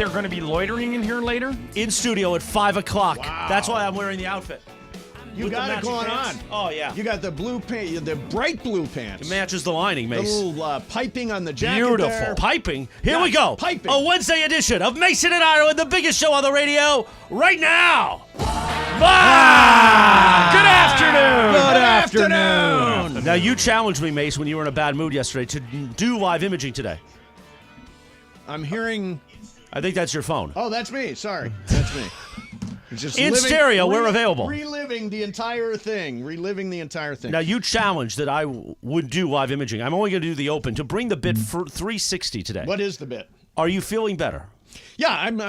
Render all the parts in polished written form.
they're going to be loitering in here later? In studio at 5 o'clock. Wow. That's why I'm wearing the outfit. You With got the it going matching pants. on. Oh, yeah. You got the blue pants, the bright blue pants. It matches the lining, The Mace. little piping on the jacket Beautiful. there. Piping. Here Yeah, we go. piping. A Wednesday edition of Mason and Ireland, the biggest show on the radio right now. Good afternoon. Good afternoon. Now, you challenged me, Mace, when you were in a bad mood yesterday to do live imaging today. I'm hearing... I think that's your phone. Oh, that's me. Sorry. That's me. Just In stereo, we're available. Reliving the entire thing. Now, you challenged that I would do live imaging. I'm only going to do the open to bring the bit for 360 today. What is the bit? Are you feeling better? Yeah, I'm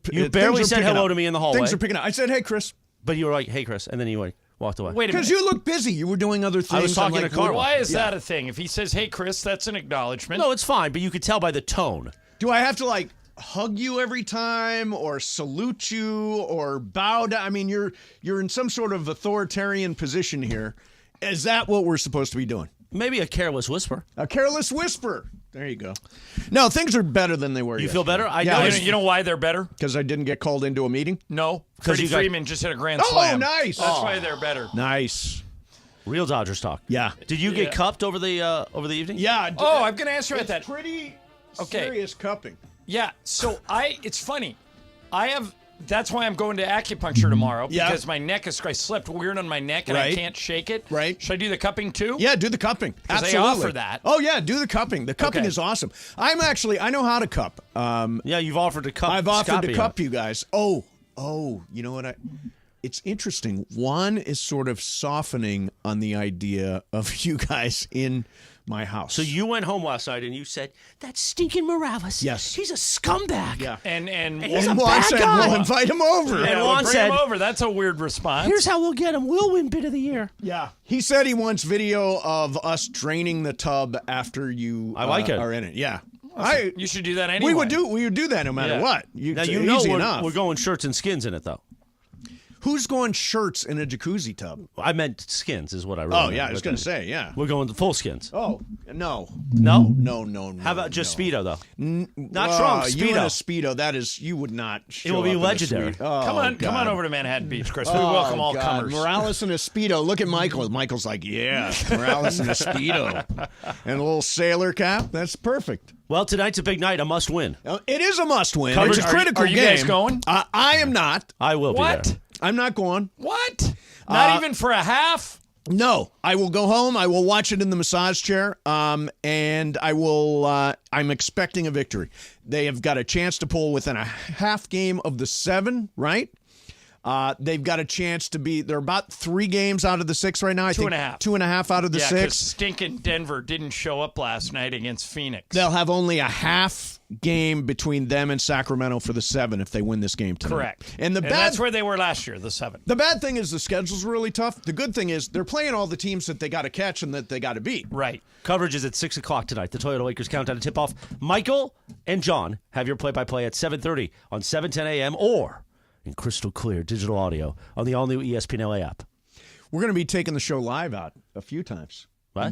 You barely said hello to me in the hallway. Things are picking up. I said, hey, Chris. But you were like, hey, Chris, and then you walked away. Wait a minute. Because you look busy. You were doing other things. I was talking I'm to Carl. Why is that a thing? If he says, hey, Chris, that's an acknowledgement. No, it's fine, but you could tell by the tone. Do I have to, hug you every time or salute you or bow down? I mean, you're in some sort of authoritarian position here. Is that what we're supposed to be doing? Maybe a careless whisper. A careless whisper. There you go. No, things are better than they were. You feel better? I Yeah, know. You know why they're better? Because I didn't get called into a meeting? No. Freddie you got- Freeman just hit a grand Oh, slam. nice. That's why they're better. Nice. Real Dodgers talk. Yeah. Did you get Yeah. cupped over the evening? Yeah. Oh, I'm going to ask you about It's that. pretty Okay. serious cupping. Yeah, so it's funny. That's why I'm going to acupuncture tomorrow, Yeah. because my neck I slept weird on my neck and I Right. can't shake it. Right. Should I do the cupping too? Yeah, do the cupping. 'Cause they Absolutely. offer that. Oh, yeah, do the cupping. The cupping Okay. is awesome. I know how to cup. Yeah, you've offered to cup. I've offered to Scappy. cup you guys. Oh, you know what? It's interesting. Juan is sort of softening on the idea of you guys in my house. So you went home last night and you said, that stinking Morales. Yes. He's a scumbag. Yeah. And He's a Juan bad said, guy. we'll invite him over. yeah, And well, Juan bring said- him over. That's a weird response. Here's how we'll get him. We'll win bit of the year. Yeah. He said he wants video of us draining the tub after you I like it. are in it. Yeah. You should do that anyway. We would do that no matter Yeah. what. Now, It's you know easy enough. we're going shirts and skins in it, though. Who's going shirts in a jacuzzi tub? I meant skins is what I wrote. Oh, yeah, I was going to say, yeah. We're going full skins. Oh, no. No? No. How about just no. Speedo, though? Not trunk, You in a Speedo. Speedo, that is, you would not show It will be up in a legendary. Speedo. Oh, Come on God. over to Manhattan Beach, Chris. We welcome all God. comers. Morales in a Speedo. Look at Michael. Michael's like, yeah, Morales in a Speedo. And a little sailor cap. That's perfect. Well, tonight's a big night, a must win. It is a must win. Coverage- It's a critical are you game. guys going? I am not. I will be What? there. I'm not going. What? Not even for a half? No, I will go home. I will watch it in the massage chair, and I will. I'm expecting a victory. They have got a chance to pull within a half game of the 7, right? They've got a chance to be. They're about 3 games out of the 6 right now. I think 2.5. 2.5 out of the Yeah, because 6. stinking Denver didn't show up last night against Phoenix. They'll have only a half game between them and Sacramento for the 7 if they win this game tonight. Correct. And that's where they were last year, the 7. The bad thing is the schedule's really tough. The good thing is they're playing all the teams that they got to catch and that they got to beat. Right. Coverage is at 6 o'clock tonight. The Toyota Lakers countdown to tip-off. Michael and John have your play-by-play at 7:30 on 7:10 a.m. or in crystal clear digital audio on the all-new ESPN LA app. We're going to be taking the show live out a few times. What?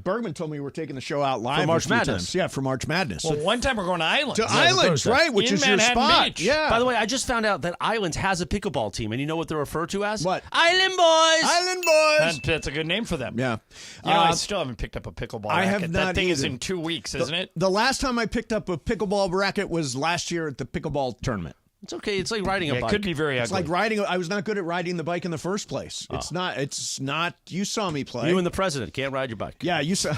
Bergman told me we're taking the show out live For March a few Madness. times. Yeah, for March Madness. Well, one time we're going to Islands. to Islands, Thursday. right? Which In is your Manhattan spot. Beach. Yeah. By the way, I just found out that Islands has a pickleball team, and you know what they're referred to as? What? Island Boys! Island Boys. That's a good name for them. Yeah. You know, I still haven't picked up a pickleball I have racket. not That thing is either. in 2 weeks, isn't it? The last time I picked up a pickleball racket was last year at the pickleball tournament. It's okay. It's like riding a Yeah, it bike. could be very It's ugly. like riding. I was not good at riding the bike in the first place. It's not. You saw me play. You and the president can't ride your bike. Yeah, you saw.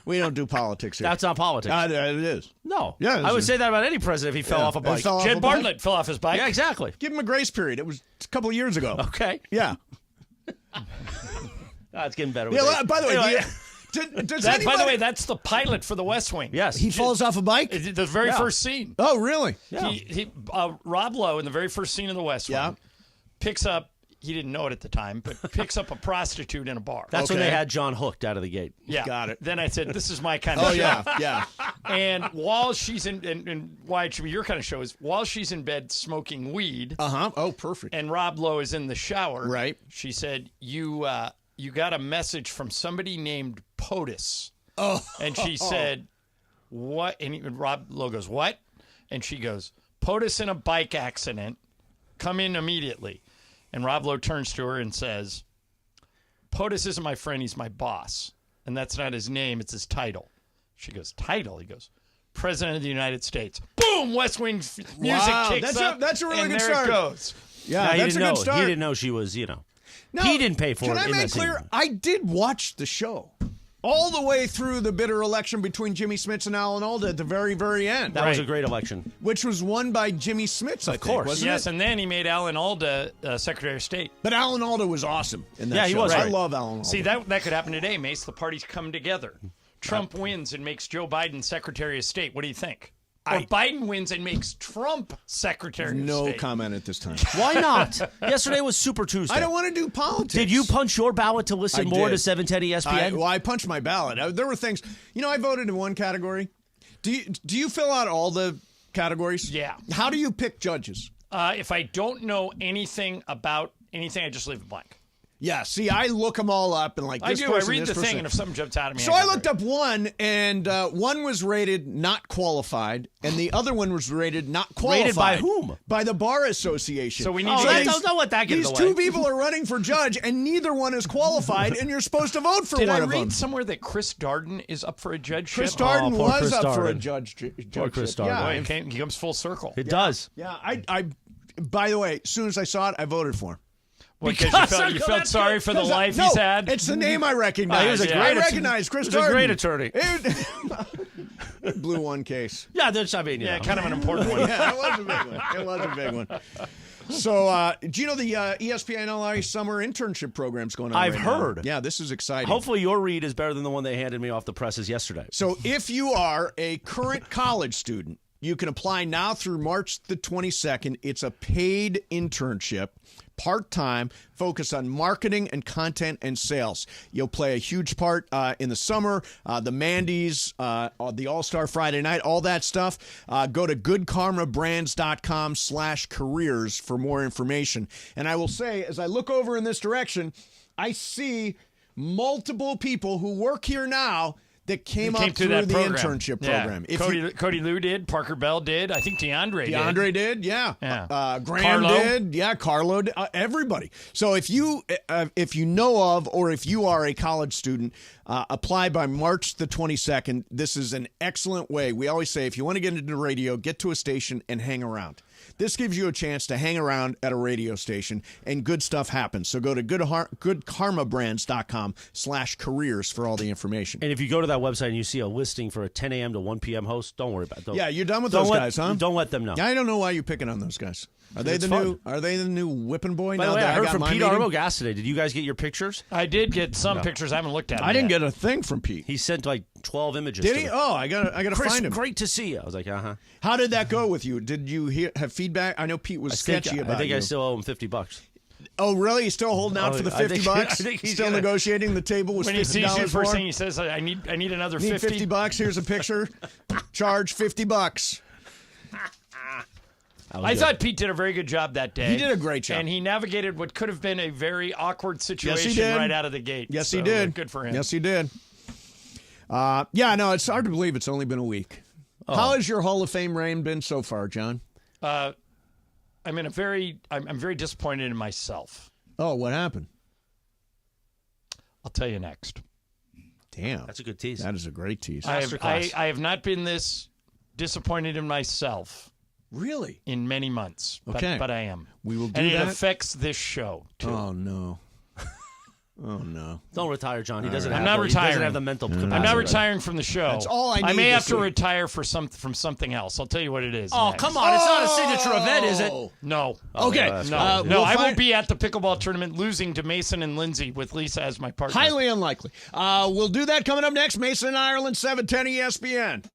We don't do politics here. That's not politics. It is. No. Yeah, I would say that about any president if he fell off a bike. Fell off Jed a bike. Bartlett fell off his bike. Yeah, exactly. Give him a grace period. It was a couple of years ago. Okay. Yeah. It's getting better. with Yeah. age. By the way, Anyway, does By anybody? the way, that's the pilot for the West Wing. yes. he falls off a bike. The very first scene. Oh, really? Yeah. Rob Lowe in the very first scene of the West Yeah. Wing picks up. He didn't know it at the time, but picks up a prostitute in a bar. That's when Okay. they had John hooked out of the gate. Yeah. Got it. Then I said, this is my kind of Oh show. yeah. And while she's in, and why it should be your kind of show is while she's in bed smoking weed, Oh, perfect. and Rob Lowe is in the shower. Right. She said, you got a message from somebody named POTUS. Oh. And she said, what? And Rob Lowe goes, what? And she goes, POTUS in a bike accident. Come in immediately. And Rob Lowe turns to her and says, POTUS isn't my friend, he's my boss. And that's not his name, it's his title. She goes, title? He goes, President of the United States. Boom! West Wing music kicks up. That's a really and good there start. It goes. Yeah, he that's a didn't good know. start. He didn't know she was, Now, he didn't pay for it. Can I in make that clear? scene. I did watch the show all the way through the bitter election between Jimmy Smits and Alan Alda at the very, very end. That was a great election. Which was won by Jimmy Smits, I think, course. wasn't Yes, it? and then he made Alan Alda Secretary of State. But Alan Alda was awesome in that Yeah, he show. was I great. love Alan Alda. See, that could happen today, Mace. The parties come together. Trump wins and makes Joe Biden Secretary of State. What do you think? Or Biden wins and makes Trump Secretary of No State. comment at this time. Why not? Yesterday was Super Tuesday. I don't want to do politics. Did you punch your ballot to listen I more did. to 710 ESPN? I punched my ballot. There were things. I voted in one category. Do you fill out all the categories? Yeah. How do you pick judges? If I don't know anything about anything, I just leave it blank. Yeah. See, I look them all up and like I this do. I person, read this the person. thing, and if something jumps out at me, So I looked up one, and one was rated not qualified, and the other one was rated not qualified. Rated by whom? By the Bar Association. So we need Oh, to that- get don't let that get in These the way. two people are running for judge, and neither one is qualified, and you're supposed to vote for Did one I of them. read somewhere that Chris Darden is up for a judgeship? Chris Darden poor was Chris up for a Darden. judgeship. Chris Darden. Yeah, Boy, he comes full circle. It does. yeah. I. By the way, as soon as I saw it, I voted for him. Because you felt sorry for the life he's had? It's the name I recognize. he was a I great recognize Chris He was a Darden. great attorney. Blew one case. Yeah, that's, I mean, Yeah, kind of an important one. Yeah, it was a big one. It was a big one. So, do you know the ESPN LA summer internship program's going on? I've right now? heard. Yeah, this is exciting. Hopefully your read is better than the one they handed me off the presses yesterday. So, if you are a current college student, you can apply now through March the 22nd. It's a paid internship, part-time, focused on marketing and content and sales. You'll play a huge part in the summer, the Mandy's, the All-Star Friday night, all that stuff. Go to goodkarmabrands.com/careers for more information. And I will say, as I look over in this direction, I see multiple people who work here now that came up through the internship program. Yeah. Cody Lou did. Parker Bell did. I think DeAndre did, yeah. Yeah. Graham Carlo. did, yeah. Carlo did. Everybody. So if you know of or if you are a college student, apply by March the 22nd. This is an excellent way. We always say if you want to get into radio, get to a station and hang around. This gives you a chance to hang around at a radio station and good stuff happens. So go to goodkarmabrands.com/careers for all the information. And if you go to that website and you see a listing for a 10 a.m. to 1 p.m. host, don't worry about it. Yeah, you're done with those guys, huh? Don't let them know. I don't know why you're picking on those guys. Are they It's the fun. new? Are they the new whipping boy? By now the way, that I heard got from my Pete meeting? Arbogast today. Did you guys get your pictures? I did get some pictures. I haven't looked at them I didn't yet. get a thing from Pete. He sent like 12 images. Did to he? me. Oh, I gotta Chris, find him. great to see you. I was like, How did that go with you? Did you have feedback? I know Pete was sketchy about I think you. I still owe him $50. Oh, really? He's still holding out Oh, for the I think- $50? I think he's still gonna- negotiating. The table was When he sees you, $50 first more. thing he says, I need another Need 50. $50. Here's a picture. Charge $50. I thought Pete did a very good job that day. He did a great job. And he navigated what could have been a very awkward situation did. right out of the gate. Yes, So, he did. Good for him. Yes, he did. Yeah, no, it's hard to believe it's only been a week. How has your Hall of Fame reign been so far, John? I'm very disappointed in myself. Oh, what happened? I'll tell you next. Damn. That's a good tease. That is a great tease. I Masterclass. have not been this disappointed in myself Really? in many months. Okay. But I am. We will do and it that. affects this show, too. Oh, no. Oh, no. Don't retire, John. He doesn't. I'm have not the, He retiring. doesn't have the mental capacity. I'm not retiring from the show. That's all I I need may have this to week. retire from something else. I'll tell you what it is. Oh, next. come on. It's not a signature event, is it? No. Okay. that's No, we'll I find- won't be at the pickleball tournament losing to Mason and Lindsay with Lisa as my partner. Highly unlikely. We'll do that coming up next. Mason and Ireland, 710 ESPN.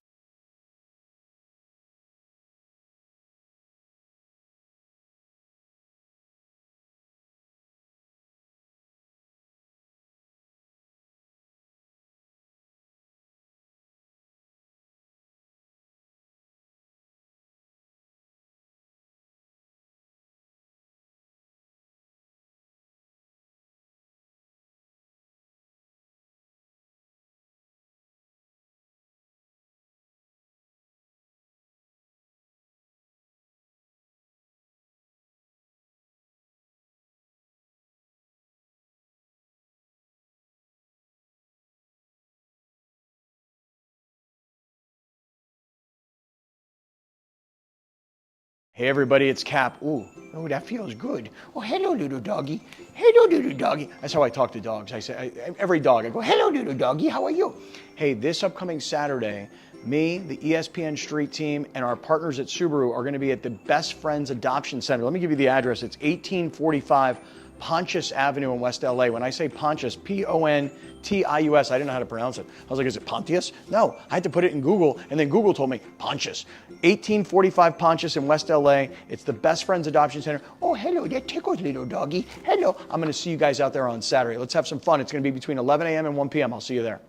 Hey everybody, it's Cap. Ooh, oh, that feels good. Oh, hello little doggy. Hello little doggy. That's how I talk to dogs. I say, every dog, I go, hello little doggy, how are you? Hey, this upcoming Saturday, me, the ESPN Street Team, and our partners at Subaru are gonna be at the Best Friends Adoption Center. Let me give you the address. It's 1845 Pontius Avenue in West LA. When I say Pontius, Pontius, I didn't know how to pronounce it. I was like, is it Pontius? No, I had to put it in Google, and then Google told me Pontius. 1845 Pontius in West LA. It's the Best Friends Adoption Center. Oh, hello, that tickles, little doggy. Hello. I'm gonna see you guys out there on Saturday. Let's have some fun. It's gonna be between 11 a.m. and 1 p.m. I'll see you there.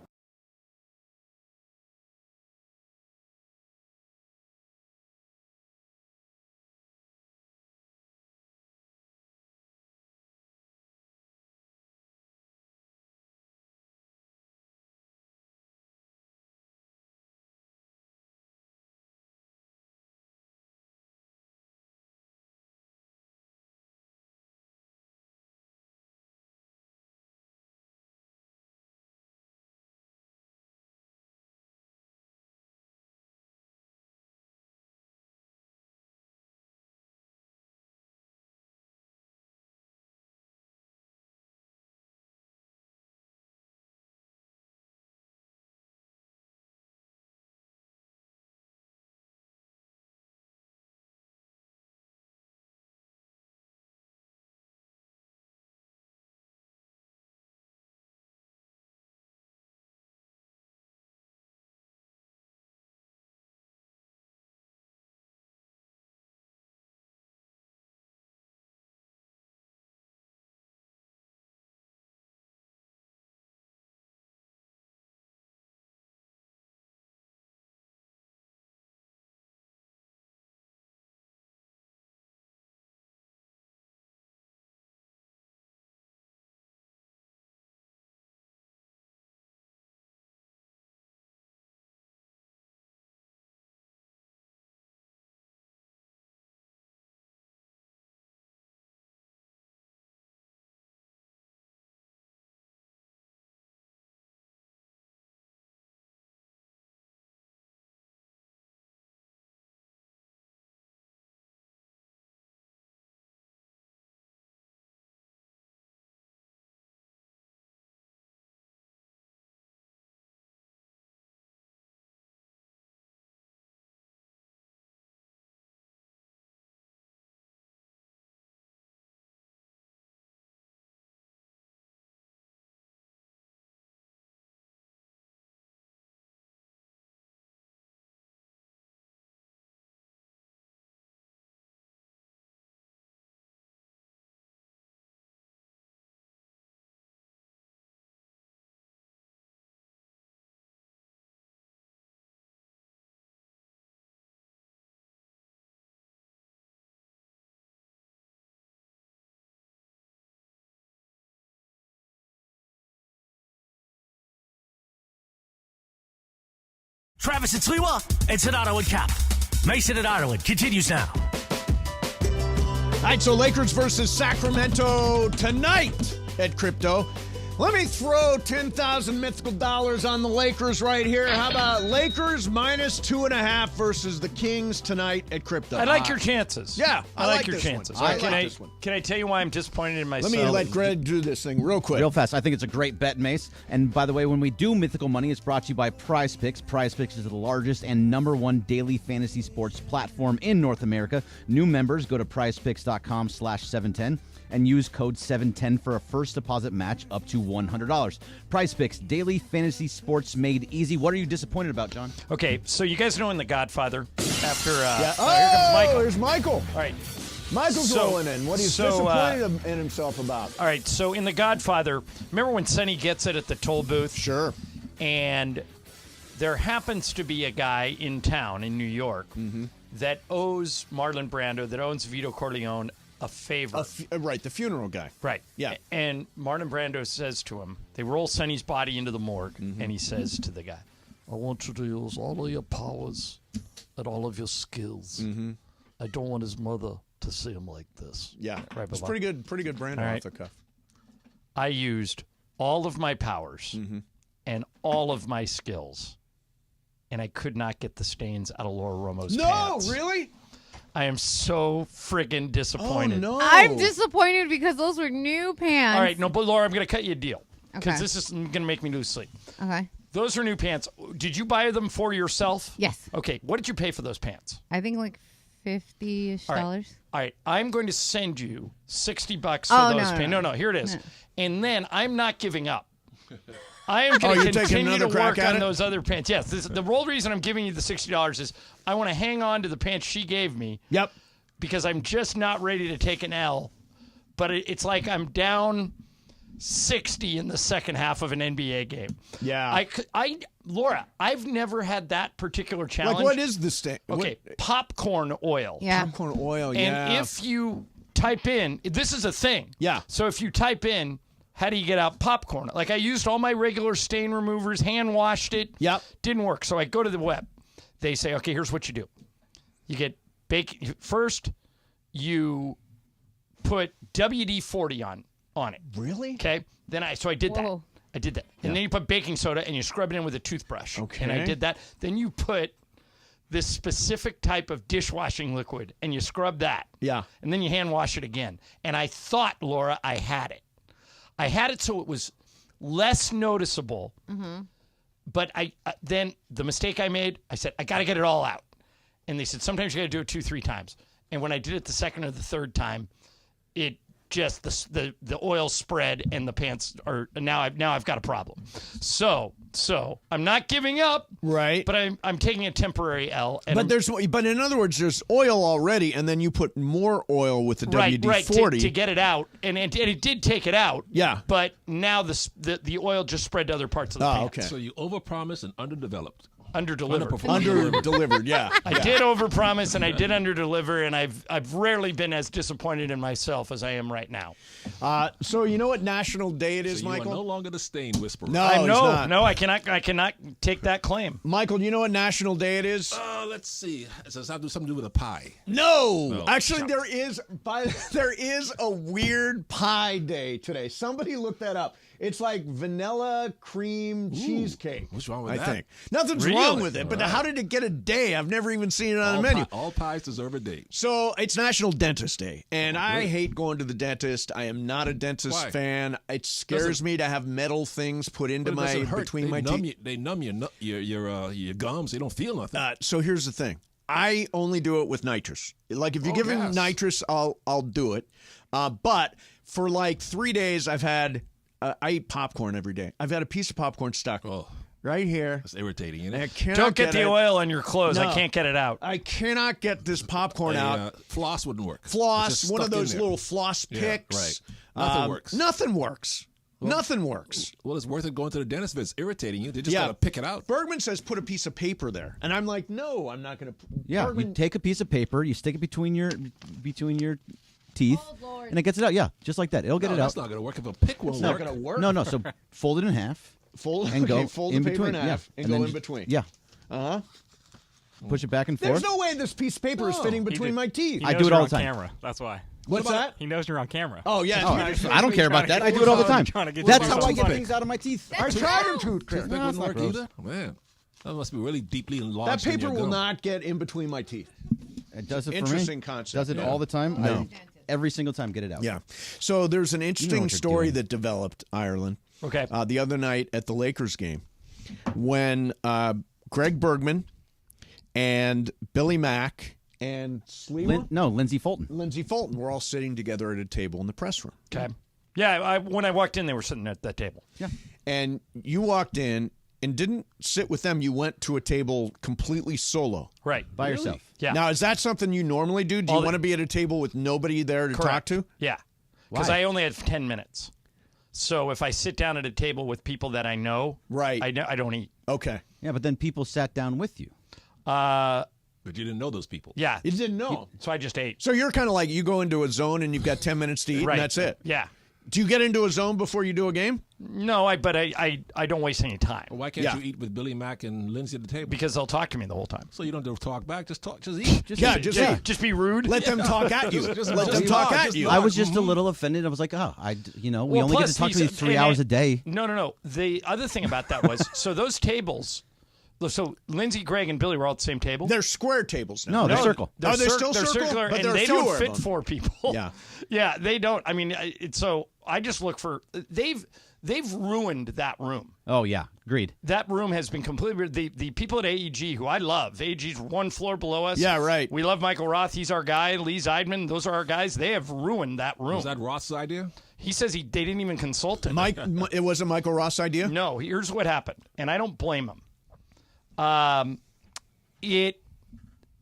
Travis and Sliwa and Sonato and Cap. Mason and Ireland continues now. All right, so Lakers versus Sacramento tonight at Crypto. Let me throw 10,000 mythical dollars on the Lakers right here. How about Lakers minus 2.5 versus the Kings tonight at Crypto? I like your chances. Yeah, I like your chances. I like this one. Can I tell you why I'm disappointed in myself? Let me let Greg do this thing real quick. Real fast. I think it's a great bet, Mace. And by the way, when we do Mythical Money, it's brought to you by Prize Picks. Prize Picks is the largest and #1 daily fantasy sports platform in North America. New members go to prizepicks.com/710 and use code 710 for a first deposit match up to $100. Prize Picks, daily fantasy sports made easy. What are you disappointed about, John? Okay, so you guys know in The Godfather, after Yeah. oh, here comes Michael. There's Michael. All right. Michael's rolling in. What he's disappointed in himself about. All right, so in The Godfather, remember when Sonny gets it at the toll booth? Sure. And there happens to be a guy in town in New York that owes Marlon Brando, that owns Vito Corleone, a favor. Right, the funeral guy. Right. Yeah. And Marlon Brando says to him, they roll Sonny's body into the morgue, and he says to the guy, I want you to use all of your powers and all of your skills. I don't want his mother to see him like this. Yeah. Right, It's Bubba? pretty good Brando All right. off the cuff. I used all of my powers and all of my skills, and I could not get the stains out of Laura Romo's pants. No, really? I am so friggin' Oh, disappointed. no. I'm disappointed because those were new pants. All right, no, but Laura, I'm going to cut you a deal because Okay. this is going to make me lose sleep. Okay. Those are new pants. Did you buy them for yourself? Yes. Okay, what did you pay for those pants? I think like $50-ish. All right, I'm going to send you $60 for Oh, those no, pants. no. No, here it is. No. And then I'm not giving up. I am going you're to taking continue another to crack work at on it? those other pants. Yes, the real reason I'm giving you the $60 is I want to hang on to the pants she gave me Yep. because I'm just not ready to take an L. But it's like I'm down 60 in the second half of an NBA game. Yeah. Laura, I've never had that particular challenge. Like, what is this thing? Okay, popcorn oil. Yeah. Popcorn oil, And yeah. if you type in, this is a thing. Yeah. So if you type in, how do you get out popcorn? Like I used all my regular stain removers, hand washed it. Yep. Didn't work. So I go to the web. They say, okay, here's what you do. You get bacon. First, you put WD-40 on it. Really? Okay. Then I did that. Whoa. I did that. And then you put baking soda and you scrub it in with a toothbrush. Okay. And I did that. Then you put this specific type of dishwashing liquid and you scrub that. Yeah. And then you hand wash it again. And I thought, Laura, I had it. I had it so it was less noticeable. But then the mistake I made, I said, I got to get it all out. And they said, sometimes you got to do it 2-3 times. And when I did it the second or the third time, it just the oil spread and the pants are now I've got a problem. So I'm not giving up, Right. but I'm taking a temporary L. And But in other words, there's oil already, and then you put more oil with the right WD-40. to get it out, and it did take it out. Yeah. But now the oil just spread to other parts of the pants. okay. So you overpromised and underdeveloped. Under-delivered. Under-delivered, yeah. I did overpromise and I did underdeliver, and I've rarely been as disappointed in myself as I am right now. So you know what national day it is, So you Michael? are no longer the stain whisperer. No, he's not. No, I cannot take that claim. Michael, you know what national day it is? Let's see. Does that have something to do with a pie? No. No. Actually, there is a weird pie day today. Somebody look that up. It's like vanilla cream cheesecake. What's wrong with I that? think nothing's Really? wrong with it. But how did it get a day? I've never even seen it on the menu. All pies deserve a day. So it's National Dentist Day, and I hate going to the dentist. I am not a dentist Why? fan. It scares me to have metal things put into But it doesn't hurt. between They my numb teeth. They numb your gums. They don't feel nothing. So here's the thing. I only do it with nitrous. Like if you give me gas. nitrous, I'll do it. But for like 3 days, I've had I eat popcorn every day. I've had a piece of popcorn stuck right here. That's irritating, isn't And I it? cannot Don't get the it. oil on your clothes. No. I can't get it out. I cannot get this popcorn out. Floss wouldn't work. Floss, It's just one of stuck in those there. little floss Yeah, picks. right. Nothing works. Nothing works. Nothing works. Well, it's worth it going to the dentist if it's irritating you. They just Yeah. got to pick it out. Bergman says put a piece of paper there, and I'm like, no, I'm not going to. Yeah, Bergman, you take a piece of paper, you stick it between your teeth, Oh, Lord. and it gets it out. Yeah, just like that. It'll get No, it that's out. not going to work if a pick won't it's not work. going to work. No, so fold it in half Fold and go fold in the paper between. in half yeah, and go then in between. Yeah. Uh huh. Push it back and There's forth. no way this piece of paper is fitting between my teeth. I He do knows it you're all on the time. Camera. That's why. What's that? He knows you're on camera. Oh yeah. Oh, it's- I don't care about that. I do it all the time. Trying to get That's you how to I get something. things out of my teeth. I tried a toothpick. Toothpick wouldn't work gross. either? Man, that must be really deeply That lodged in paper your will gum. not get in between my teeth. It does it for Interesting me. concept. Does it Yeah. all the time? No. Every single time, get it out. Yeah. So there's an interesting what you're story doing. that developed, Ireland, Okay. the other night at the Lakers game when Greg Bergman and Billy Mack and Lindsey Fulton. Lindsey Fulton were all sitting together at a table in the press room. Okay. Yeah, when I walked in, they were sitting at that table. Yeah. And you walked in and didn't sit with them. You went to a table completely solo. Right. By yourself. Yeah. Now, is that something you normally do? Do you want to be at a table with nobody there to talk Correct. to? Yeah. Because Why? I only had 10 minutes. So if I sit down at a table with people that I know, Right. I don't eat. Okay. Yeah, but then people sat down with you. But you didn't know those people. Yeah. You didn't know. So I just ate. So you're kind of like you go into a zone and you've got 10 minutes to eat Right. and that's it. Yeah. Do you get into a zone before you do a game? No, but I don't waste any time Why can't Yeah. you eat with Billy Mack and Lindsay at the table? because they'll talk to me the whole time. So you don't have to talk back. Just talk. Just eat. Just be rude. Let them talk at you. Just Let them just talk talk. at Just you. talk. I was just a little offended. I was like, we Well, only get plus to talk to these- these 3 and hours I- a day. No. The other thing about that was, so those tables, So Lindsey, Greg, and Billy were all at the same table. They're square tables now. No, they're circle. They're still they're circle? circular, But and there are they fewer don't of fit them. 4 people. Yeah. Yeah, they don't. I mean, so I just look for they've ruined that room. Oh, yeah. Agreed. That room has been completely. The people at AEG, who I love, AEG's one floor below us. Yeah, right. We love Michael Roth. He's our guy. Lee Zeidman, those are our guys. They have ruined that room. Was that Roth's idea? He says they didn't even consult him. It was a Michael Ross idea? No, here's what happened, and I don't blame him.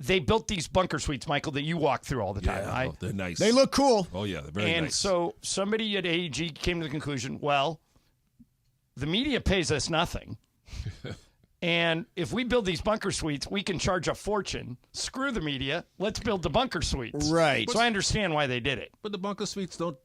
They built these bunker suites, Michael, that you walk through all the time. Yeah, they're nice. They look cool. Oh, yeah, they're very And nice. so somebody at AEG came to the conclusion, well, the media pays us nothing. And if we build these bunker suites, we can charge a fortune. Screw the media. Let's build the bunker suites. Right. So I understand why they did it. But the bunker suites don't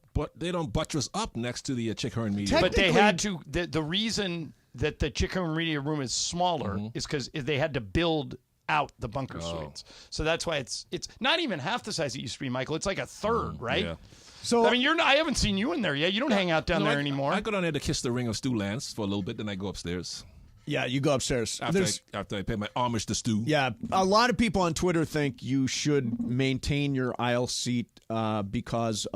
buttress up next to the Chick Hearn media. But they had to. The reason that the Chicken Media room is smaller is because they had to build out the bunker suites. So that's why it's not even half the size it used to be, Michael. It's like a third, right? Yeah. So I mean, I haven't seen you in there yet. You don't hang out down there anymore. I go down there to kiss the ring of Stu Lance for a little bit, then I go upstairs. Yeah, you go upstairs. After I pay my homage to Stu. Yeah, a lot of people on Twitter think you should maintain your aisle seat because it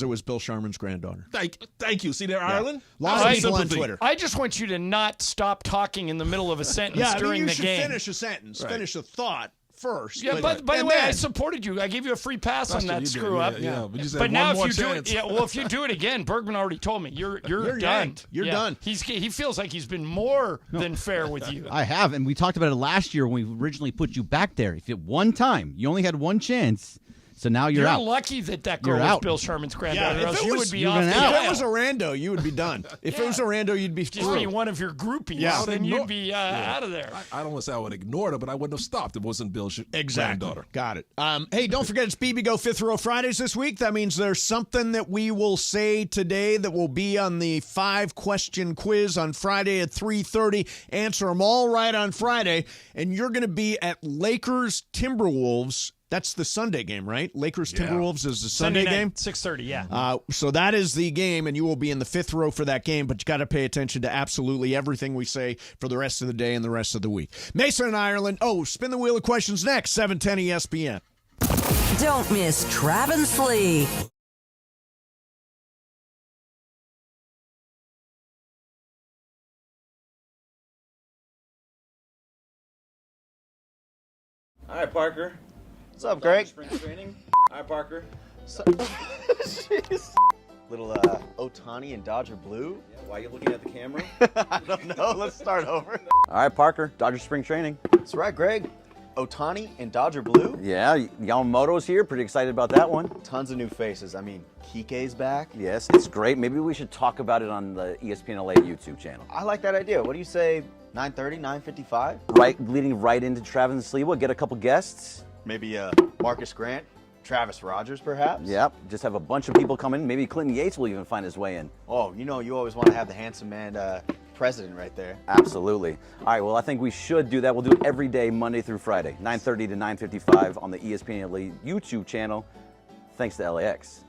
was Bill Sharman's granddaughter. Thank you. See there, Ireland? Lots of people on Twitter. I just want you to not stop talking in the middle of a sentence Yeah, I mean, during you the should game. Finish a sentence, finish a thought first. Yeah, but by the way, I supported you. I gave you a free pass on that screw up. Yeah, but you said But now, one more if you do chance. it, if you do it again, Bergman already told me you're done. yanked. You're Yeah. done. He feels like he's been more than fair with you. I have, and we talked about it last year when we originally put you back there. If you one time, you only had one chance, so now you're out. lucky that girl You're was out. Bill Sharman's granddaughter. if or else it you was- would be you're off the gonna out. If aisle. it was a rando, you would be done. If it was a rando, you'd be Just be through. one of your groupies. Yeah. Then you'd be out of there. I don't want to say I would ignore her, but I wouldn't have stopped if it wasn't Bill's granddaughter. Got it. Hey, don't forget it's BB Go Fifth Row Fridays this week. That means there's something that we will say today that will be on the 5-question quiz on Friday at 3:30. Answer them all right on Friday, and you're going to be at Lakers Timberwolves. That's the Sunday game, right? Lakers Timberwolves is the Sunday night, game. 6:30. Yeah. So that is the game, and you will be in the 5th row for that game, but you got to pay attention to absolutely everything we say for the rest of the day and the rest of the week. Mason and Ireland. Oh, spin the wheel of questions next, 710 ESPN. Don't miss Travis Lee. All right, Parker. What's up, Greg? Spring training. All right, Parker. Jeez. Little Ohtani and Dodger blue. Yeah, why are you looking at the camera? I don't know. Let's start over. All right, Parker. Dodger spring training. That's right, Greg. Ohtani and Dodger blue. Yeah, Yamamoto's here. Pretty excited about that one. Tons of new faces. I mean, Kike's back. Yes, it's great. Maybe we should talk about it on the ESPN LA YouTube channel. I like that idea. What do you say? 9:30, 9:55. Right, leading right into Travis Lee. We'll get a couple guests. Maybe Marcus Grant, Travis Rogers, perhaps. Yep. Just have a bunch of people come in. Maybe Clinton Yates will even find his way in. Oh, you know, you always want to have the handsome man president right there. Absolutely. All right. Well, I think we should do that. We'll do it every day, Monday through Friday, 9:30 to 9:55 on the ESPN LA YouTube channel. Thanks to LAX.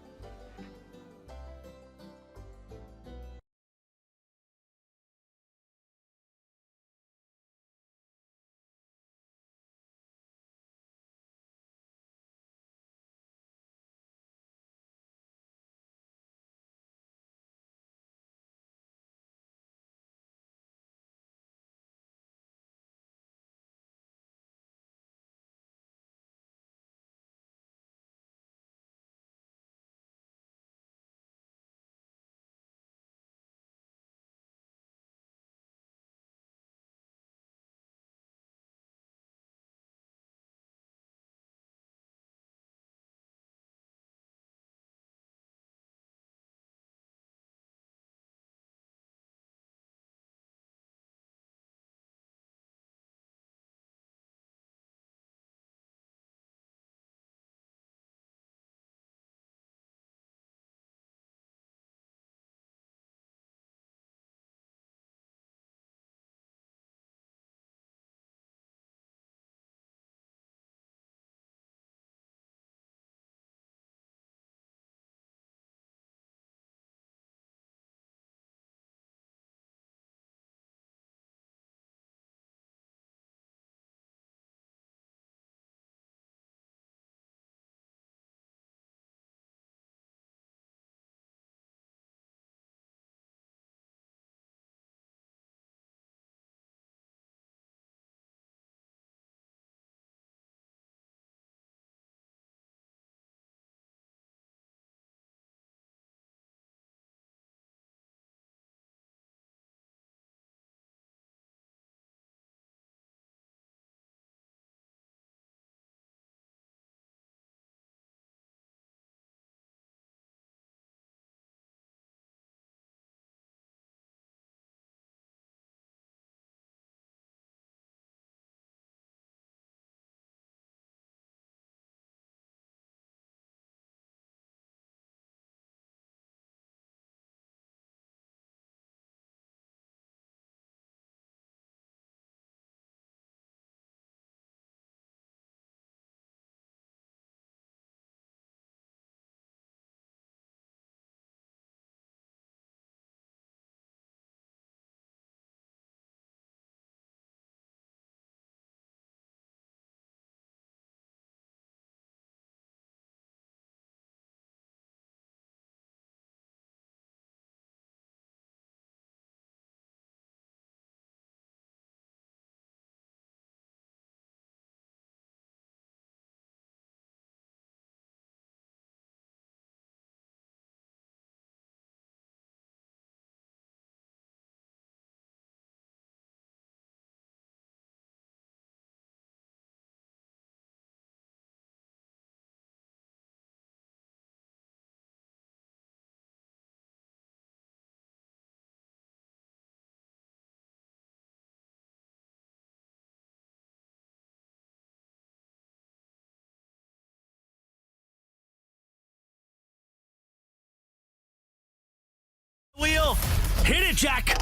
Hit it, Jack.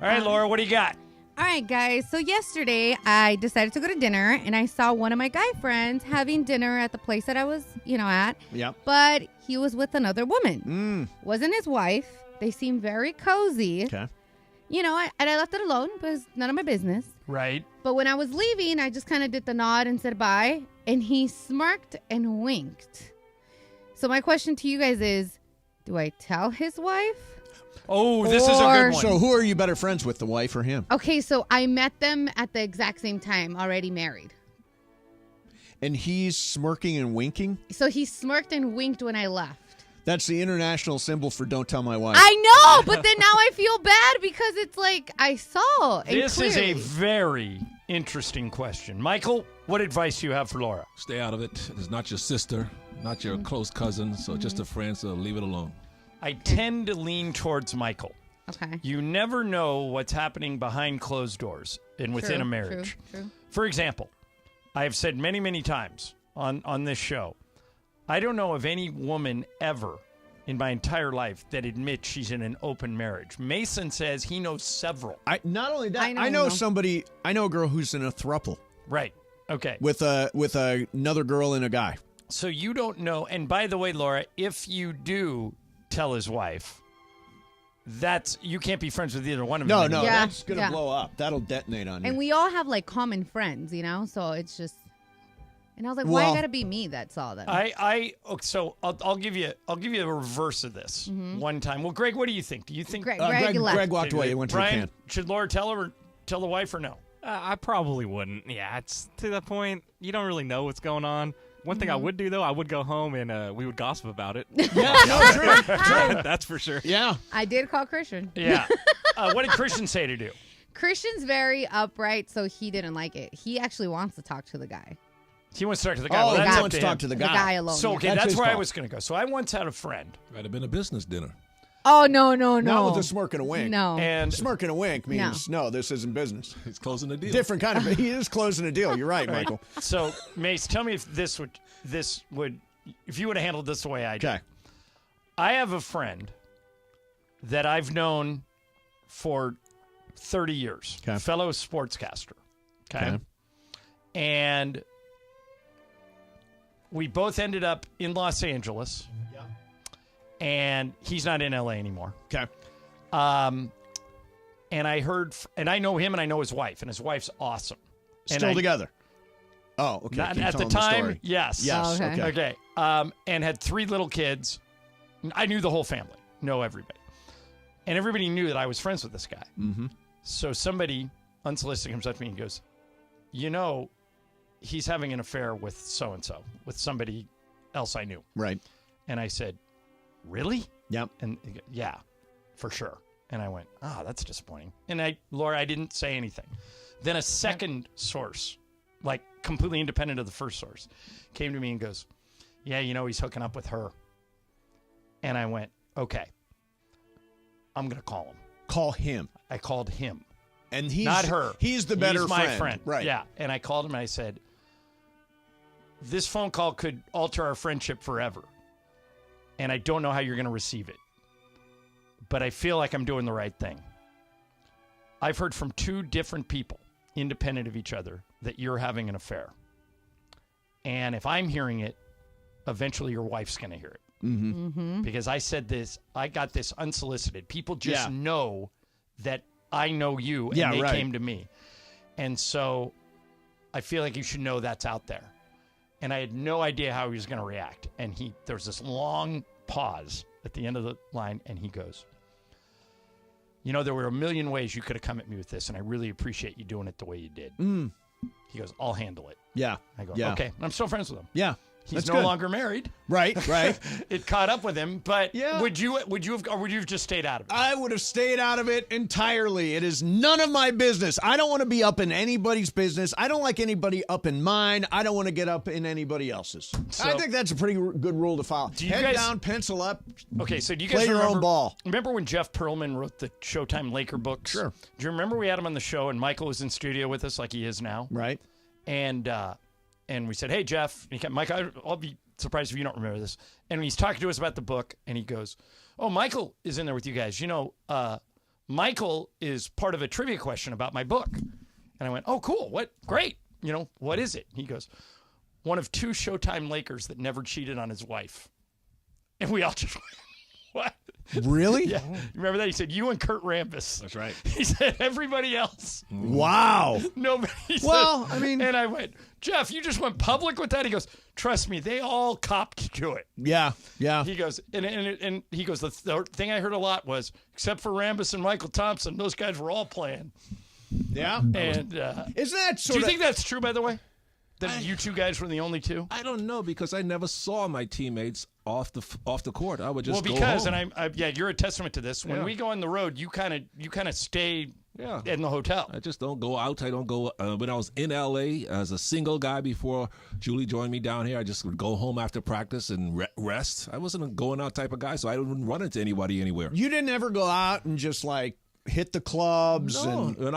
All right, Laura, what do you got? All right, guys. So yesterday, I decided to go to dinner, and I saw one of my guy friends having dinner at the place that I was, at. Yep. But he was with another woman. Wasn't his wife. They seemed very cozy. Okay. And I left it alone because none of my business. Right. But when I was leaving, I just kind of did the nod and said bye, and he smirked and winked. So my question to you guys is, do I tell his wife? Oh, this is a good one. So who are you better friends with, the wife or him? Okay, so I met them at the exact same time, already married. And he's smirking and winking? So he smirked and winked when I left. That's the international symbol for don't tell my wife. I know, but then now I feel bad because it's like I saw. This is a very interesting question. Michael, what advice do you have for Laura? Stay out of it. It's not your sister, not your close cousin, so just a friend, so leave it alone. I tend to lean towards Michael. Okay. You never know what's happening behind closed doors and within a marriage. True. For example, I have said many, many times on this show, I don't know of any woman ever in my entire life that admits she's in an open marriage. Mason says he knows several. Not only that, I know somebody. I know a girl who's in a throuple. Right. Okay. With another girl and a guy. So you don't know. And by the way, Laura, if you do tell his wife, you can't be friends with either one of them. No, Yeah, that's gonna blow up. That'll detonate on you. And we all have like common friends, so it's just. And I was like, why you gotta be me that saw them? So I'll give you a reverse of this one time. Well, Greg, what do you think? Do you think Greg Greg walked away. He went to Brian, a can. should Laura tell her or tell the wife or no? I probably wouldn't. Yeah, it's to that point. You don't really know what's going on. One thing I would do, though, I would go home and we would gossip about it. True. That's for sure. Yeah. I did call Christian. Yeah. What did Christian say to do? Christian's very upright, so he didn't like it. He actually wants to talk to the guy. He wants to talk to the guy. Oh, well, that's he up wants to to him. talk to the guy. The guy alone. So, yeah. okay, That's that's his where I fault. was going to go. So I once had a friend. Might have been a business dinner. Oh, no. Not with a smirk and a wink. No. And Smirk and a wink means no, this isn't business. He's closing the deal. Different kind of. He is closing a deal. You're right, Michael. so, Mace, tell me if this would, if you would have handled this the way I did. Okay. I have a friend that I've known for 30 years, Okay. fellow sportscaster. Okay. And we both ended up in Los Angeles. Yeah. And he's not in LA anymore. Okay. And I heard, and I know him and I know his wife, and his wife's awesome. Still together. Oh, okay. Not, Keep at the telling time, story. yes. Yes. Oh, okay. Okay. And had 3 little kids. I knew the whole family, know everybody. And everybody knew that I was friends with this guy. Mm-hmm. So somebody unsolicited comes up to me and goes, he's having an affair with so-and-so, with somebody else I knew. Right. And I said, really? Yep. And he goes, yeah, for sure. And I went, that's disappointing. And Laura, I didn't say anything. Then a second source, like completely independent of the first source, came to me and goes, yeah, he's hooking up with her. And I went, okay, I'm going to call him. Call him. I called him. And he's not her. He's the better He's my friend. Right. Yeah. And I called him and I said, this phone call could alter our friendship forever. And I don't know how you're going to receive it. But I feel like I'm doing the right thing. I've heard from 2 different people, independent of each other, that you're having an affair. And if I'm hearing it, eventually your wife's going to hear it. Mm-hmm. Mm-hmm. Because I said this, I got this unsolicited. People just know that I know you, and they came to me. And so I feel like you should know that's out there. And I had no idea how he was going to react. And there was this long pause at the end of the line, and he goes, there were a million ways you could have come at me with this, and I really appreciate you doing it the way you did. Mm. He goes, I'll handle it. Yeah. I go, yeah. okay. I'm still friends with him. Yeah. He's That's no good. longer married. Right. It caught up with him, but Yeah. would you have just stayed out of it? I would have stayed out of it entirely. It is none of my business. I don't want to be up in anybody's business. I don't like anybody up in mine. I don't want to get up in anybody else's. So- I think that's a pretty good rule to follow. Do you Head guys- down, pencil up. Okay, so do you guys Play your remember, own ball. Remember when Jeff Pearlman wrote the Showtime Laker books? Sure. Do you remember we had him on the show and Michael was in studio with us like he is now? Right. And we said, hey, Jeff. And he kept, Mike, I'll be surprised if you don't remember this. And he's talking to us about the book, and he goes, "Oh, Michael is in there with you guys. You know, Michael is part of a trivia question about my book." And I went, "Oh, cool. What? Great. You know, what is it?" He goes, "One of 2 Showtime Lakers that never cheated on his wife." And we all just went, "What?" Really? Yeah. Remember that? He said, "You and Kurt Rambis." That's right. He said, "Everybody else." Wow. Nobody Well, said, I mean. And I went, "Jeff, you just went public with that?" He goes, "Trust me, they all copped to it." Yeah. He goes, and he goes, the thing I heard a lot was, except for Rambis and Michael Thompson, those guys were all playing. Yeah. And Isn't that do you think that's true, by the way? That you 2 guys were the only 2? I don't know because I never saw my teammates off the court. I would just Well, because go home. and you're a testament to this. When Yeah. we go on the road, you kind of stay in the hotel. I just don't go out. I don't go. When I was in LA as a single guy before Julie joined me down here, I just would go home after practice and rest. I wasn't a going out type of guy, so I wouldn't run into anybody anywhere. You didn't ever go out and just like hit the clubs? No. And when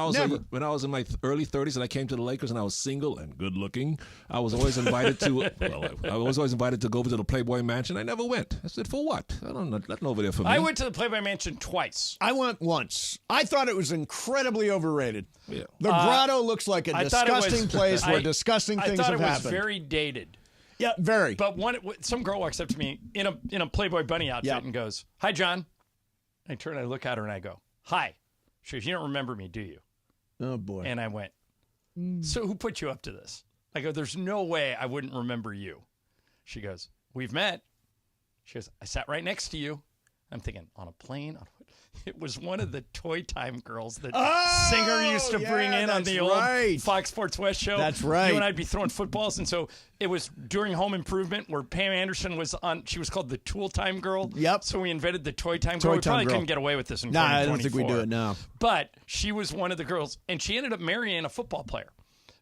I was in my early 30s and I came to the Lakers and I was single and good looking, I was always invited to. I was always invited to go over to the Playboy Mansion. I never went. I said, "For what? I don't know. Nothing over there for me." I went to the Playboy Mansion twice. I went once. I thought it was incredibly overrated. Yeah. The Grotto looks like a disgusting place where disgusting things have happened. I thought it was very dated. Yeah, very. But some girl walks up to me in a Playboy bunny outfit and goes, "Hi, John." I turn and I look at her and I go, "Hi." She goes, "You don't remember me, do you?" Oh, boy. And I went, "So who put you up to this?" I go, "There's no way I wouldn't remember you." She goes, "We've met." She goes, "I sat right next to you." I'm thinking, on a plane? It was one of the Toy Time girls that Singer used to bring in on the old Fox Sports West show. That's right. You and I'd be throwing footballs. And so it was during Home Improvement where Pam Anderson was on. She was called the Tool Time girl. Yep. So we invented the Toy Time girl. We probably couldn't get away with this in 2024. I don't think we do it now. But she was one of the girls. And she ended up marrying a football player.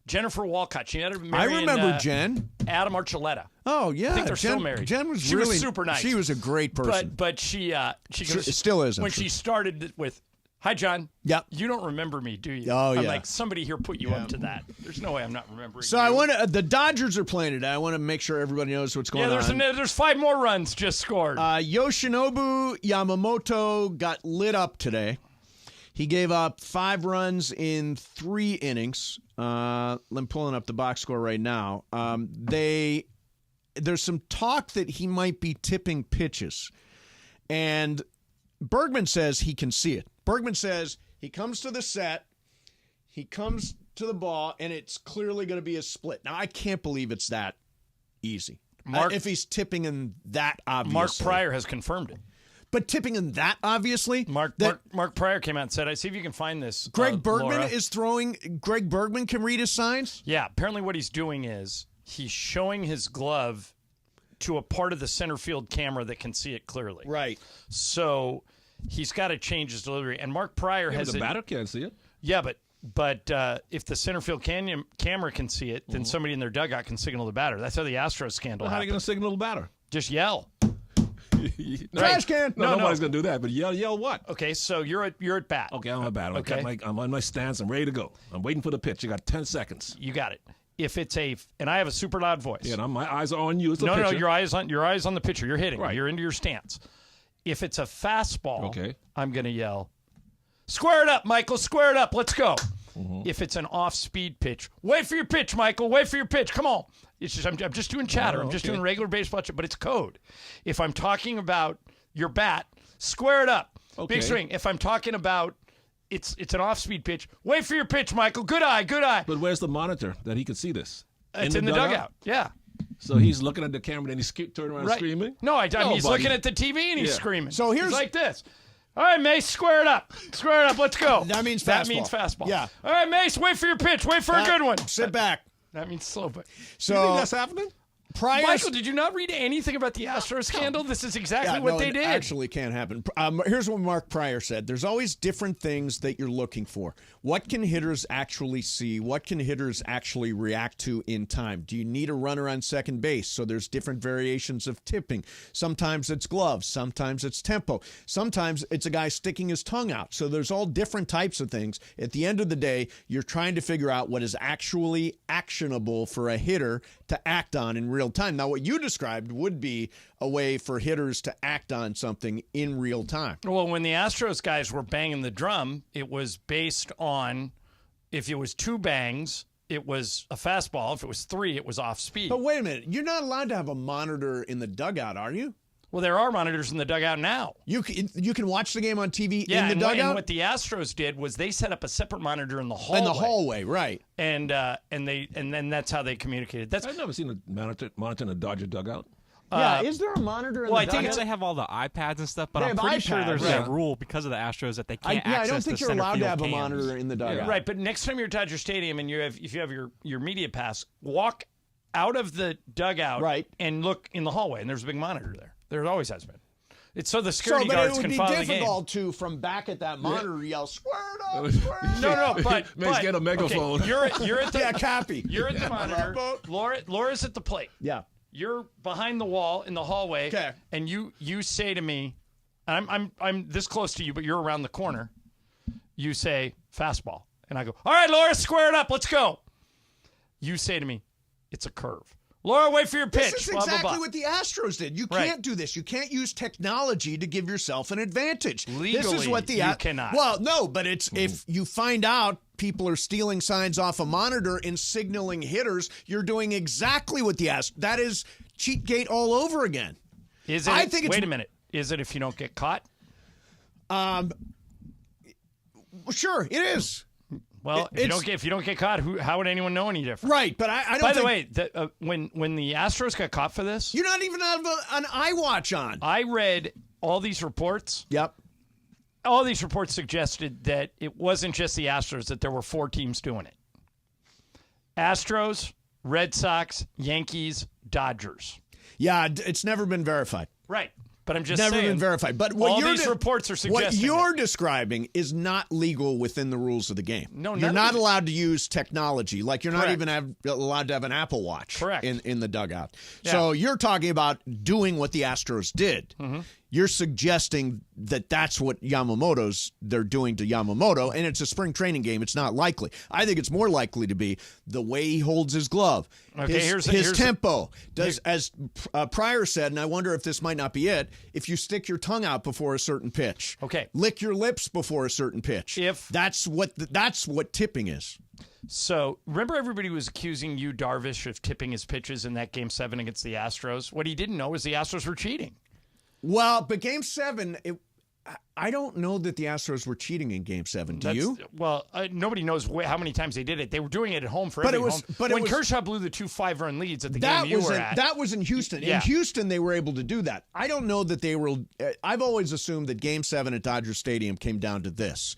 Jennifer Walcott. She ended up marrying I remember Jen. Adam Archuleta. Oh, yeah. I think they're still married. Jen was she really was super nice. She was a great person. But she goes, still is. When she started with, "Hi, John. Yep. You don't remember me, do you?" Oh, I'm yeah. like, somebody here put you up to that. There's no way I'm not remembering. So I want to. The Dodgers are playing today. I want to make sure everybody knows what's going on. There's 5 more runs just scored. Yoshinobu Yamamoto got lit up today. He gave up 5 runs in 3 innings. I'm pulling up the box score right now. There's some talk that he might be tipping pitches. And Bergman says he can see it. Bergman says he comes to the set, he comes to the ball, and it's clearly going to be a split. Now, I can't believe it's that easy. If he's tipping him that obviously. Mark Pryor has confirmed it. But tipping him that obviously. Mark Pryor came out and said, "I see if you can find this." Greg Bergman Laura. is throwing. Greg Bergman can read his signs? Yeah, apparently what he's doing is he's showing his glove to a part of the center field camera that can see it clearly. Right. So he's got to change his delivery. And Mark Pryor has the batter can't see it. Yeah, but if the center field camera can see it, then somebody in their dugout can signal the batter. That's how the Astros scandal How are happened. you going to signal the batter? Just yell. Trash can. No, nobody's going to do that. But yell what? Okay, so you're at bat. Okay, I'm at bat. Okay. I'm on my stance. I'm ready to go. I'm waiting for the pitch. You got 10 seconds. You got it. If it's and I have a super loud voice. Yeah, and my eyes are on you as the pitcher. No, your eyes on the pitcher. You're hitting. Right. You're into your stance. If it's a fastball, okay, I'm going to yell, "Square it up, Michael. Square it up. Let's go." If it's an off-speed pitch, "Wait for your pitch, Michael. Wait for your pitch. Come on." It's just I'm just doing chatter. I'm just doing regular baseball chatter, but it's code. If I'm talking about your bat, square it up. Okay. Big swing. If I'm talking about it's an off-speed pitch, "Wait for your pitch, Michael. Good eye, good eye." But where's the monitor that he could see this? It's in the dugout. Yeah. So he's looking at the camera and he's turning around screaming? No, I mean, he's looking at the TV and he's screaming. So he's like this. "All right, Mace, square it up. Square it up. Let's go." That means fastball. That means fastball. Yeah. "All right, Mace, wait for your pitch. Wait for a good one." Sit back. That means slow pitch. So you think that's happening? Michael, did you not read anything about the Astros scandal? This is exactly what they did. It actually can't happen. Here's what Mark Pryor said. There's always different things that you're looking for. What can hitters actually see? What can hitters actually react to in time? Do you need a runner on second base? So there's different variations of tipping. Sometimes it's gloves. Sometimes it's tempo. Sometimes it's a guy sticking his tongue out. So there's all different types of things. At the end of the day, you're trying to figure out what is actually actionable for a hitter to act on in real real time. Now, what you described would be a way for hitters to act on something in real time. Well, when the Astros guys were banging the drum, it was based on if it was 2 bangs, it was a fastball. If it was 3, it was off speed. But wait a minute. You're not allowed to have a monitor in the dugout, are you? Well, there are monitors in the dugout now. You can watch the game on TV Yeah, in the dugout? and what the Astros did was they set up a separate monitor in the hallway. In the hallway, right. And then that's how they communicated. I've never seen a monitor in a Dodger dugout. Yeah, is there a monitor in the dugout? I think they have all the iPads and stuff, but They I'm have pretty sure iPads, there's right. a rule because of the Astros that they can't access I don't think the you're center allowed to field have a cams. monitor in the dugout. Right, but next time you're at Dodger Stadium and if you have your media pass, walk out of the dugout and look in the hallway, and there's a big monitor there. There always has been. It's so the security guards can follow the game. But it would be difficult to, from back at that monitor, yell, squirt up, squirt up. No, but get a megaphone. Okay, you're at the copy. You're at the monitor. Laura's at the plate. Yeah. You're behind the wall in the hallway. Okay. And you say to me, I'm this close to you, but you're around the corner. You say fastball, and I go, all right, Laura, square it up. Let's go. You say to me, it's a curve. Laura, wait for your pitch. This is blah, exactly blah, blah. what the Astros did. You can't do this. You can't use technology to give yourself an advantage. Legally, this is what you cannot. Well, no, but it's if you find out people are stealing signs off a monitor and signaling hitters, you're doing exactly what the Astros. That is Cheatgate all over again. Is it? Wait a minute. Is it if you don't get caught? Sure, it is. Well, if you don't get caught, how would anyone know any different? Right, but I don't. By the way, when the Astros got caught for this, you're not even have an iWatch on. I read all these reports. Yep. All these reports suggested that it wasn't just the Astros; that there were 4 teams doing it: Astros, Red Sox, Yankees, Dodgers. Yeah, it's never been verified. Right. But I'm just never saying, been verified. But all these reports are suggesting what you're describing is not legal within the rules of the game. No, you're not allowed to use technology. Like you're not Correct. even allowed to have an Apple Watch. Correct. In the dugout. Yeah. So you're talking about doing what the Astros did. Mm-hmm. You're suggesting that that's what they're doing to Yamamoto, and it's a spring training game. It's not likely. I think it's more likely to be the way he holds his glove, Okay, his tempo. As Pryor said, and I wonder if this might not be it, if you stick your tongue out before a certain pitch, Okay. lick your lips before a certain pitch. That's what tipping is. So remember, everybody was accusing Yu Darvish of tipping his pitches in that Game 7 against the Astros. What he didn't know was the Astros were cheating. Well, but Game 7, I don't know that the Astros were cheating in Game 7. Do you? Well, nobody knows how many times they did it. They were doing it at home for every home. When Kershaw blew the 2 5-run leads at the game you were at. That was in Houston. Yeah. In Houston, they were able to do that. I don't know that they were. I've always assumed that Game 7 at Dodger Stadium came down to this.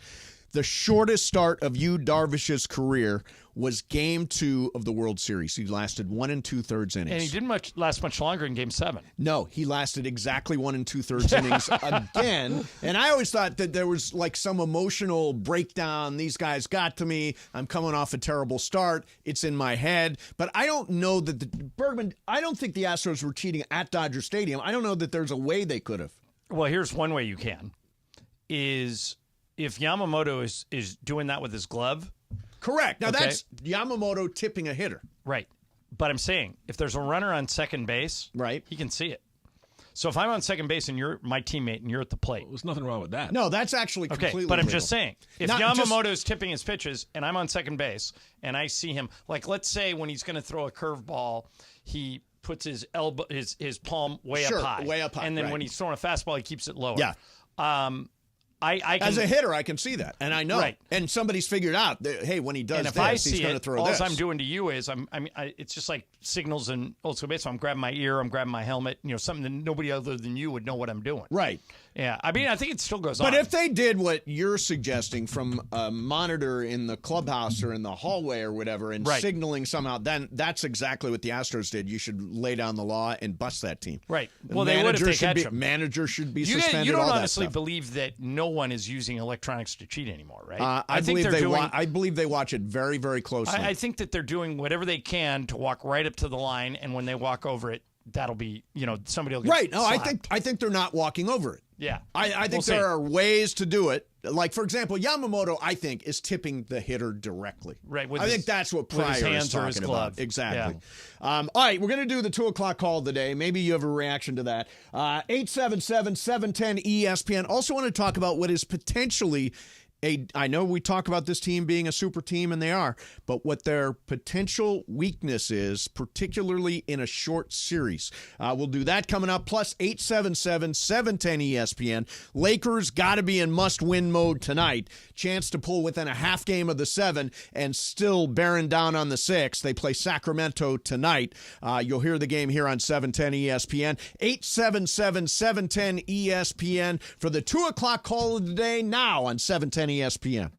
The shortest start of Yu Darvish's career was Game 2 of the World Series. He lasted 1 2/3 innings. And he didn't last much longer in Game 7. No, he lasted exactly 1 2/3 innings again. And I always thought that there was like some emotional breakdown. These guys got to me. I'm coming off a terrible start. It's in my head. But I don't know that Bergman, I don't think the Astros were cheating at Dodger Stadium. I don't know that there's a way they could have. Well, here's one way you can. Is if Yamamoto is doing that with his glove. Correct. Now that's Yamamoto tipping a hitter. Right. But I'm saying if there's a runner on second base, right, he can see it. So if I'm on second base and you're my teammate and you're at the plate. There's nothing wrong with that. No, that's actually completely but I'm legal. just saying, if Yamamoto's tipping his pitches and I'm on second base and I see him, like let's say when he's going to throw a curveball, he puts his elbow, his palm way up high. Way up high. And then right. when he's throwing a fastball, he keeps it lower. Yeah. I can, as a hitter, I can see that, and I know. Right. And somebody's figured out that, hey, when he does and if this, I he's see going to it, throw all this. I'm doing to you is it's just like signals in old school baseball. I'm grabbing my ear, I'm grabbing my helmet, something that nobody other than you would know what I'm doing. Right. Yeah. I mean, I think it still goes on. But if they did what you're suggesting from a monitor in the clubhouse or in the hallway or whatever and signaling somehow, then that's exactly what the Astros did. You should lay down the law and bust that team. Right. Well, they would if they catch him. Manager should be suspended. You don't all honestly that stuff. believe that no one is using electronics to cheat anymore, right? I believe they watch it very, very closely. I think that they're doing whatever they can to walk right up to the line, and when they walk over it, that'll be, somebody will get Right. No, slapped. I think they're not walking over it. Yeah. I think there are ways to do it. Like, for example, Yamamoto, I think, is tipping the hitter directly. Right. I think that's what Pryor is hands or talking his about. glove. Exactly. All right, we're going to do the 2 o'clock call today. Maybe you have a reaction to that. 877-710-ESPN. Also want to talk about what is potentially I know we talk about this team being a super team, and they are, but what their potential weakness is, particularly in a short series. We'll do that coming up, plus 877-710-ESPN. Lakers got to be in must-win mode tonight. Chance to pull within a half game of the 7 and still bearing down on the 6. They play Sacramento tonight. You'll hear the game here on 710 ESPN. 877-710-ESPN for the 2 o'clock call of the day now on 710 ESPN.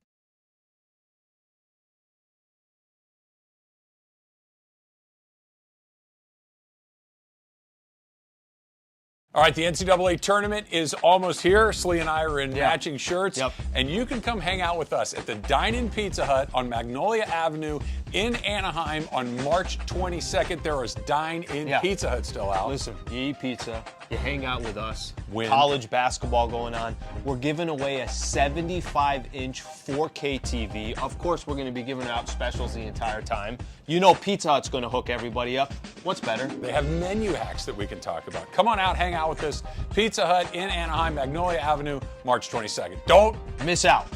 All right, the NCAA tournament is almost here. Slee and I are in matching shirts, and you can come hang out with us at the Dine-In Pizza Hut on Magnolia Avenue in Anaheim on March 22nd. There is Dine-In Pizza Hut still out. Listen, you eat pizza, you hang out with us. Win. College basketball going on. We're giving away a 75-inch 4K TV. Of course, we're going to be giving out specials the entire time. You know Pizza Hut's going to hook everybody up. What's better? They have menu hacks that we can talk about. Come on out, hang out with us. Pizza Hut in Anaheim, Magnolia Avenue, March 22nd. Don't miss out.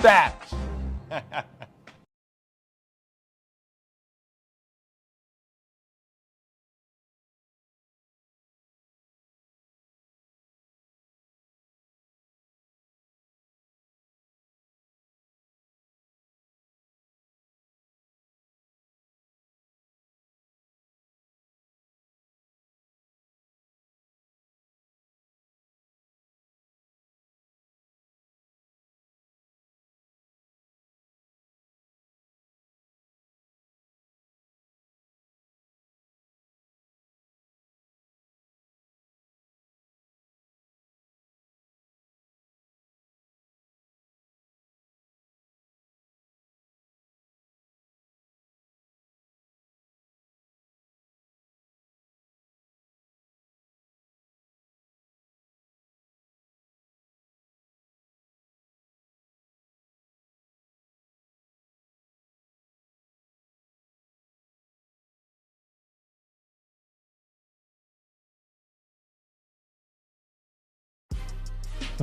That.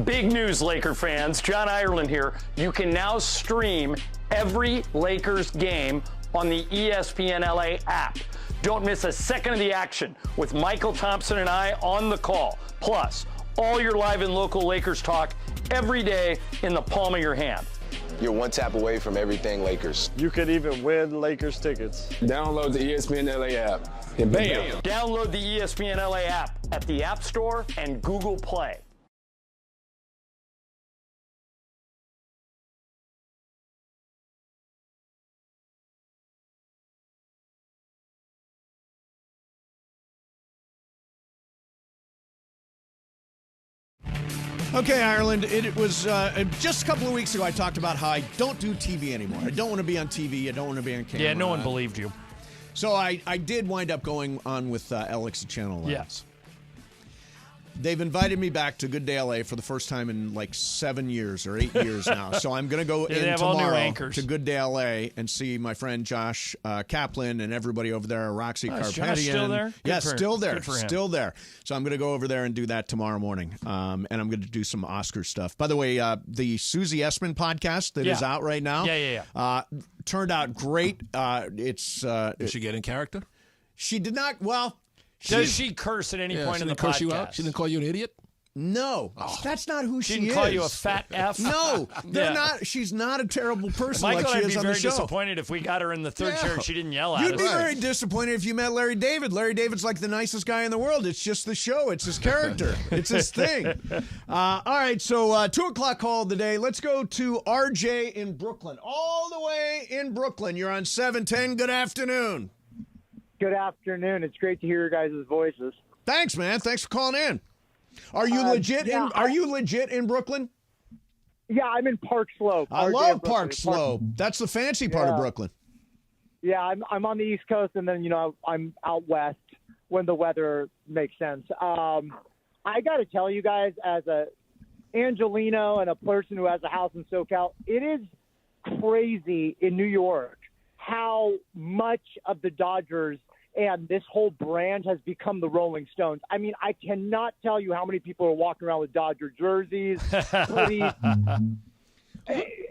Big news, Laker fans. John Ireland here. You can now stream every Lakers game on the ESPN LA app. Don't miss a second of the action with Michael Thompson and I on the call. Plus, all your live and local Lakers talk every day in the palm of your hand. You're one tap away from everything Lakers. You could even win Lakers tickets. Download the ESPN LA app. And bam! Download the ESPN LA app at the App Store and Google Play. Okay, Ireland, it was just a couple of weeks ago I talked about how I don't do TV anymore. I don't want to be on TV. I don't want to be on camera. Yeah, no one believed you. So I did wind up going on with Alex at Channel 11. Yes. They've invited me back to Good Day LA for the first time in like 7 years or 8 years now. So I'm going to go in tomorrow to Good Day LA and see my friend Josh Kaplan and everybody over there, Roxy Carpetian. Is Josh still there? Yeah, still there. Good for him. Still there. So I'm going to go over there and do that tomorrow morning. And I'm going to do some Oscar stuff. By the way, the Susie Essman podcast that is out right now turned out great. Did she get in character? She did not. Well, does she curse at any point in the podcast? You out? She didn't call you an idiot? No, that's not who she is. She didn't call you a fat F? No, they're not. She's not a terrible person Michael, like she I'd is be on the very show. disappointed if we got her in the third chair and she didn't yell at us. You'd be very disappointed if you met Larry David. Larry David's like the nicest guy in the world. It's just the show. It's his character. It's his thing. All right, so 2 o'clock call of the day. Let's go to RJ in Brooklyn. All the way in Brooklyn. You're on 710. Good afternoon. Good afternoon. It's great to hear your guys' voices. Thanks, man. Thanks for calling in. Are you legit? Are you legit in Brooklyn? Yeah, I'm in Park Slope. I love Park Slope. That's the fancy part of Brooklyn. Yeah, I'm on the East Coast, and then I'm out west, when the weather makes sense. I got to tell you guys, as a Angelino and a person who has a house in SoCal, it is crazy in New York how much of the Dodgers and this whole brand has become the Rolling Stones. I mean, I cannot tell you how many people are walking around with Dodger jerseys, hoodies.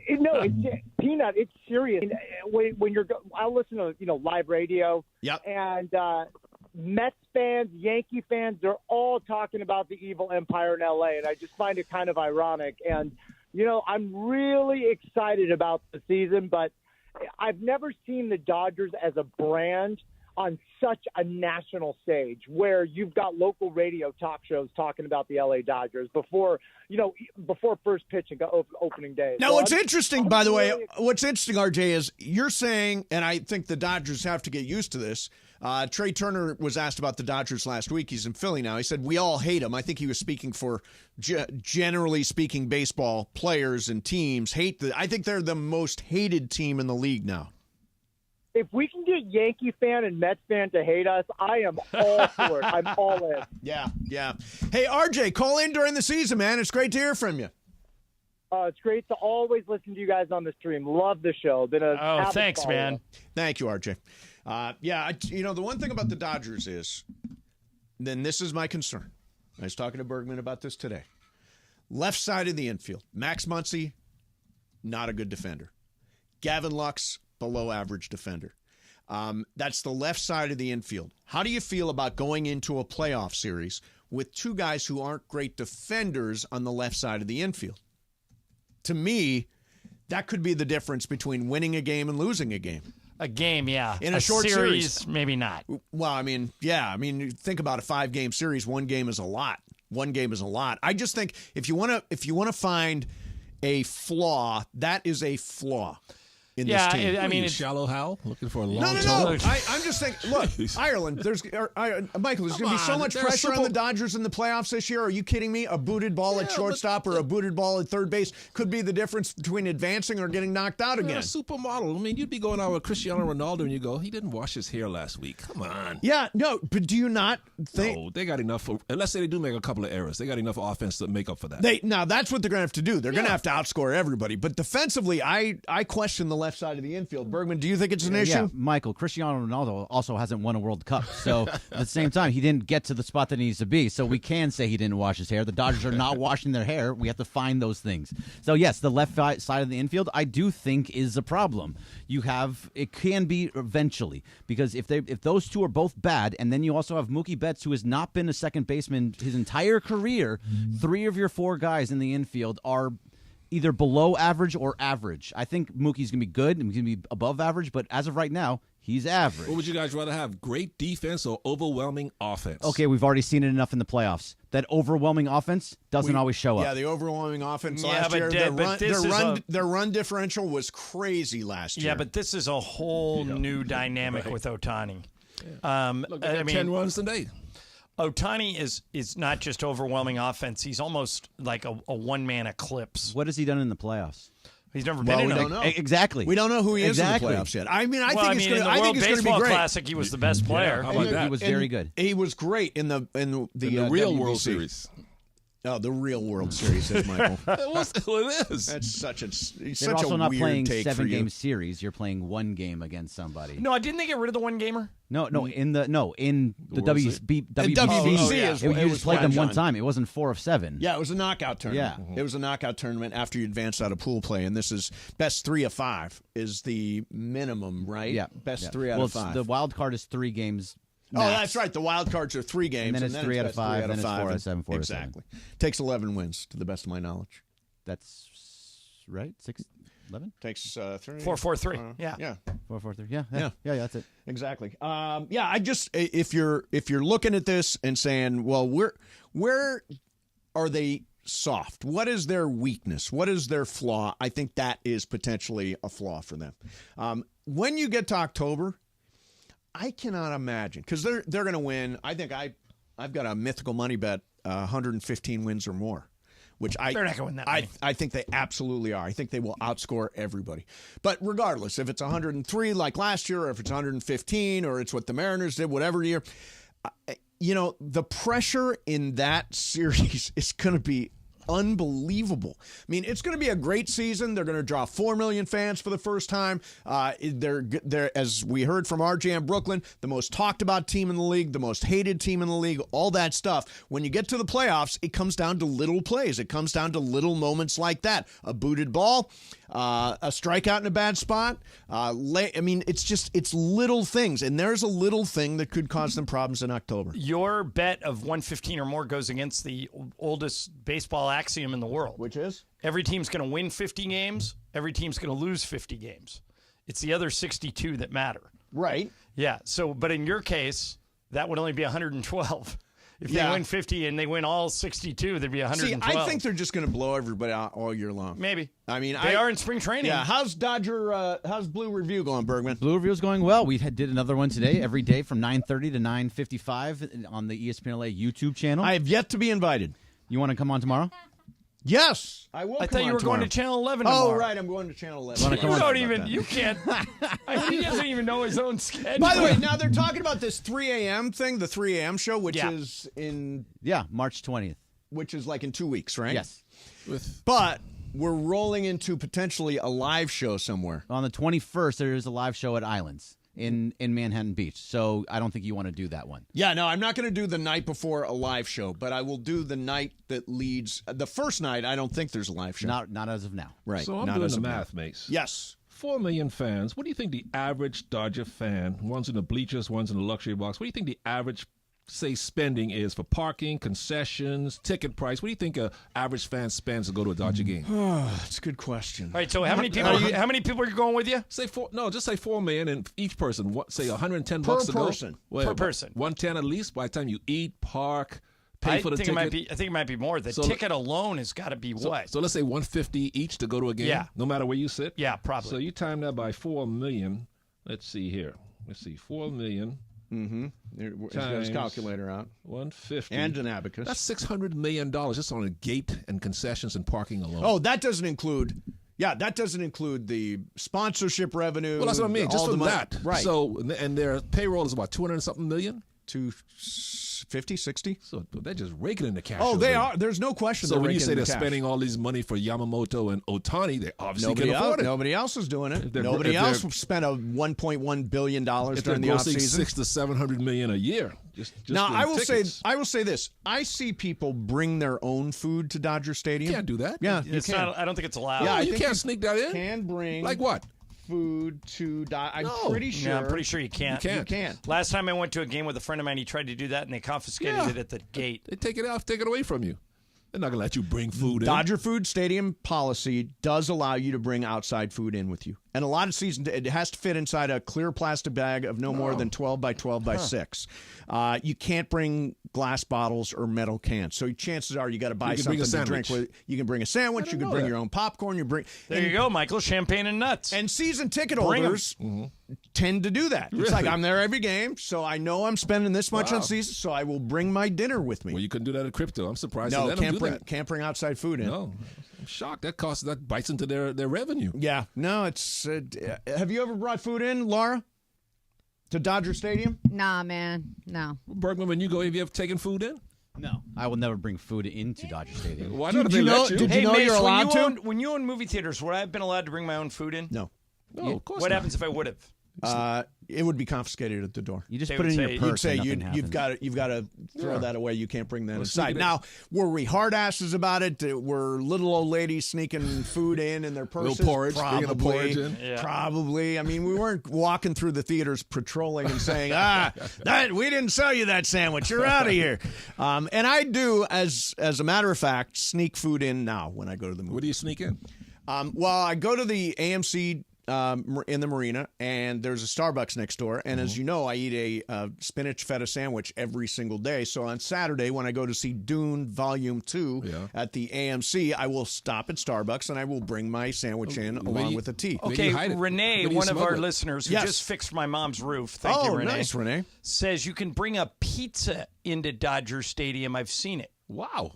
No, it's Peanut. It's serious. When I listen to live radio. Yep. And Mets fans, Yankee fans, they're all talking about the evil empire in LA, and I just find it kind of ironic. And I'm really excited about the season, but I've never seen the Dodgers as a brand on such a national stage where you've got local radio talk shows talking about the LA Dodgers before first pitch and opening day. Now, So what's I'm interesting, by the way, really- what's interesting, RJ, is you're saying, and I think the Dodgers have to get used to this. Trey Turner was asked about the Dodgers last week. He's in Philly now. He said, we all hate them. I think he was speaking for, generally speaking, baseball players and teams. I think they're the most hated team in the league now. If we can get Yankee fan and Mets fan to hate us, I am all for it. I'm all in. Yeah. Hey, RJ, call in during the season, man. It's great to hear from you. It's great to always listen to you guys on the stream. Love the show. Been a avid thanks, follower. man. Thank you, RJ. The one thing about the Dodgers is, then this is my concern. I was talking to Bergman about this today. Left side of the infield. Max Muncy, not a good defender. Gavin Lux, below average defender. That's the left side of the infield. How do you feel about going into a playoff series with two guys who aren't great defenders on the left side of the infield? To me, that could be the difference between winning a game and losing a game. A game, yeah. In a short series, maybe not. Well, I mean, yeah. I mean, think about a 5-game series. One game is a lot. I just think if you want to find a flaw, that is a flaw in this team. I mean, it's shallow Hal looking for a long No. I'm just thinking. Look, Ireland. Michael. There's going to be so much pressure on the Dodgers in the playoffs this year. Are you kidding me? A booted ball at shortstop or a booted ball at third base could be the difference between advancing or getting knocked out again. A supermodel. I mean, you'd be going out with Cristiano Ronaldo and you go, he didn't wash his hair last week. Come on. Yeah, no, but do you not think? No, they got enough. Unless they do make a couple of errors, they got enough offense to make up for that. Now that's what they're going to have to do. They're going to have to outscore everybody. But defensively, I question the left side of the infield. Bergman, do you think it's an issue? Yeah, Michael, Cristiano Ronaldo also hasn't won a World Cup. So at the same time, he didn't get to the spot that he needs to be. So we can say he didn't wash his hair. The Dodgers are not washing their hair. We have to find those things. So yes, the left side of the infield, I do think is a problem. It can be eventually, because if those two are both bad, and then you also have Mookie Betts, who has not been a second baseman his entire career, 3 of your 4 guys in the infield are either below average or average. I think Mookie's going to be good and he's going to be above average, but as of right now, he's average. What would you guys rather have, great defense or overwhelming offense? Okay, we've already seen it enough in the playoffs. That overwhelming offense doesn't always show up. Yeah, the overwhelming offense Yeah, last but year, their run differential was crazy last year. Yeah, but this is a whole new dynamic with Ohtani. Look, they got 10 runs today. Ohtani is not just overwhelming offense. He's almost like a one-man eclipse. What has he done in the playoffs? He's never been in we it. don't know. Exactly. We don't know who he is in the playoffs yet. I mean, I think it's going to be Baseball great. Classic, he was the best player. How about that? He was very good. He was great in the real WBC. World Series. Oh, the real World Series, says Michael. It is. That's such a They're also not weird playing take for 7-game you. series. You're playing 1 game against somebody. No, didn't they get rid of the one-gamer? No, in the World Series. WBC. You just played them one time. It wasn't 4 of 7. Yeah, it was a knockout tournament. Yeah. It was a knockout tournament after you advanced out of pool play, and this is best 3 of 5 is the minimum, right? Yeah. Best 3 out of 5. The wild card is 3 games. Oh, max. that's right. The wild cards are 3 games, And then it's 3 out of best 5, 3 then it's 4 out of 7, 4 out of 7. Exactly. Takes 11 wins, to the best of my knowledge. That's right. 6, 11. Takes 3. 4, 4, 3. Yeah. 4, 4, 3. Yeah. That's it. Exactly. I just if you're looking at this and saying, well, where are they soft? What is their weakness? What is their flaw? I think that is potentially a flaw for them. When you get to October, I cannot imagine, because they're going to win. I think I've got a mythical money bet, 115 wins or more. Which they're not going to win that many. I think they absolutely are. I think they will outscore everybody. But regardless, if it's 103 like last year, or if it's 115, or it's what the Mariners did, whatever year, the pressure in that series is going to be unbelievable. I mean, it's going to be a great season. They're going to draw 4 million fans for the first time. They're, as we heard from RJ in Brooklyn, the most talked about team in the league, the most hated team in the league, all that stuff. When you get to the playoffs, it comes down to little plays. It comes down to little moments like that. A booted ball, a strikeout in a bad spot. It's little things, and there's a little thing that could cause them problems in October. Your bet of 115 or more goes against the oldest baseball axiom in the world, which is every team's going to win 50 games, every team's going to lose 50 games. It's the other 62 that matter. Right. Yeah. So, but in your case, that would only be 112. If they win 50 and they win all 62, there'd be 112. See, I think they're just going to blow everybody out all year long. Maybe. I mean, they are in spring training. Yeah. How's Blue Review going, Bergman? Blue Review is going well. We did another one today, every day from 9:30 to 9:55 on the ESPN LA YouTube channel. I have yet to be invited. You want to come on tomorrow? Yes, I will. I thought you were going to Channel 11 tomorrow. tomorrow. Oh, right, I'm going to Channel 11. You can't. He doesn't even know his own schedule. By the way, now they're talking about this 3 a.m. thing, the 3 a.m. show, which is in March 20th, which is like in 2 weeks, right? Yes. But we're rolling into potentially a live show somewhere. On the 21st, there is a live show at Islands in Manhattan Beach. So I don't think you want to do that one. Yeah, no, I'm not going to do the night before a live show, but I will do the night that leads. The first night, I don't think there's a live show. Not as of now. Right. So I'm doing the math, Mace. Yes. 4 million fans. What do you think the average Dodger fan, one's in the bleachers, one's in the luxury box, what do you think the average, say, spending is for parking, concessions, ticket price? What do you think an average fan spends to go to a Dodger game? That's a good question. All right, so how many people? How many people are going with you? Say just say 4 million, and each person, say 110 Per bucks to person. go. Wait, Per person. 110 at least. By the time you eat, park, pay for the ticket. I think it might be more. The ticket alone has got to be what? So let's say 150 each to go to a game. Yeah. No matter where you sit. Yeah, probably. So you time that by 4 million. Let's see here. 4 million. Mm-hmm. He's got his calculator out. 150. And an abacus. That's $600 million just on a gate and concessions and parking alone. Oh, that doesn't include. Yeah, that doesn't include the sponsorship revenue. Well, that's what I mean. Just from that. Right. So, and their payroll is about 200 and something million? 250, 60. So they're just raking in the cash. Oh, they are. There's no question. So when you say they're cash. spending all these money for Yamamoto and Ohtani, they obviously can afford it. Nobody else is doing it. Nobody else spent a $1.1 billion during the offseason. $600 to $700 million a year. Just now, I will tickets. say this. I see people bring their own food to Dodger Stadium. You can't do that. Yeah, It's not. I don't think it's allowed. Yeah, you can't sneak that in. Can bring like what? Food to I'm pretty sure. Yeah, I'm pretty sure you can't. You can't. Last time I went to a game with a friend of mine, he tried to do that, and they confiscated it at the gate. They take it away from you. They're not going to let you bring food in. Dodger Food Stadium policy does allow you to bring outside food in with you. And a lot of seasons, it has to fit inside a clear plastic bag of no more than 12 by 12 by 6. You can't bring glass bottles or metal cans. So chances are you got to buy something to drink with. You can bring a sandwich. You can bring your own popcorn. There you go, Michael. Champagne and nuts. And season ticket holders tend to do that. It's like, I'm there every game, so I know I'm spending this much on season, so I will bring my dinner with me. Well, you couldn't do that at crypto. I'm surprised. No, they don't do that. Can't bring outside food in. No, I'm shocked. That bites into their revenue. Yeah, no, it's. Have you ever brought food in, Laura, to Dodger Stadium? Nah, man, no. Bergman, when you go, have you ever taken food in? No, I will never bring food into Dodger Stadium. Why not? Did you know you're allowed to? When you own movie theaters, would I have been allowed to bring my own food in? No. No, of course What not. happens if I would have? It would be confiscated at the door. You just They put it would in say- your purse. You'd say and nothing you've happens. got to throw that away. You can't bring that Well, aside. sneak it in. Now, were we hard asses about it? Were little old ladies sneaking food in their purses? Little porridge, bringing the porridge in. Yeah. Probably. I mean, we weren't walking through the theaters patrolling and saying, that we didn't sell you that sandwich. You're out of here. And I do, as a matter of fact, sneak food in now when I go to the movie. What do you sneak in? Well, I go to the AMC in the marina, and there's a Starbucks next door. And as you know, I eat a spinach feta sandwich every single day. So on Saturday, when I go to see Dune Volume 2 at the AMC, I will stop at Starbucks, and I will bring my sandwich in along with a tea. Okay, Renee, one of our listeners who Yes. just fixed my mom's roof. Thank you, Renee. Nice, Renee. Says you can bring a pizza into Dodger Stadium. I've seen it. Wow.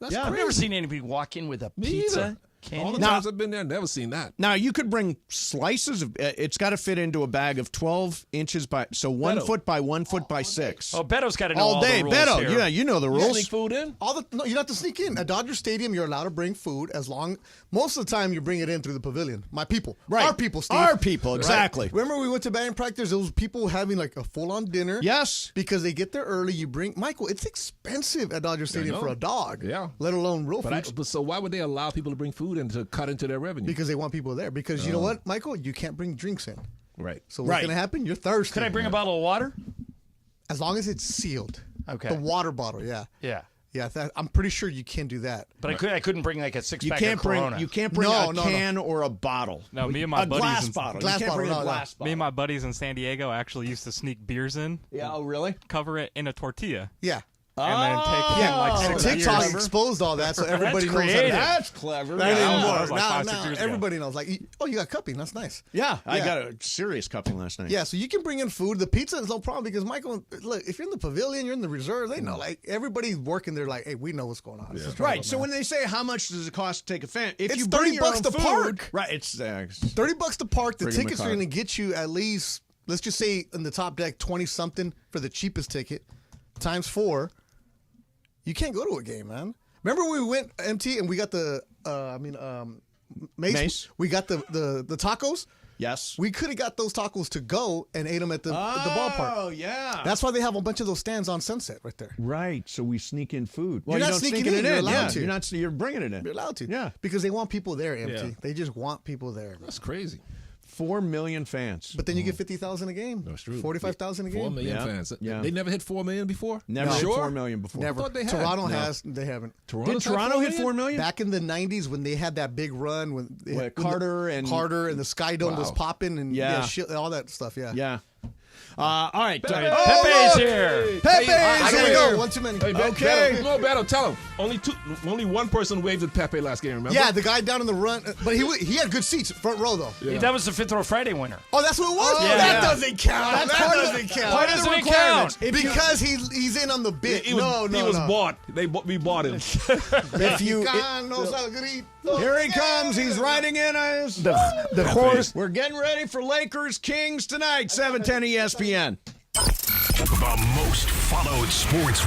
Yeah. I've never seen anybody walk in with a pizza. All the Now- times I've been there, never seen that. Now you could bring slices of. It's got to fit into a bag of 12 inches by 1 Beto. foot by 1 foot by 6. Oh, Beto's got to know all day, the rules Beto. here. Yeah, you know the rules. Sneak food in? No, you don't have to sneak in. At Dodger Stadium, you're allowed to bring food most of the time you bring it in through the pavilion. My people. Right. Our people, Steve. Our people, exactly. Right? Remember we went to batting practice, there was people having like a full-on dinner. Yes. Because they get there early. Michael, it's expensive at Dodger Stadium for a dog. Yeah. Let alone real But food. so why would they allow people to bring food in to cut into their revenue? Because they want people there. Because you know what, Michael? You can't bring drinks in. Right. So what's going to happen? You're thirsty. Could I bring a bottle of water? As long as it's sealed. Okay. The water bottle, yeah. Yeah. Yeah, I'm pretty sure you can do that. But I couldn't bring like a You six-pack can't of Corona. bring. You can't bring a can or a bottle. No, me and my a buddies glass in- bottle. Glass you can't bottle, bring no, a no. glass bottle. Me and my buddies in San Diego actually used to sneak beers in. Yeah. Oh, really? Cover it in a tortilla. Yeah. And then take in like And 6 TikTok beers. exposed all that, so everybody knows creative. That's clever. Not Yeah, anymore. that was like 5-6 Now years ago. everybody knows. Like, oh, you got cupping. That's nice. Yeah, I Yeah. got a serious cupping last night. Yeah, so you can bring in food. The pizza is no problem because, Michael, look, if you're in the pavilion, you're in the reserve, they know. Like, everybody's working there like, hey, we know what's going on. Let's just try Right. it, So man. when they say how much does it cost to take a fan, if It's you bring $30 your own to food, park. right? It's $30 to park. The Friggin' tickets are McCarthy. going to get you at least, let's just say in the top deck, 20-something for the cheapest ticket, times 4. You can't go to a game, man. Remember when we went MT and we got the, Mace? We got the tacos? Yes. We could have got those tacos to go and ate them at the ballpark. Oh, yeah. That's why they have a bunch of those stands on Sunset right there. Right. So we sneak in food. You're you not don't sneaking sneak in, it you're in. allowed Yeah. to. You're not. You're bringing it in. You're allowed to. Yeah. Because they want people there, MT. Yeah. They just want people there. That's crazy. 4 million fans. But then you get 50,000 a game. That's true. 45,000 a game. 4 million Yeah. fans. Yeah. They never hit 4 million before? Never hit Sure? 4 million before. Never. thought they had. Toronto No. has. They haven't. Toronto's Did Toronto hit 4 million? Back in the 90s when they had that big run when Carter and the Sky Dome was Wow. popping and Yeah. shit, all that stuff. Yeah. Yeah. All right. Pepe's here. Pepe's I gotta here. go. One too many. Hey, Okay. Beto, no, Beto, tell him. Only one person waved at Pepe last game, remember? Yeah, the guy down in the run, but he had good seats, front row though. Yeah. That was the Fifth Row Friday winner. Oh, that's what it was. Yeah. That Yeah. doesn't count. That doesn't count. Why doesn't it count? Because he's in on the bit. He was, he was no. bought. We bought him. If you, here he comes. He's riding in as the horse. We're getting ready for Lakers Kings tonight. 710 ESPN. The most followed sports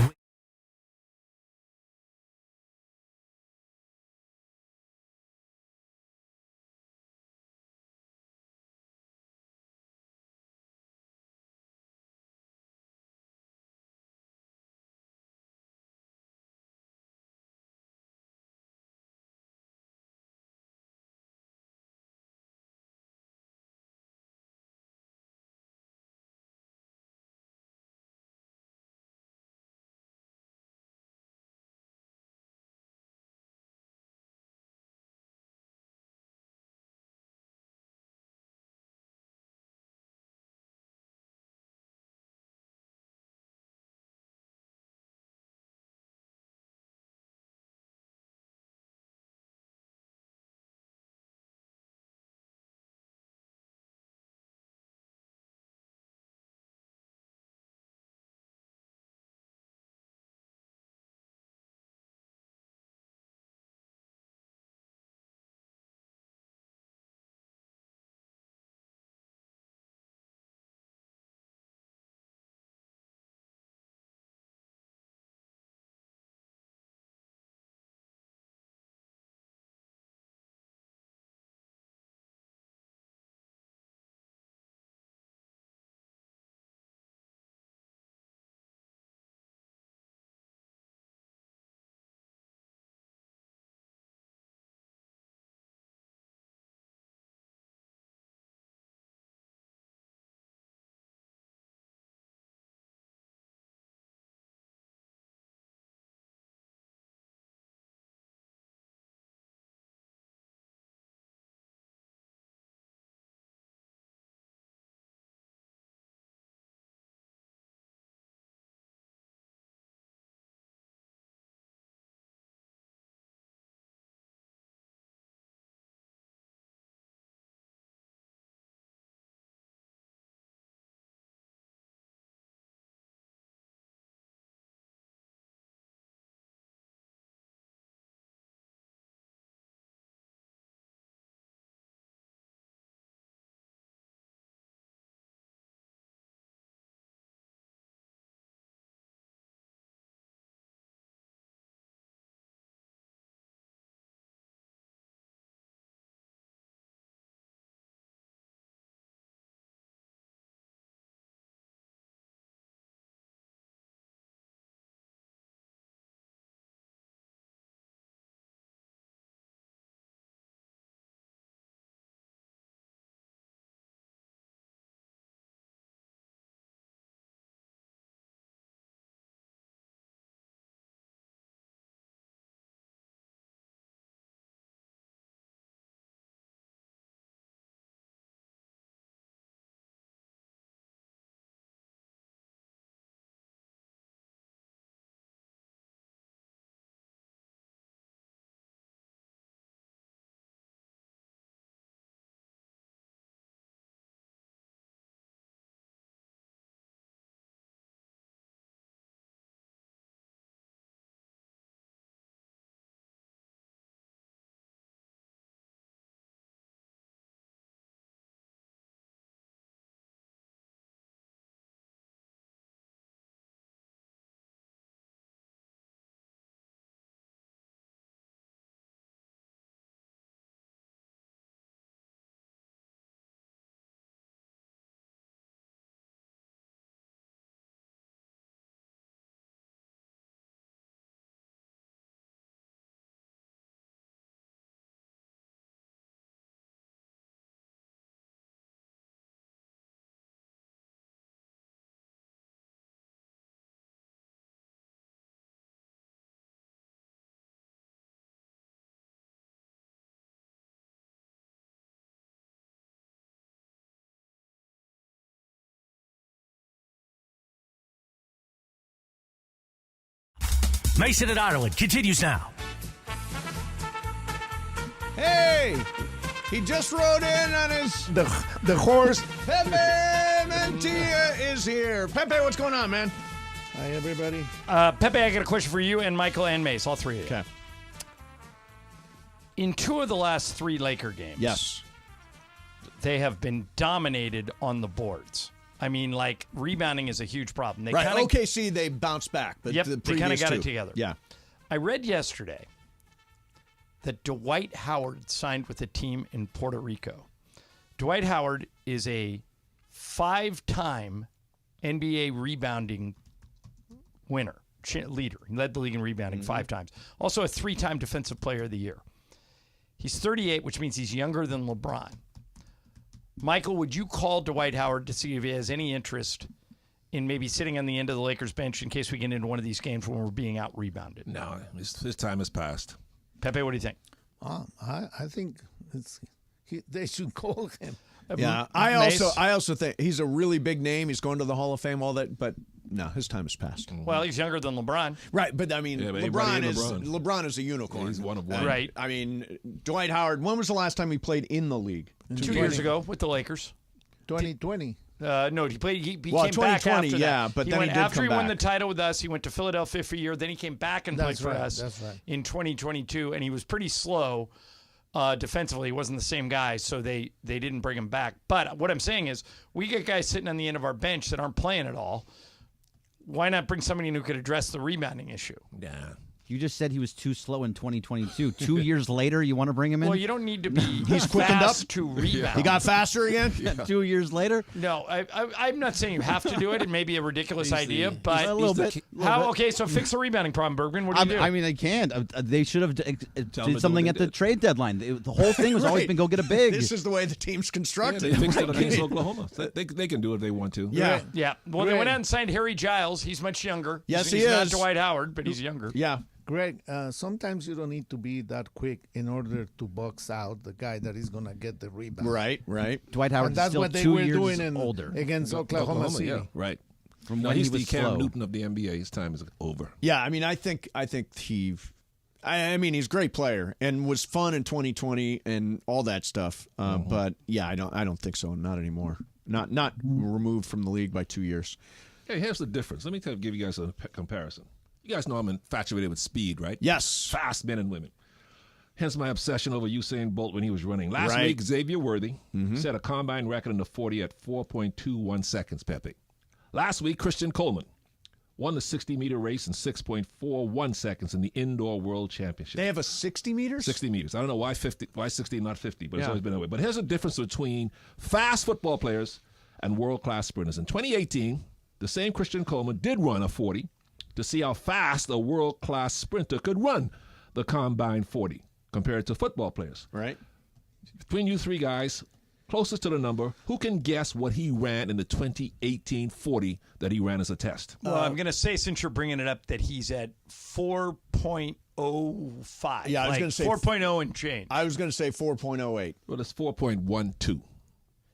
Mason and Ireland continues now. Hey, he just rode in on his the horse. Pepe Mantilla is here. Pepe, what's going on, man? Hi, everybody. Pepe, I got a question for you and Michael and Mace, all three of you. Okay. In 2 of the last 3 Laker games, Yes. they have been dominated on the boards. I mean, like, rebounding is a huge problem. They Right. kinda, OKC, they bounced back. But Yep, the they kind of previous got 2. it together. Yeah. I read yesterday that Dwight Howard signed with a team in Puerto Rico. Dwight Howard is a 5-time NBA rebounding winner, leader. He led the league in rebounding 5 times. Also a 3-time Defensive Player of the Year. He's 38, which means he's younger than LeBron. Michael, would you call Dwight Howard to see if he has any interest in maybe sitting on the end of the Lakers bench in case we get into one of these games when we're being out rebounded? No, his time has passed. Pepe, what do you think? I think they should call him. Yeah, I also think he's a really big name. He's going to the Hall of Fame, all that, but no, his time has passed. Well, he's younger than LeBron. Right, but I mean, Yeah, but LeBron is a unicorn. He's one of one. Right. I mean, Dwight Howard, when was the last time he played in the league? 2 years ago with the Lakers. 2020. No, he played. He Well, came back 2020, after yeah, that. but then went he did after come he won back. the title with us. He went to Philadelphia for a year. Then he came back and played for us That's right. in 2022, and he was pretty slow defensively. He wasn't the same guy, so they didn't bring him back. But what I'm saying is, we get guys sitting on the end of our bench that aren't playing at all. Why not bring somebody in who could address the rebounding issue? Yeah. You just said he was too slow in 2022. 2 years later, you want to bring him in? Well, you don't need to be He's quickened fast up to rebound. He got faster again? 2 years later? No, I'm not saying you have to do it. It may be a ridiculous idea, but a little bit. How? Okay, so fix the rebounding problem, Bergman. What do you do? I mean, they can't. They should have did them something what at they the trade deadline. The whole thing was always Right. been go get a big. This is the way the team's Yeah, constructed. they fixed it against Oklahoma. They can do it if they want to. Yeah. Yeah. Well, they went out and signed Harry Giles. He's much younger. Yes, he's he not is. Dwight Howard, but he's younger. Yeah. Greg, sometimes you don't need to be that quick in order to box out the guy that is going to get the rebound. Right. Dwight Howard And is that's still what they 2 were years doing older. against Oklahoma City. Yeah, right. From No, when he's he was the Cam slow. Newton of the NBA. His time is over. Yeah, I mean, I think I mean, he's a great player and was fun in 2020 and all that stuff. But yeah, I don't think so. Not anymore. Not removed from the league by 2 years. Hey, here's the difference. Let me give you guys a comparison. You guys know I'm infatuated with speed, right? Yes. Fast men and women. Hence my obsession over Usain Bolt when he was running. Last Right. week, Xavier Worthy set a combine record in the 40 at 4.21 seconds, Pepe. Last week, Christian Coleman won the 60-meter race in 6.41 seconds in the Indoor World Championship. They have a 60 meters? 60 meters. I don't know why 60 not 50, but it's Yeah. always been that way. But here's the difference between fast football players and world-class sprinters. In 2018, the same Christian Coleman did run a 40 to see how fast a world-class sprinter could run the combine 40 compared to football players. Right. Between you three guys, closest to the number, who can guess what he ran in the 2018 40 that he ran as a test? Well, I'm going to say, since you're bringing it up, that he's at 4.05. Yeah, I was going to say 4.0 and change. I was going to say 4.08. Well, it's 4.12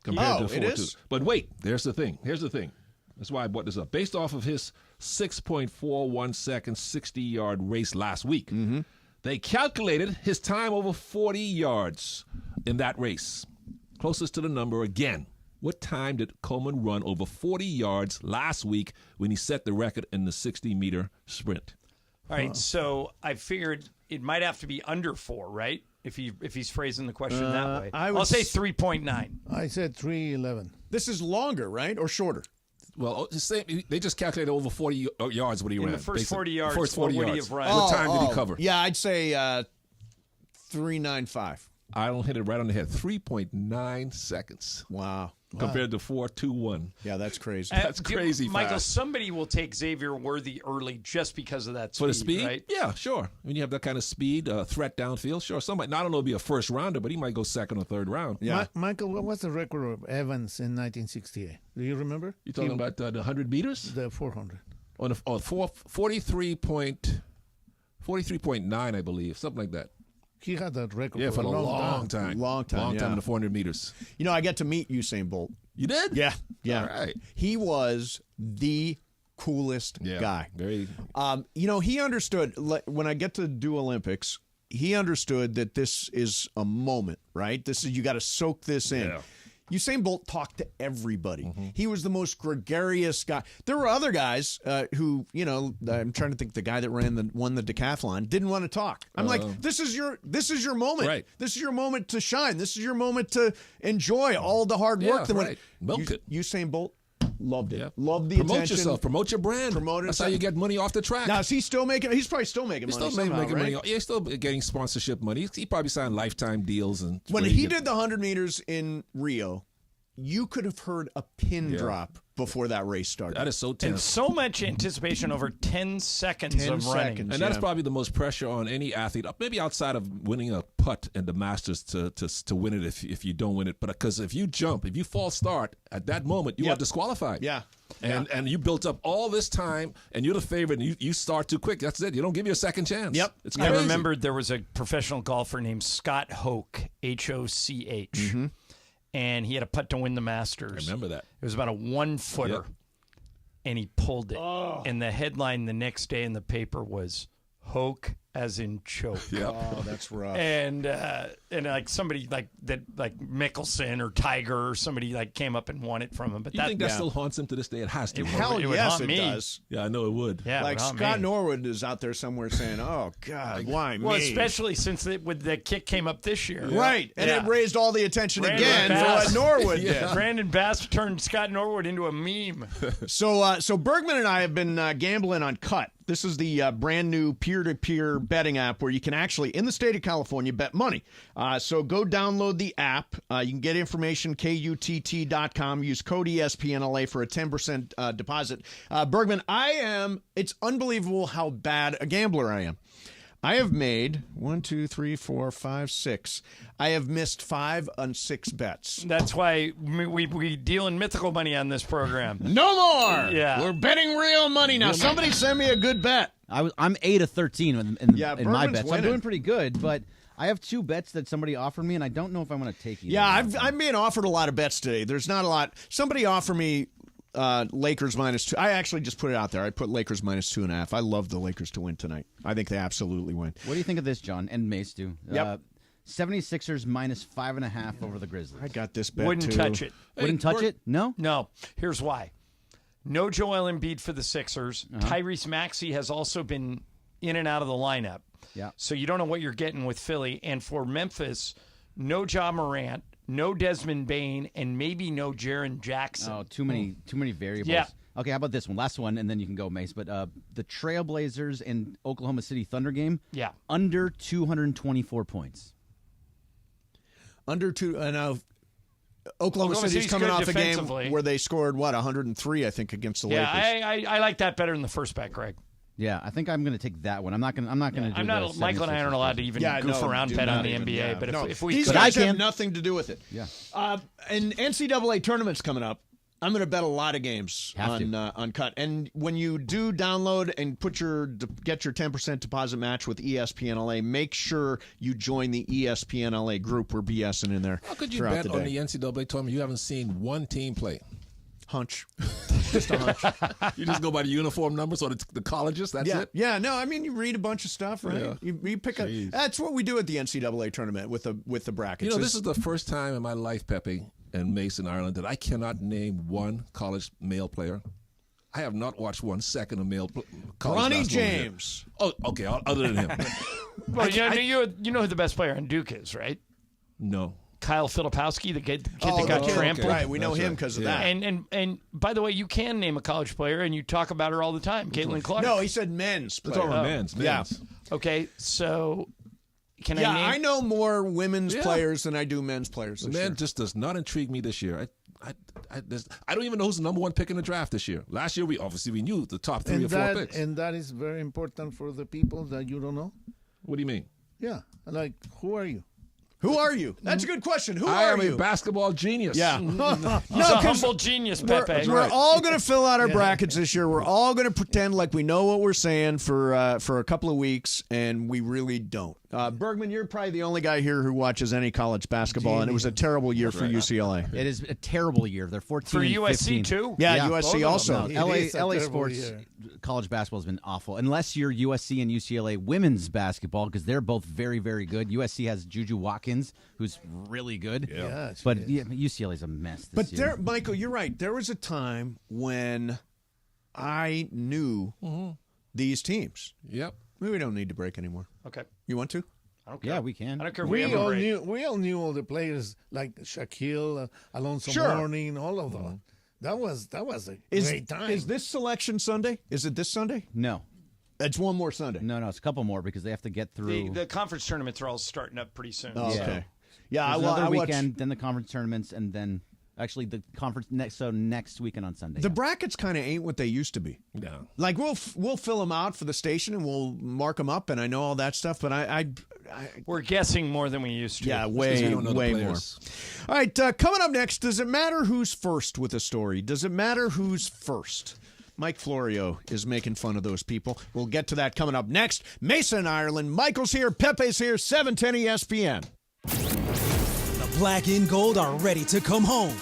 compared to 4.2. It is? But wait, there's the thing. Here's the thing. That's why I brought this up. Based off of his 6.41 second 60-yard race last week, they calculated his time over 40 yards in that race. Closest to the number again. What time did Coleman run over 40 yards last week when he set the record in the 60-meter sprint? All right, so I figured it might have to be under 4, right? If he's phrasing the question that way. I'll say 3.9. I said 3:11. This is longer, right? Or shorter? Well, they just calculated over 40 yards what he ran. In the first 40 yards, First 40 what would he yards. have run? What time did he cover? Yeah, I'd say 3.95. I don't hit it right on the head. 3.9 seconds. Wow. Compared to 4.21. Yeah, that's crazy. That's crazy Michael, fast. somebody will take Xavier Worthy early just because of that speed, For the speed? right? Yeah, sure. When you have that kind of speed, threat downfield, sure. Somebody, I don't know if he'll be a first rounder, but he might go second or third round. Yeah. Michael, what was the record of Evans in 1968? Do you remember? You talking about the 100 meters? The 400. On 43.9, I believe, something like that. He had that record Yeah, for a long time. Long time, in the 400 meters. You know, I got to meet Usain Bolt. You did? Yeah. All right. He was the coolest guy. Very. He understood, when I get to do Olympics, he understood that this is a moment, right? You got to soak this in. Yeah. Usain Bolt talked to everybody. He was the most gregarious guy. There were other guys who, I'm trying to think, the guy that won the decathlon didn't want to talk. I'm like, this is your moment. Right. This is your moment to shine. This is your moment to enjoy all the hard work. Milk it. Usain Bolt loved it. Yep. Loved the Promote attention. yourself. Promote your brand. That's how you get money off the track. Now, is he still making? He's probably still making money. He's still making right? money. Yeah, he's still getting sponsorship money. He probably signed lifetime deals. And when he did the 100 meters in Rio, you could have heard a pin drop before that race started. That is so tense. And so much anticipation over 10 seconds of running. And that's probably the most pressure on any athlete, maybe outside of winning a putt in the Masters to win it if you don't win it. But because if you false start, at that moment, you are disqualified. Yeah. And you built up all this time, and you're the favorite, and you start too quick. That's it. You don't give you a second chance. Yep. It's I crazy. remembered there was a professional golfer named Scott Hoch, Hoch. Mm-hmm. And he had a putt to win the Masters. I remember that. It was about a 1-footer, Yep. and he pulled it. And the headline the next day in the paper was Hoch as in choke. Yep. Oh, that's rough. And like somebody like Mickelson or Tiger or somebody like came up and won it from him. But You think that still haunts him to this day? It has to. Hell it would yes, haunt it me. does. Yeah, I know it would. Yeah, Like it would haunt Scott me. Norwood is out there somewhere saying, "Oh God, why me?" Well, especially since with the kick came up this year, Right, and it raised all the attention Brandon again for Bass. what Norwood did. Brandon Bass turned Scott Norwood into a meme. So Bergman and I have been gambling on Cut. This is the brand new peer-to-peer betting app where you can actually, in the state of California, bet money. So go download the app. You can get information, KUTT.com. Use code ESPNLA for a 10% deposit. Bergman, it's unbelievable how bad a gambler I am. I have made 1, 2, 3, 4, 5, 6. I have missed 5 on 6 bets. That's why we deal in mythical money on this program. No more. Yeah. We're betting real money now. Somebody send me a good bet. I'm 8 of 13 in my Bergman's bets. So I'm winning. doing pretty good, but I have 2 bets that somebody offered me, and I don't know if I want to take either. Yeah, I'm being offered a lot of bets today. There's not a lot. Somebody offered me Lakers -2. I actually just put it out there. I put Lakers -2.5. I love the Lakers to win tonight. I think they absolutely win. What do you think of this, John? And Mace, too. Yep. 76ers -5.5 over the Grizzlies. I got this bet, Wouldn't too. touch it. Wouldn't touch it? No? No. Here's why. No Joel Embiid for the Sixers. Tyrese Maxey has also been in and out of the lineup. Yeah. So you don't know what you're getting with Philly. And for Memphis, no Ja Morant, no Desmond Bane, and maybe no Jaren Jackson. Oh, too many variables. Yeah. Okay, how about this one? Last one, and then you can go, Mace. But the Trailblazers and Oklahoma City Thunder game, under 224 points. Under 2. Oklahoma City's coming off a game where they scored, 103, I think, against the Lakers. I like that better than the first bet, Greg. Yeah, I think I'm going to take that one. I'm not going to do Michael and I aren't allowed to even goof around bet on the NBA. But if we these could, guys have nothing to do with it. Yeah. And NCAA tournament's coming up. I'm going to bet a lot of games on Cut. And when you do download and get your 10% deposit match with ESPNLA, make sure you join the ESPNLA group. We're BSing in there. How could you throughout bet the on day. the NCAA tournament? You haven't seen one team play. Hunch. Just a hunch. You just go by the uniform numbers or the colleges? That's it? Yeah, no, I mean, you read a bunch of stuff, right? Yeah. You pick up. That's what we do at the NCAA tournament with the brackets. This is the first time in my life, Pepe and Mason, Ireland, that I cannot name one college male player. I have not watched 1 second of male college Ronnie basketball James. Here. Oh, okay, other than him. well, you know who the best player on Duke is, right? No. Kyle Filipowski, the kid that got trampled. Right, we know him because of that. And by the way, you can name a college player, and you talk about her all the time, Caitlin Clark. No, he said men's player. It's over men's. Yeah. Okay, so can yeah, I name? I know more women's players than I do men's players. The man just does not intrigue me this year. I don't even know who's the number 1 pick in the draft this year. Last year, we knew the top 3 or 4 picks. And that is very important for the people that you don't know. What do you mean? Yeah, like, who are you? Who are you? That's a good question. Who I are am you? a basketball genius. Yeah. He's a humble genius, Pepe. We're all going to fill out our brackets this year. We're all going to pretend like we know what we're saying for a couple of weeks, and we really don't. Bergman, you're probably the only guy here who watches any college basketball, and it was a terrible year for UCLA. It is a terrible year. They're 14 For and USC 15. too? Yeah, USC also. No, LA terrible sports year. college basketball has been awful. Unless you're USC and UCLA women's basketball, because they're both very, very good. USC has Juju Watkins, who's really good. Yeah, she but is. UCLA's a mess this But year. there, Michael, you're right. There was a time when I knew these teams. Yep. Maybe we don't need to break anymore. Okay. You want to? I don't care. Yeah, we can. I don't care. We have a all break. knew all the players like Shaquille, Alonso Sure. Mourning, all of them. That was a great time. Is this selection Sunday? Is it this Sunday? No. It's one more Sunday. No, it's a couple more because they have to get through. The conference tournaments are all starting up pretty soon. Oh, Yeah. okay. Yeah, There's well, another I watched- weekend, then the conference tournaments, and then actually the conference next weekend on Sunday. The brackets kind of ain't what they used to be. No. Like we'll fill them out for the station and we'll mark them up, and I know all that stuff. But I We're guessing more than we used to. yeah, we way don't know the way more. players. All right, coming up next, does it matter who's first with a story? Does it matter who's first? Mike Florio is making fun of those people. We'll get to that coming up next. Mason, Ireland. Michael's here. Pepe's here. 710 ESPN. The black and gold are ready to come home.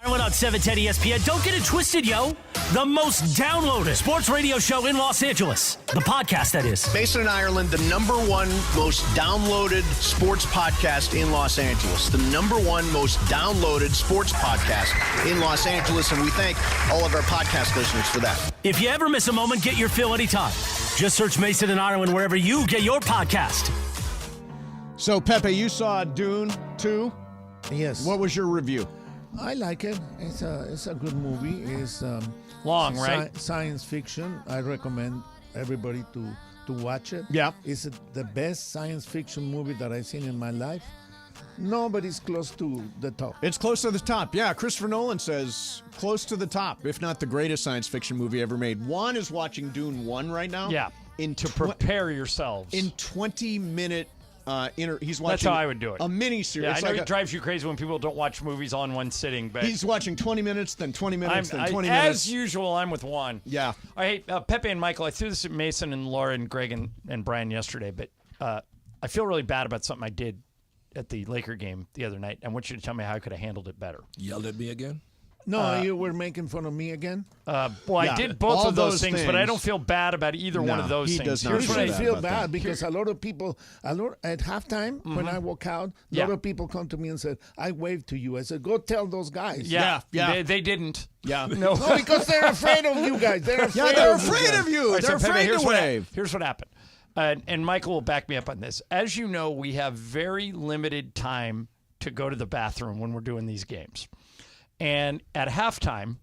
Ireland on 710 ESPN. Don't get it twisted, yo. The most downloaded sports radio show in Los Angeles. The podcast, that is. Mason and Ireland, the #1 most downloaded sports podcast in Los Angeles. The #1 most downloaded sports podcast in Los Angeles, and we thank all of our podcast listeners for that. If you ever miss a moment, get your fill anytime. Just search Mason and Ireland wherever you get your podcast. So, Pepe, you saw Dune 2? Yes. What was your review? I like it. It's a good movie. It's long, right? Science fiction. I recommend everybody to watch it. Yeah. It's the best science fiction movie that I've seen in my life. Nobody's close to the top. It's close to the top. Yeah, Christopher Nolan says close to the top, if not the greatest science fiction movie ever made. Juan is watching Dune 1 right now. Yeah. To prepare yourselves. In 20-minute he's watching. That's how I would do it. A mini-series. Yeah, I know it drives you crazy when people don't watch movies all in one sitting, but he's watching 20 minutes, then 20 minutes, then 20 minutes. As usual, I'm with Juan. Yeah. All right, Pepe and Michael, I threw this at Mason and Laura and Greg and Brian yesterday, but I feel really bad about something I did at the Laker game the other night. I want you to tell me how I could have handled it better. Yelled at me again? No, you were making fun of me again? I did both of those things, but I don't feel bad about either one of those things. You should feel bad because a lot of people, at halftime, when I walk out, a lot of people come to me and said, I waved to you. I said, go tell those guys. Yeah. They didn't. Yeah. No, because they're afraid of you guys. They're afraid of you. Right, they're afraid to wave. Here's what happened. And Michael will back me up on this. As you know, we have very limited time to go to the bathroom when we're doing these games. And at halftime,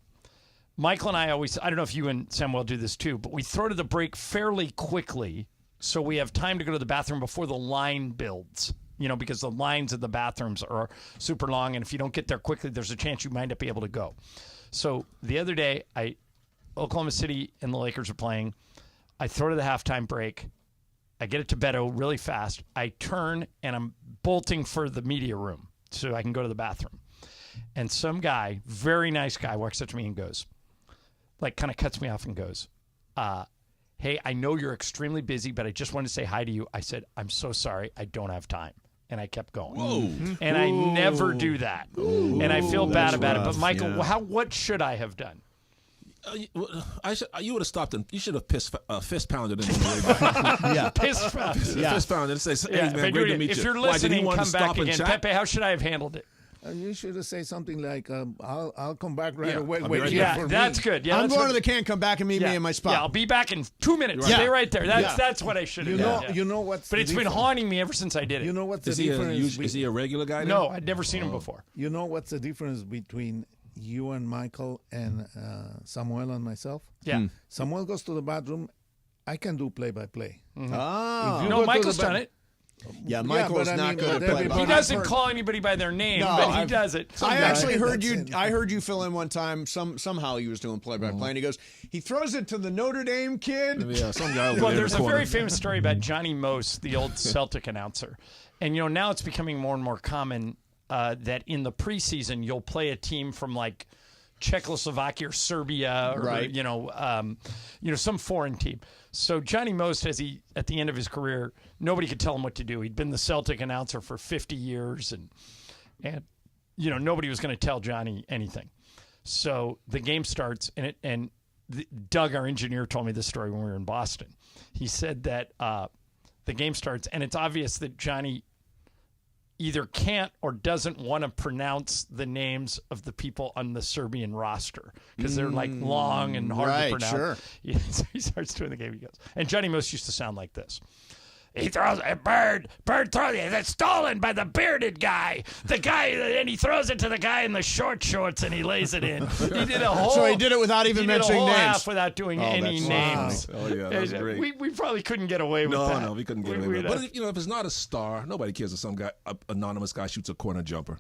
Michael and I don't know if you and Samuel do this too, but we throw to the break fairly quickly so we have time to go to the bathroom before the line builds, because the lines in the bathrooms are super long. And if you don't get there quickly, there's a chance you might not be able to go. So the other day, Oklahoma City and the Lakers are playing. I throw to the halftime break. I get it to Beto really fast. I turn and I'm bolting for the media room so I can go to the bathroom. And some guy, very nice guy, walks up to me and goes, kind of cuts me off and goes, hey, I know you're extremely busy, but I just wanted to say hi to you. I said, I'm so sorry. I don't have time. And I kept going. Whoa. And I never do that. And I feel bad about it. But, Michael, what should I have done? You would have stopped him. You should have fist pounded him. Fist pounded. Fist pounded and say, hey, man, great to meet you. If you're listening, come back again. Pepe, how should I have handled it? You should have said something like, I'll come back right away. That's good. Yeah, I'm going to the can, come back and meet me in my spot. Yeah, I'll be back in 2 minutes. Stay right there. That's what I should have done. You know what's But it's been haunting me ever since I did it. You know what's the difference? Is he a regular guy? No, I'd never seen him before. You know what's the difference between you and Michael and Samuel and myself? Yeah. Samuel goes to the bathroom. I can do play-by-play. Oh. No, Michael's done it. Yeah, Michael's not good at play-by-play. He doesn't call anybody by their name, but he does it. I actually heard you. I heard you fill in one time. Somehow he was doing play-by-play, and he goes, he throws it to the Notre Dame kid. Yeah, some guy. Well, there's a very famous story about Johnny Most, the old Celtic announcer, and now it's becoming more and more common that in the preseason you'll play a team from like Czechoslovakia or Serbia or some foreign team. So Johnny Most, at the end of his career, nobody could tell him what to do. He'd been the Celtic announcer for 50 years, and nobody was going to tell Johnny anything. So the game starts, and Doug, our engineer, told me this story when we were in Boston. He said that the game starts, and it's obvious that Johnny either can't or doesn't want to pronounce the names of the people on the Serbian roster because they're long and hard to pronounce. Sure. So he starts doing the game. He goes, and Johnny Most used to sound like this. He throws a bird throws it. That's stolen by the bearded guy. And he throws it to the guy in the short shorts, and he lays it in. He did a whole. So he did it without even mentioning names. Half without doing any names. Oh yeah, that's great. We probably couldn't get away with that. No, we couldn't get away with it. But if it's not a star, nobody cares if some guy, anonymous guy, shoots a corner jumper.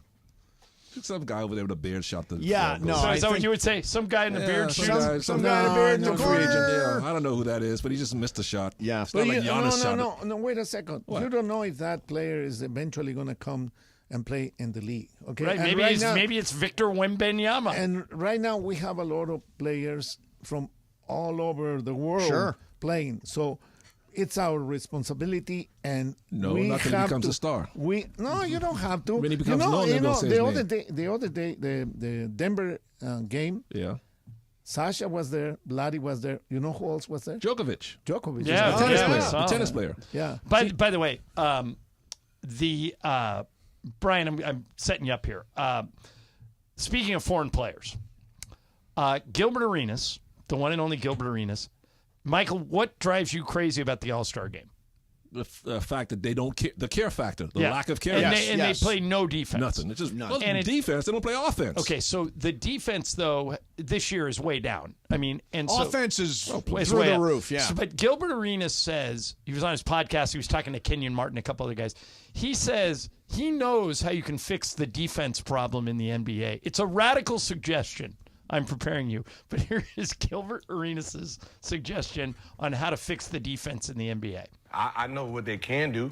Some guy over there with a beard shot the. Yeah, no. So is that what you would say? Some guy in the beard shoots? Some guy in the beard in the corner. I don't know who that is, but he just missed a shot. Yeah. It's not like Giannis shot it. No, wait a second. What? You don't know if that player is eventually going to come and play in the league. Okay. Right. And Maybe it's Victor Wembanyama. And right now we have a lot of players from all over the world playing. So it's our responsibility, and No, we not till he have becomes to, a star. No, you don't have to. When he becomes known, then they'll say his name. The other day, the Denver game. Yeah. Sasha was there. Vladdy was there. You know who else was there? Djokovic. Djokovic. Yeah, The tennis player. Yeah. By the way, Brian, I'm setting you up here. Speaking of foreign players, Gilbert Arenas, the one and only Gilbert Arenas. Michael, what drives you crazy about the All-Star game? The fact that they don't care, the care factor, the lack of care. And they play no defense. Nothing. It's just Nothing. defense. They don't play offense. Okay, so the defense, though, this year is way down. I mean, and offense is way through the up. roof, yeah. But Gilbert Arenas says, he was on his podcast, he was talking to Kenyon Martin, a couple other guys. He says he knows how you can fix the defense problem in the NBA. It's a radical suggestion. I'm preparing you. But here is Gilbert Arenas' suggestion on how to fix the defense in the NBA. I know what they can do.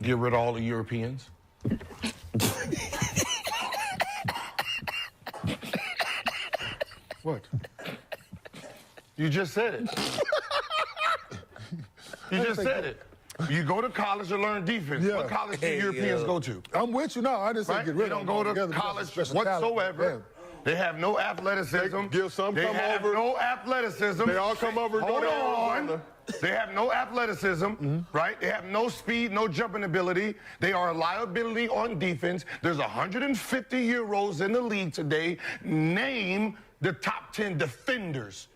Get rid of all the Europeans. What? You just said it. You just said it. You go to college to learn defense. Yeah. What college do Europeans go to? I'm with you. No, I didn't say Right? get rid They of don't them go to altogether college because of special talent. whatsoever. They have no athleticism. Give some they come have over. no athleticism. They all come over and go Hold to on. Arizona. They have no athleticism, right? They have no speed, no jumping ability. They are a liability on defense. There's 150 Euros in the league today. Name the top 10 defenders.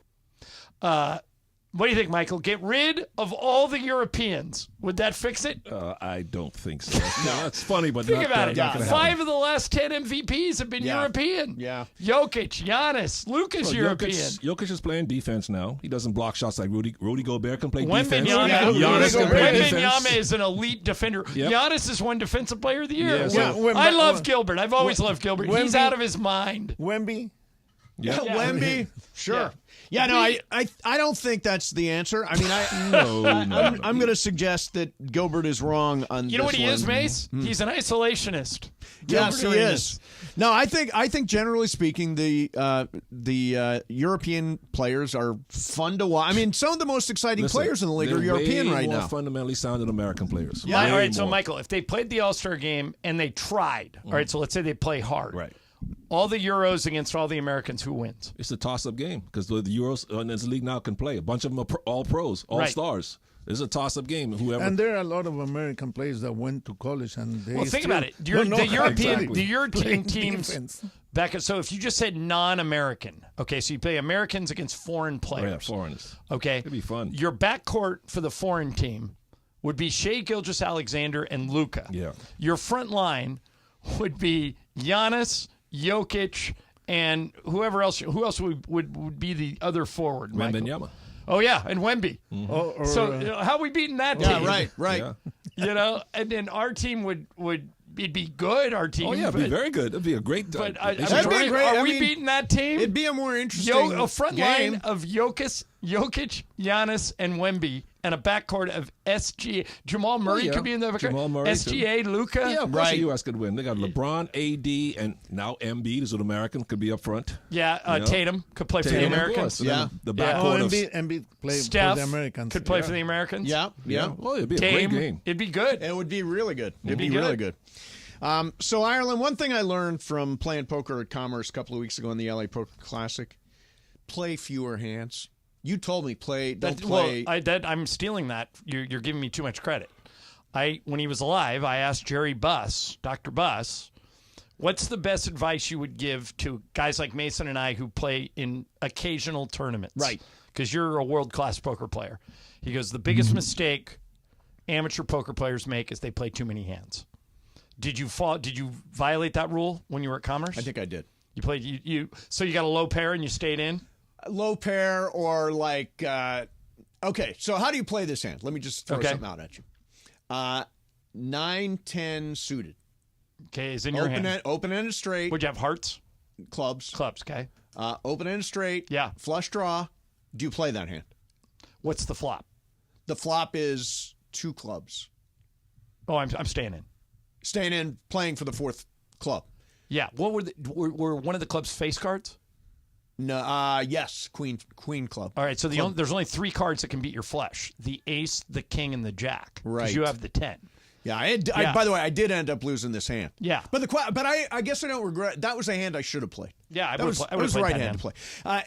What do you think, Michael? Get rid of all the Europeans. Would that fix it? I don't think so. No, that's funny, but Think not, about not it. gonna 5 happen. of the last 10 MVPs have been European. Yeah. Jokic, Giannis, Luka's Well, European. Jokic is playing defense now. He doesn't block shots like Rudy Gobert can play defense. Giannis can play defense. Wembanyama is an elite defender. Yep. Giannis is one defensive player of the year. Yeah, so- I love Gilbert. I've always loved Gilbert. He's out of his mind. Wemby. Yeah. Wemby, sure. Yeah, no, I don't think that's the answer. I mean, No. I'm going to suggest that Gilbert is wrong on this You know what he one. is, Mace? He's an isolationist. Yes, Gilbert he Arenas. is. No, I think generally speaking, the European players are fun to watch. I mean, some of the most exciting Listen, players in the league they're are European way right more now. fundamentally sound than American players. Yeah. Way All right. So, more. Michael, if they played the All-Star game and they tried, all right. So let's say they play hard. Right. All the Euros against all the Americans, who wins? It's a toss-up game because the Euros in this league now can play. A bunch of them are all pros, all Right. stars. It's a toss-up game. Whoever. And there are a lot of American players that went to college and they Well, think still about it. don't know The how European, exactly the European playing teams defense. back. So if you just said non-American, okay, so you play Americans against foreign players. Yeah, foreigners. Okay, It'd be fun. Your backcourt for the foreign team would be Shai Gilgeous-Alexander and Luka. Yeah. Your front line would be Giannis, Jokic, and whoever else. Who else would be the other forward? Michael? Wembanyama. Oh yeah, and Wemby. So how are we beating that team? Yeah, right. Yeah. You know, and then our team would it'd be good. Our team. Oh yeah, it'd be very good. It'd be a great. But it should That'd be be- great. Are I we mean, beating that team? It'd be a more interesting A front game. line of Jokic, Giannis, and Wemby, and a backcourt of SGA. Jamal Murray yeah. could be in the backcourt. Jamal Murray, SGA, Luka. Yeah, of course the U.S. could win. They got LeBron, AD, and now Embiid is an American. Could be up front. Yeah, You know? Tatum could play for the Tatum, of Americans. course. And then the Yeah. backcourt of Embiid played for Steph the Americans. could play Yeah. for the Americans. Yeah. Well, it'd be a Dame, great game. It'd be good. It would be really good. It'd be be really good. good. So, Ireland, one thing I learned from playing poker at Commerce a couple of weeks ago in the LA Poker Classic, play fewer hands. You told me don't play. Well, I'm stealing that. You're giving me too much credit. When he was alive, I asked Jerry Buss, Dr. Buss, what's the best advice you would give to guys like Mason and I who play in occasional tournaments? Right. Because you're a world-class poker player. He goes, the biggest mistake amateur poker players make is they play too many hands. Did you violate that rule when you were at Commerce? I think I did. You played so you got a low pair and you stayed in? Low pair or like okay, so how do you play this hand? Let me just throw something out at you. 9-10 suited. Okay, is in your hand. Open-ended straight. Would you have hearts? Clubs, okay. Open-ended straight. Yeah. Flush draw. Do you play that hand? What's the flop? The flop is 2 clubs. Oh, I'm staying in. Staying in, playing for the 4th club. Yeah. What were one of the clubs face cards? No, yes, Queen Club. All right, so there's only 3 cards that can beat your flesh: the ace, the king, and the jack. Right. Because you have the 10. Yeah, by the way, I did end up losing this hand. Yeah. But I guess I don't regret. That was a hand I should have played. Yeah, That was the right hand to play.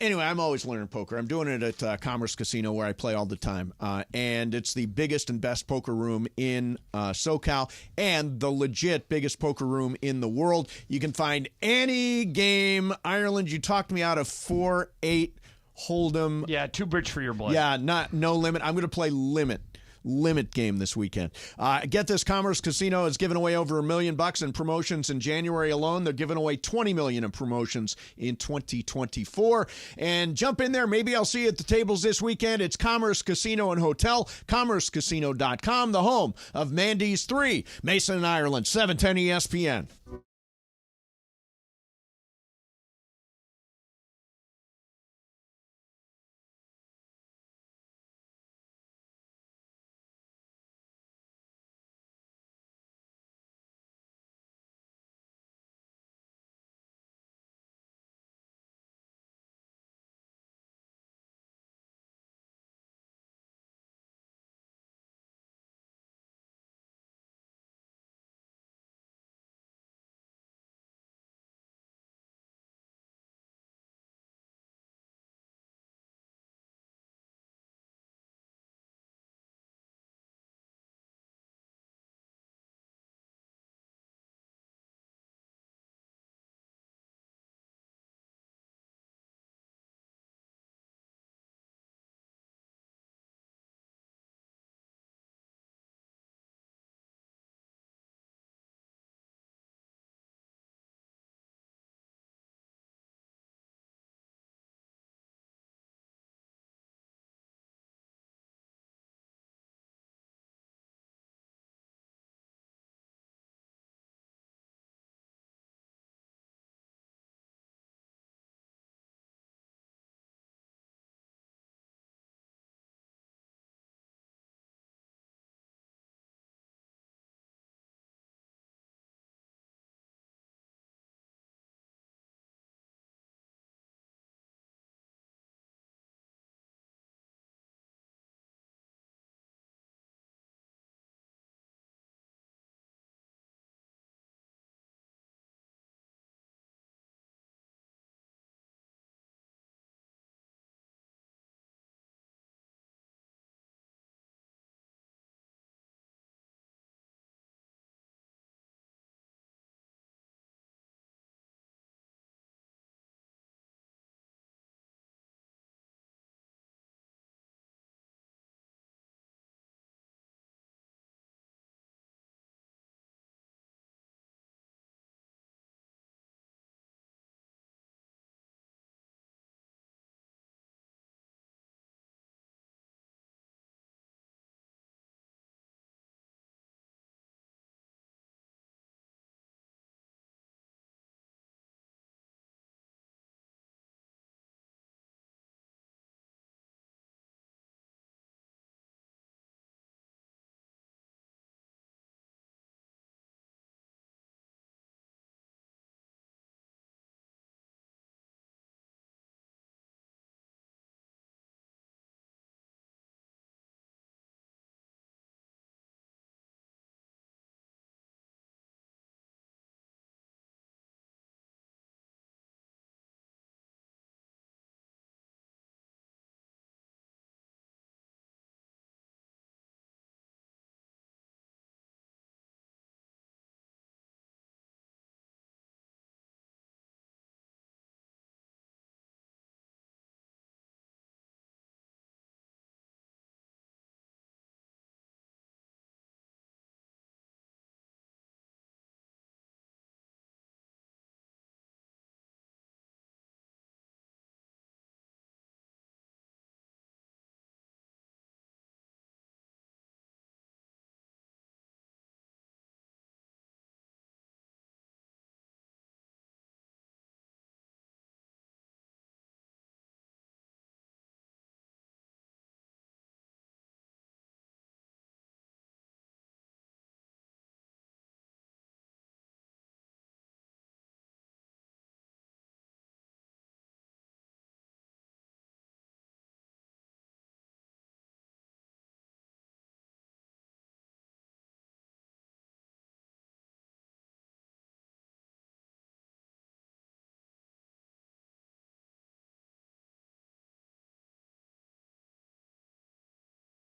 Anyway, I'm always learning poker. I'm doing it at Commerce Casino where I play all the time. And it's the biggest and best poker room in SoCal and the legit biggest poker room in the world. You can find any game. Ireland, you talked me out of 4-8 Hold'em. Yeah, too bridge for your blood. Yeah, no limit. I'm going to play limit game this weekend. Get this, Commerce Casino is giving away over $1 million in promotions in January alone. They're giving away $20 million in promotions in 2024. And jump in there. Maybe I'll see you at the tables this weekend. It's Commerce Casino and Hotel, commercecasino.com, the home of Mandy's 3, Mason and Ireland, 710 ESPN.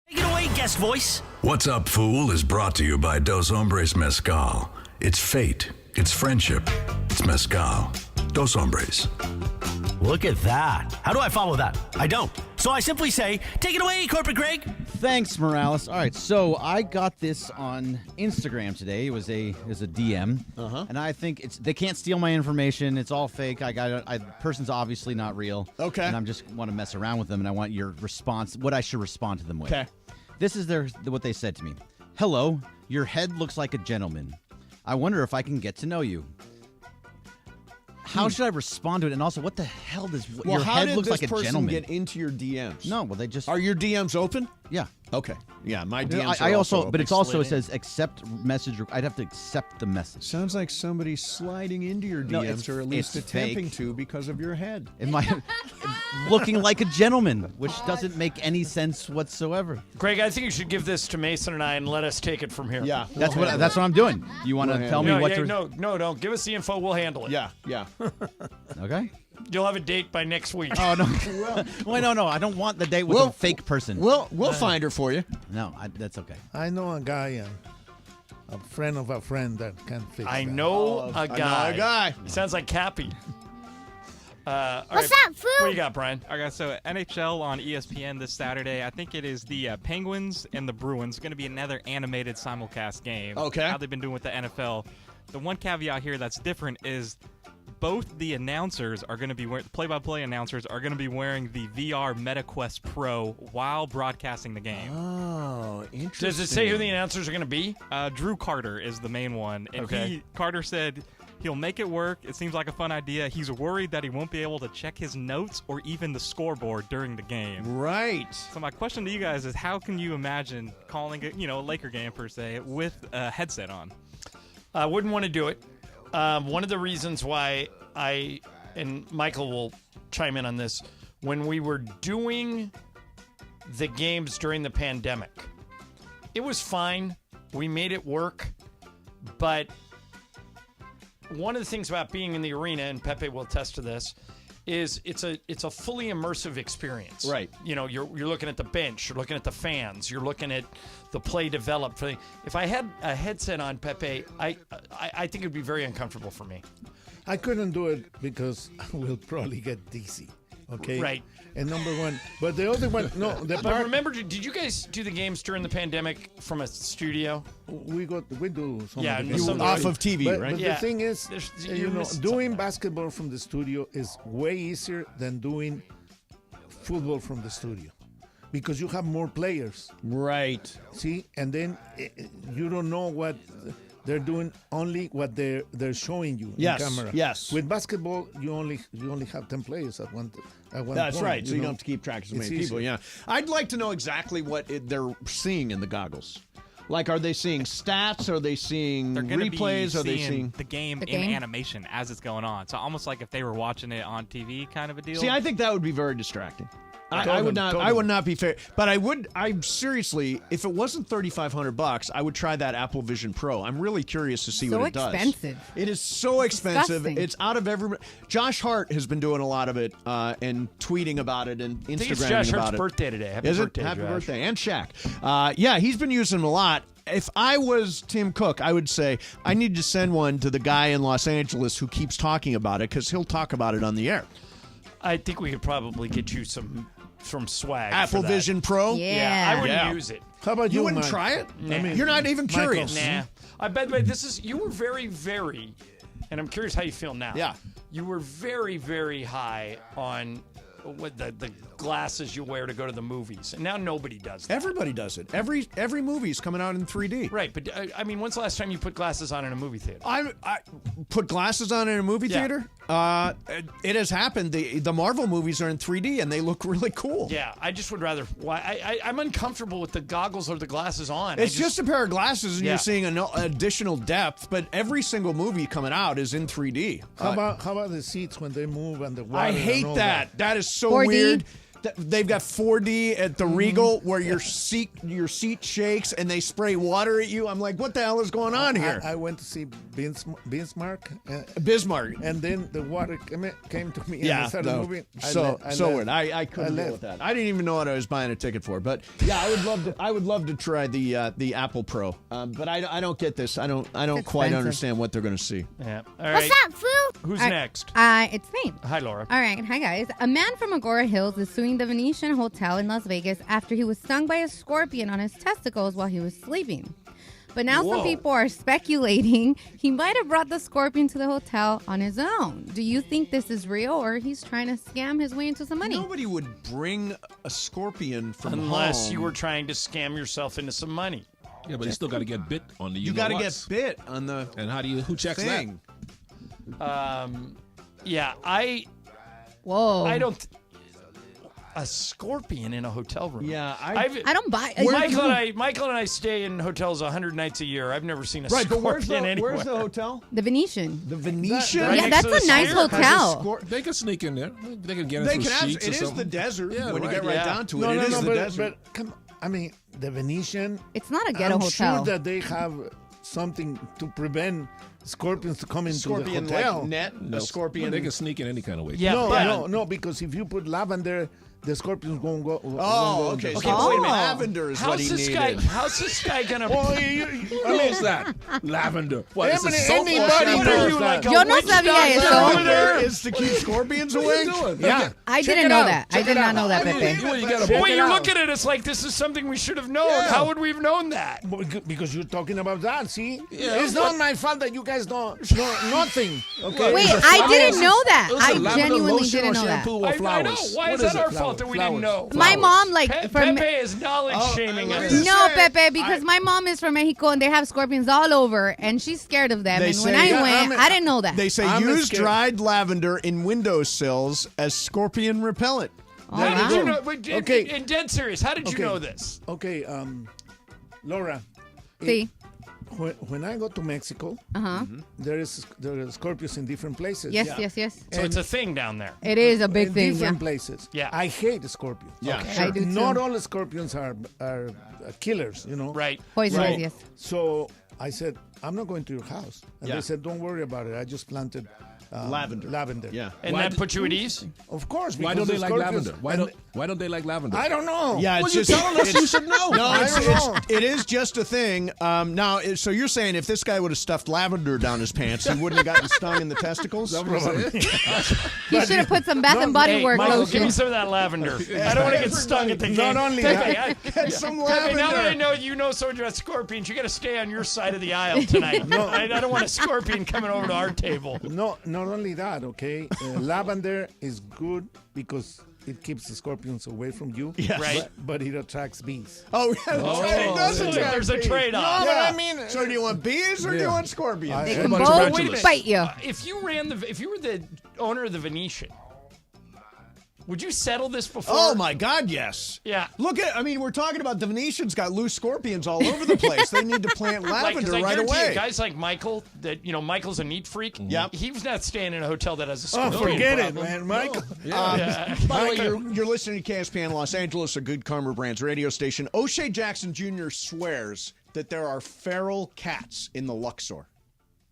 Take it away, guest voice. What's Up, Fool is brought to you by Dos Hombres Mezcal. It's fate. It's friendship. It's mezcal. Dos Hombres. Look at that. How do I follow that? I don't. So I simply say, take it away, Corporate Greg. Thanks, Morales. All right, so I got this on Instagram today. It was a DM, and I think they can't steal my information. It's all fake. The person's obviously not real. Okay, and I just want to mess around with them, and I want your response. What I should respond to them with. Okay, this is what they said to me. Hello, your head looks like a gentleman. I wonder if I can get to know you. How should I respond to it? And also, what the hell does your head looks like a gentleman? How did this person get into your DMs? No, well, they just... Are your DMs open? Yeah. Okay. Yeah, my DMs I are also open. but it's also, it says accept message. I'd have to accept the message. Sounds like somebody's sliding into your DMs, No, it's- or at least it's attempting fake. to because of your head. Am I looking like a gentleman, which doesn't make any sense whatsoever. Greg, I think you should give this to Mason and I and let us take it from here. Yeah, That's what I'm doing. You want to tell me what to... No, don't. Give us the info. We'll handle it. Yeah. Okay. You'll have a date by next week. Oh, no. Wait, no. I don't want the date with a fake person. We'll find her for you. No, that's okay. I know a guy, a friend of a friend that can fix I that. know a guy. a guy. Sounds like Cappy. What's up, fool? What you got, Brian? Okay, so NHL on ESPN this Saturday. I think it is the Penguins and the Bruins. Going to be another animated simulcast game. Okay. How they've been doing with the NFL. The one caveat here that's different is both the announcers are going to be wearing, play-by-play announcers are going to be wearing the VR MetaQuest Pro while broadcasting the game. Oh, interesting. Does it say who the announcers are going to be? Drew Carter is the main one. And Okay. Carter said he'll make it work. It seems like a fun idea. He's worried that he won't be able to check his notes or even the scoreboard during the game. Right. So my question to you guys is, how can you imagine calling a Laker game per se with a headset on? I wouldn't want to do it. One of the reasons why and Michael will chime in on this, when we were doing the games during the pandemic, it was fine. We made it work. But one of the things about being in the arena, and Pepe will attest to this, is it's a fully immersive experience. Right. You know, you're looking at the bench, you're looking at the fans, you're looking at the play developed. If I had a headset on, Pepe, I think it'd be very uncomfortable for me. I couldn't do it because I will probably get dizzy. Okay. Right. And number one, but the other one, no. But remember, did you guys do the games during the pandemic from a studio? We do some. Yeah, of the games. some off of TV, but, right? But Yeah. the thing is, you're missing doing something. basketball from the studio is way easier than doing football from the studio, because you have more players. Right. See, and then you don't know what they're doing, only what they're showing you Yes, in camera. yes. With basketball, you only have 10 players at one. That's point, right. So you know. don't have to keep track of so It's many people. easier. Yeah. I'd like to know exactly what they're seeing in the goggles. Like, are they seeing stats? Are they seeing They're going to replays? be Are they seeing seeing the game The in game? animation as it's going on. So almost like if they were watching it on TV, kind of a deal. See, I think that would be very distracting. I would not. I would not be fair. But I would. I seriously, if it wasn't $3,500, I would try that Apple Vision Pro. I'm really curious to see So what it does. expensive. It is so expensive. Disgusting. It's out of every. Josh Hart has been doing a lot of it and tweeting about it and I think it's Instagramming Josh about Hart's it. birthday today. Happy Is birthday, it? Happy Josh. birthday. And Shaq. Yeah, he's been using them a lot. If I was Tim Cook, I would say I need to send one to the guy in Los Angeles who keeps talking about it, because he'll talk about it on the air. I think we could probably get you some swag. Apple for that. Vision Pro? Yeah, I wouldn't Yeah. use it. How about You you? wouldn't Mike? try it? Nah. You're not even curious. Nah. By the way, you were very, very, and I'm curious how you feel now. Yeah. You were very, very high on what the glasses you wear to go to the movies, and now nobody does that. Everybody does it. Every movie's coming out in 3D. Right, but I mean, when's the last time you put glasses on in a movie theater? I put glasses on in a movie Yeah. theater. It has happened. The Marvel movies are in 3D and they look really cool. Yeah, I just would rather. I'm uncomfortable with the goggles or the glasses on. It's just a pair of glasses and Yeah. you're seeing additional depth, but every single movie coming out is in 3D. How about the seats when they move and the water? I hate and all that. That is so 4D? weird. They've got 4D at the Regal where your seat shakes and they spray water at you. I'm like, what the hell is going on here? I went to see Bismarck. Bismarck. And then the water came to me and I started moving. So weird. I couldn't deal with that. I didn't even know what I was buying a ticket for. But yeah, I would love to try the Apple Pro. But I don't get this. I don't quite understand what they're going to see. Yeah. All right. What's up, Foo? Who's next? It's me. Hi, Laura. All right. Hi, guys. A man from Agora Hills is suing the Venetian Hotel in Las Vegas after he was stung by a scorpion on his testicles while he was sleeping. But now some people are speculating he might have brought the scorpion to the hotel on his own. Do you think this is real or he's trying to scam his way into some money? Nobody would bring a scorpion from Unless home. you were trying to scam yourself into some money. Yeah, but you still got to get bit on the. You got to get bit on the. And who checks thing. that? Yeah, I don't. A scorpion in a hotel room. Yeah, I don't buy. Michael and I stay in hotels 100 nights a year. I've never seen a but scorpion anywhere. Where's the hotel? The Venetian. The Venetian? Yeah, that's a nice hotel. They can sneak in there. They can get in through sheets It or is something. the desert. Yeah, when you get right down to it, No, it is the but, desert. But come, I mean, the Venetian. It's not a ghetto I'm hotel. sure that they have something to prevent scorpions to come into the hotel. Like net, a scorpion. Well, they can sneak in any kind of way. Yeah, no, because if you put lavender, the scorpions won't go. Okay. So wait a minute. Lavender is what he needed. How's this guy gonna? What is that? Lavender. What is this? Anybody What are you, like a Yo no witch sabía doctor eso. over there? Is to keep scorpions away? Yeah. I didn't know that. I did not know that, Pepe. When you look at it, it's like this is something we should have known. Yeah. How would we have known that? Because you're talking about that, see? Yeah, it's not my fault that you guys don't know nothing. Okay. Wait, I didn't know that. Is it I lavender genuinely lotion didn't or know that. shampoo or I flowers? know. Why What is that our it? fault that we didn't know? My mom, like, from Pepe is knowledge shaming us. no, Pepe, because my mom is from Mexico and they have scorpions all over, and she's scared of them. They And when say- I went, I didn't know that. They say I'm use scared. dried lavender in windowsills as scorpion repellent. How did you know? Okay. In dead serious, how did you know this? Okay, Laura. See? When I go to Mexico, there are scorpions in different places. Yes. So it's a thing down there. It is a big in thing. different Yeah. places. Yeah. I hate scorpions. Yeah, Okay. I do too. Not all scorpions are killers, you know. Right. Poisonous, yes. So I said, I'm not going to your house. And Yeah. they said, don't worry about it. I just planted lavender. Yeah. And that put you at ease? Of course. Why because don't they the like scorpions- lavender? Why don't they like lavender? I don't know. Yeah, Well, it's you're just telling us you should know. No, I don't know. it is just a thing. Now, so you're saying if this guy would have stuffed lavender down his pants, he wouldn't have gotten stung in the testicles? He should have put some Bath and Body Hey, Works Michael, give me lotion. some of that lavender. I don't want to get stung at the game. Not only Pepe, that. Get some Pepe, now that I lavender. know you know so much about scorpions, you got to stay on your side of the aisle tonight. I don't want a scorpion coming over to our table. No, not only that, okay? Lavender is good because it keeps the scorpions away from you. Yes. Right. But it attracts bees. Oh, yeah, that's right. It does so attract there's a bees. trade-off. No, but I mean, So do you want bees or do you want scorpions? They What can about both tarantulas? bite you. If you were the owner of the Venetian, would you settle this before? Oh my God, yes. Yeah. Look we're talking about the Venetian's got loose scorpions all over the place. They need to plant lavender I right guarantee away. you, guys like Michael, that Michael's a neat freak. Yep. He's not staying in a hotel that has a Oh, scorpion forget problem. it, man, Michael. Yeah. By the way, you're listening to KSPN Los Angeles, a Good Karma Brands radio station. O'Shea Jackson Jr. swears that there are feral cats in the Luxor.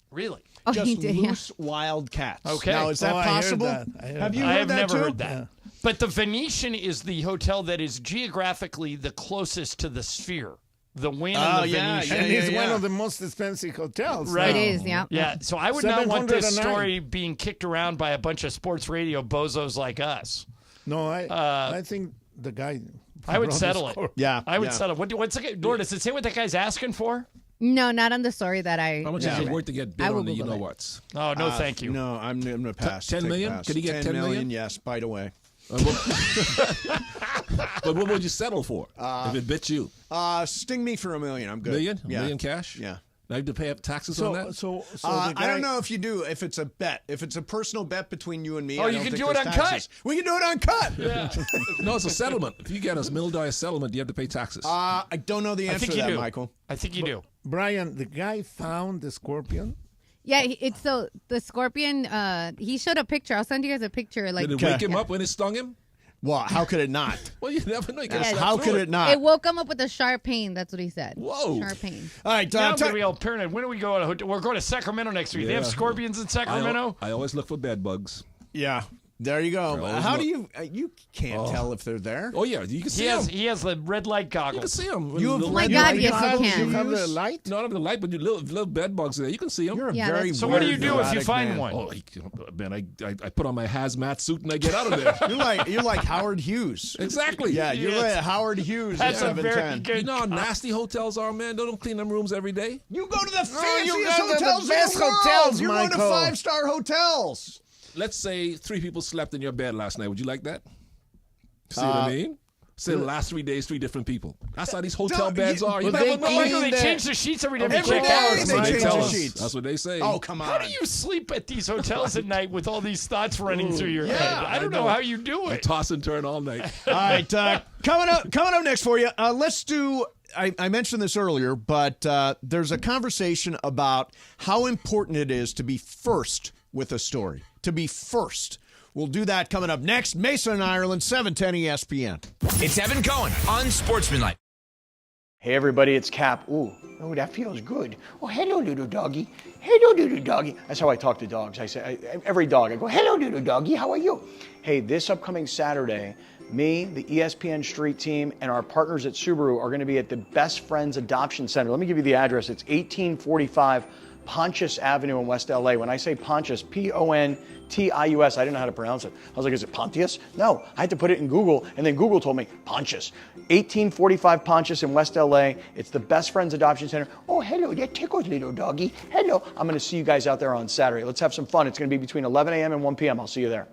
Really? Oh, Just he did, yeah. loose, wild cats. Okay. Now, is that I heard possible? that. I heard Have you I heard have that never too? heard that. Yeah. But the Venetian is the hotel that is geographically the closest to the sphere. The Wynn and the Venetian. And it's one of the most expensive hotels. Right. It is, yeah. Yeah, so I would not want this 709. story being kicked around by a bunch of sports radio bozos like us. No, I think the guy. I would brought the settle it. score. Yeah. I would settle. What's the Laura, does it say what that guy's asking for? No, not on the story that I. How much is it worth to get bid I will on the Google it. what? Oh, no, thank you. No, I'm going to pass. 10 Take a million? pass. Could he get 10 million? Yes, bite away. But what would you settle for if it bit you? Sting me for $1 million. I'm good. Million? Yeah. $1 million cash? Yeah. Now you have to pay up taxes on that? So I don't know if you do. If it's a bet, if it's a personal bet between you and me, Oh, I you don't can think do it there's on taxes. cut. We can do it on cut. Yeah. No, it's a settlement. If you get a $1 million settlement, you have to pay taxes. I don't know the I answer think to you that, do. Michael. I think you do. Brian, the guy found the scorpion. Yeah, it's so the scorpion. He showed a picture. I'll send you guys a picture. Like, Did it wake him up when it stung him? Well, how could it not? Well, you never know. You Yes. How could it not? It woke him up with a sharp pain. That's what he said. Whoa. Sharp pain. All right. Now I'm going to be all paranoid. When are we going? We're going to Sacramento next week. They have scorpions in Sacramento? I always look for bed bugs. Yeah. There you go. always How look- do you can't tell if they're there? Oh, yeah. You can see them. He has the red light goggles. You can see them. You have Oh my God, yes, you can. You have the light? No, not the light, but you little bed bugs there. You can see them. You're a Yeah, very that's So what do you weird, do if you neurotic find man. one? Oh, man, I put on my hazmat suit and I get out of there. You're like Howard Hughes. Exactly. Yeah, you're Yes. like Howard Hughes That's at a very 710. good You know how nasty hotels are, man? They don't clean them rooms every day. You go to the you fanciest go to the hotels best in the world. hotels, You're going to Michael. 5-star hotels. Let's say 3 people slept in your bed last night. Would you like that? See what I mean? Say the last 3 days, 3 different people. That's how these hotel beds are. You Well, never know. Michael, they change the sheets every time you Every check day out. they That's what change tell the us. sheets. That's what they say. Oh, come on. How do you sleep at these hotels at night with all these thoughts running through your head? I don't know how you do I it. toss and turn all night. All right, coming up next for you. Let's do. I mentioned this earlier, but there's a conversation about how important it is to be first with a story. To be first. We'll do that coming up next. Mason and Ireland, 710 ESPN. It's Evan Cohen, unsportsmanlike. Hey everybody, it's Cap. Ooh, that feels good. Oh, hello little doggy. Hello little doggy. That's how I talk to dogs. I say, every dog, I go, hello little doggy, how are you? Hey, this upcoming Saturday, me, the ESPN Street Team, and our partners at Subaru are going to be at the Best Friends Adoption Center. Let me give you the address. It's 1845 Pontius Avenue in West LA. When I say Pontius, Pontius, I didn't know how to pronounce it. I was like, is it Pontius? No, I had to put it in Google, and then Google told me Pontius. 1845 Pontius in West LA. It's the Best Friends Adoption Center. Oh, hello, that tickles little doggy. Hello. I'm going to see you guys out there on Saturday. Let's have some fun. It's going to be between 11 a.m. and 1 p.m. I'll see you there.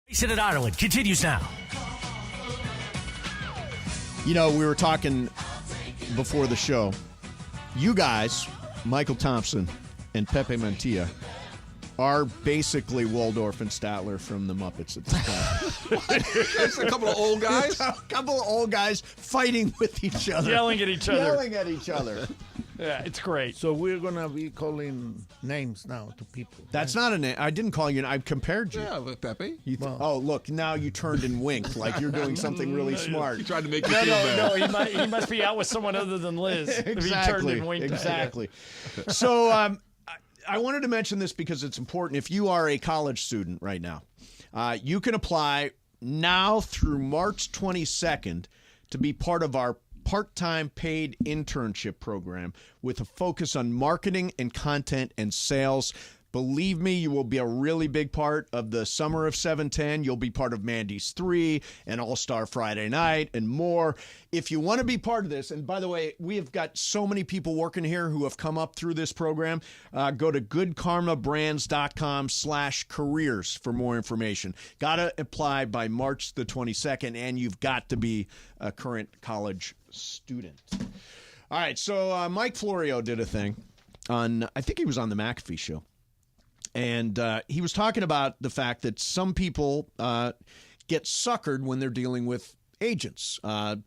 Mason and Ireland continues now. You know, we were talking before the show. You guys, Michael Thompson and Pepe Mantilla, are basically Waldorf and Statler from the Muppets at this point. It's a couple of old guys. A couple of old guys fighting with each other. Yelling at each other. Yelling at each other. Yeah, it's great. So we're going to be calling names now to people. That's not a name. I didn't call you. I compared you. Yeah, with Pepe. Oh, look, now you turned and winked like you're doing something really smart. He tried to make you feel bad. He must be out with someone other than Liz. If he turned Exactly. and winked at you. Exactly. So I wanted to mention this because it's important. If you are a college student right now, you can apply now through March 22nd to be part of our part-time paid internship program with a focus on marketing and content and sales. Believe me, you will be a really big part of the summer of 710. You'll be part of Mandy's 3 and All-Star Friday Night and more. If you want to be part of this, and by the way, we have got so many people working here who have come up through this program. Go to goodkarmabrands.com/careers for more information. Got to apply by March the 22nd, and you've got to be a current college student. All right, so Mike Florio did a thing on, I think he was on the McAfee show. And he was talking about the fact that some people get suckered when they're dealing with agents,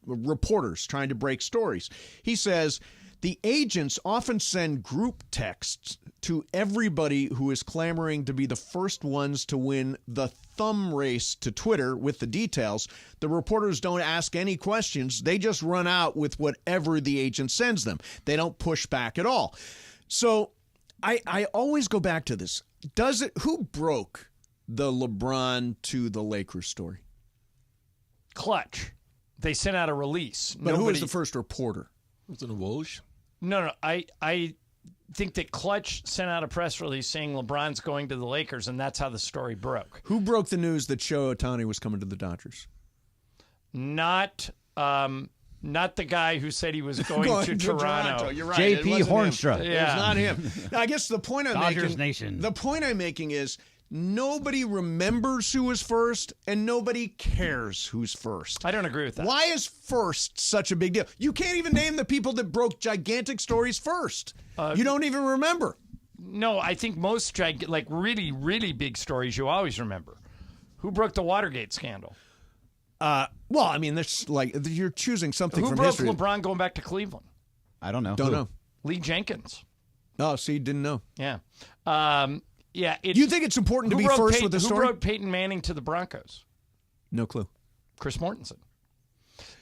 reporters trying to break stories. He says the agents often send group texts to everybody who is clamoring to be the first ones to win the thumb race to Twitter with the details. The reporters don't ask any questions. They just run out with whatever the agent sends them. They don't push back at all. So I always go back to this. Who broke the LeBron to the Lakers story? Clutch. They sent out a release. But who was the first reporter? Was it a Woj? No. I think that Clutch sent out a press release saying LeBron's going to the Lakers, and that's how the story broke. Who broke the news that Shohei Ohtani was coming to the Dodgers? Not the guy who said he was going to Toronto. You're right. J.P. Hornstra. It was not him. I guess the point I'm Dodgers making. Nation. The point I'm making is nobody remembers who was first, and nobody cares who's first. I don't agree with that. Why is first such a big deal? You can't even name the people that broke gigantic stories first. You don't even remember. No, I think most really, really big stories you always remember. Who broke the Watergate scandal? Well, I mean, there's you're choosing something Who from broke history. LeBron going back to Cleveland? I don't know. Don't know. Lee Jenkins. Oh, so you didn't know. Yeah. Yeah. You think it's important to be first with the story? Who brought Peyton Manning to the Broncos? No clue. Chris Mortensen.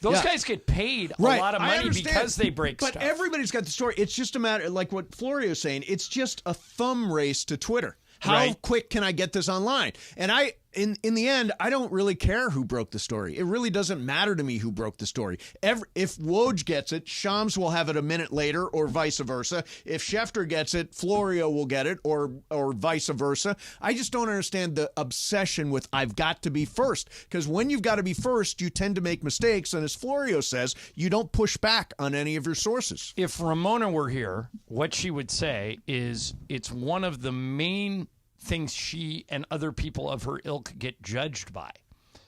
Those guys get paid a lot of money because they break stuff. But everybody's got the story. It's just a matter, like what Florio's saying, it's just a thumb race to Twitter. How quick can I get this online? And in the end, I don't really care who broke the story. It really doesn't matter to me who broke the story. If Woj gets it, Shams will have it a minute later, or vice versa. If Schefter gets it, Florio will get it, or vice versa. I just don't understand the obsession with I've got to be first. Because when you've got to be first, you tend to make mistakes. And as Florio says, you don't push back on any of your sources. If Ramona were here, what she would say is it's one of the main things she and other people of her ilk get judged by.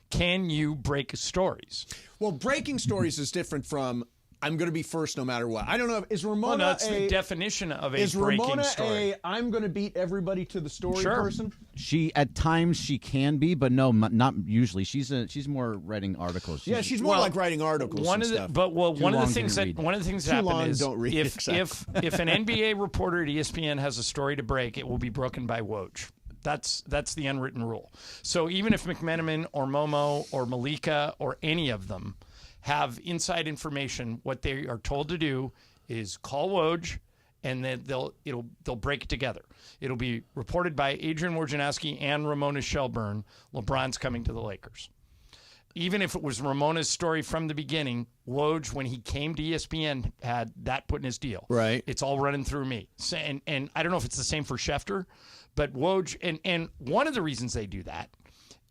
Can you break stories? Well, breaking stories is different from I'm going to be first no matter what. I don't know. Is Ramona well, no, that's the definition of a breaking story. I'm going to beat everybody to the story person? At times she can be, but no, not usually. She's more writing articles. She's more like writing articles. One of the things that happen is don't read if an NBA reporter at ESPN has a story to break, it will be broken by Woj. That's the unwritten rule. So even if McMenamin or Momo or Malika or any of them have inside information, what they are told to do is call Woj, and then they'll break it together. It'll be reported by Adrian Wojnarowski and Ramona Shelburne. LeBron's coming to the Lakers. Even if it was Ramona's story from the beginning, Woj, when he came to ESPN, had that put in his deal. Right. It's all running through me. So, and I don't know if it's the same for Schefter, but Woj, and one of the reasons they do that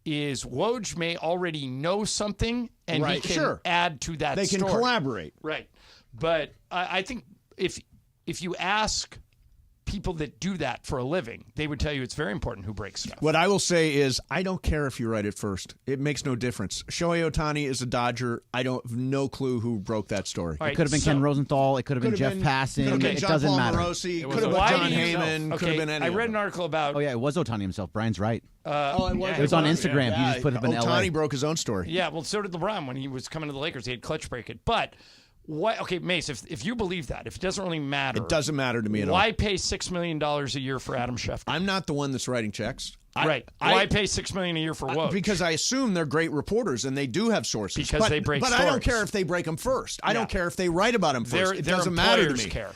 is Woj may already know something, and he can add to that story. They can collaborate. Right. But I think if you ask people that do that for a living, they would tell you it's very important who breaks stuff. What I will say is I don't care if you write it first. It makes no difference. Shohei Ohtani is a Dodger. I don't have no clue who broke that story. It could have been Ken Rosenthal. It could have been Jeff Passan. It doesn't matter. It could have been John Heyman. Could have been any. I read an article about. Oh yeah, it was Ohtani himself. Brian's right. It was on Instagram. Yeah. He just put it up in LA. Ohtani broke his own story. Yeah, well, so did LeBron when he was coming to the Lakers. He had clutch break it, but. What? Okay, Mace, if you believe that, if it doesn't really matter. It doesn't matter to me at all. Why pay $6 million a year for Adam Schefter? I'm not the one that's writing checks. Right. Why pay $6 million a year for Woj? Because I assume they're great reporters and they do have sources. Because they break stories. But I don't care if they break them first. I don't care if they write about them first. It doesn't matter to me. Care.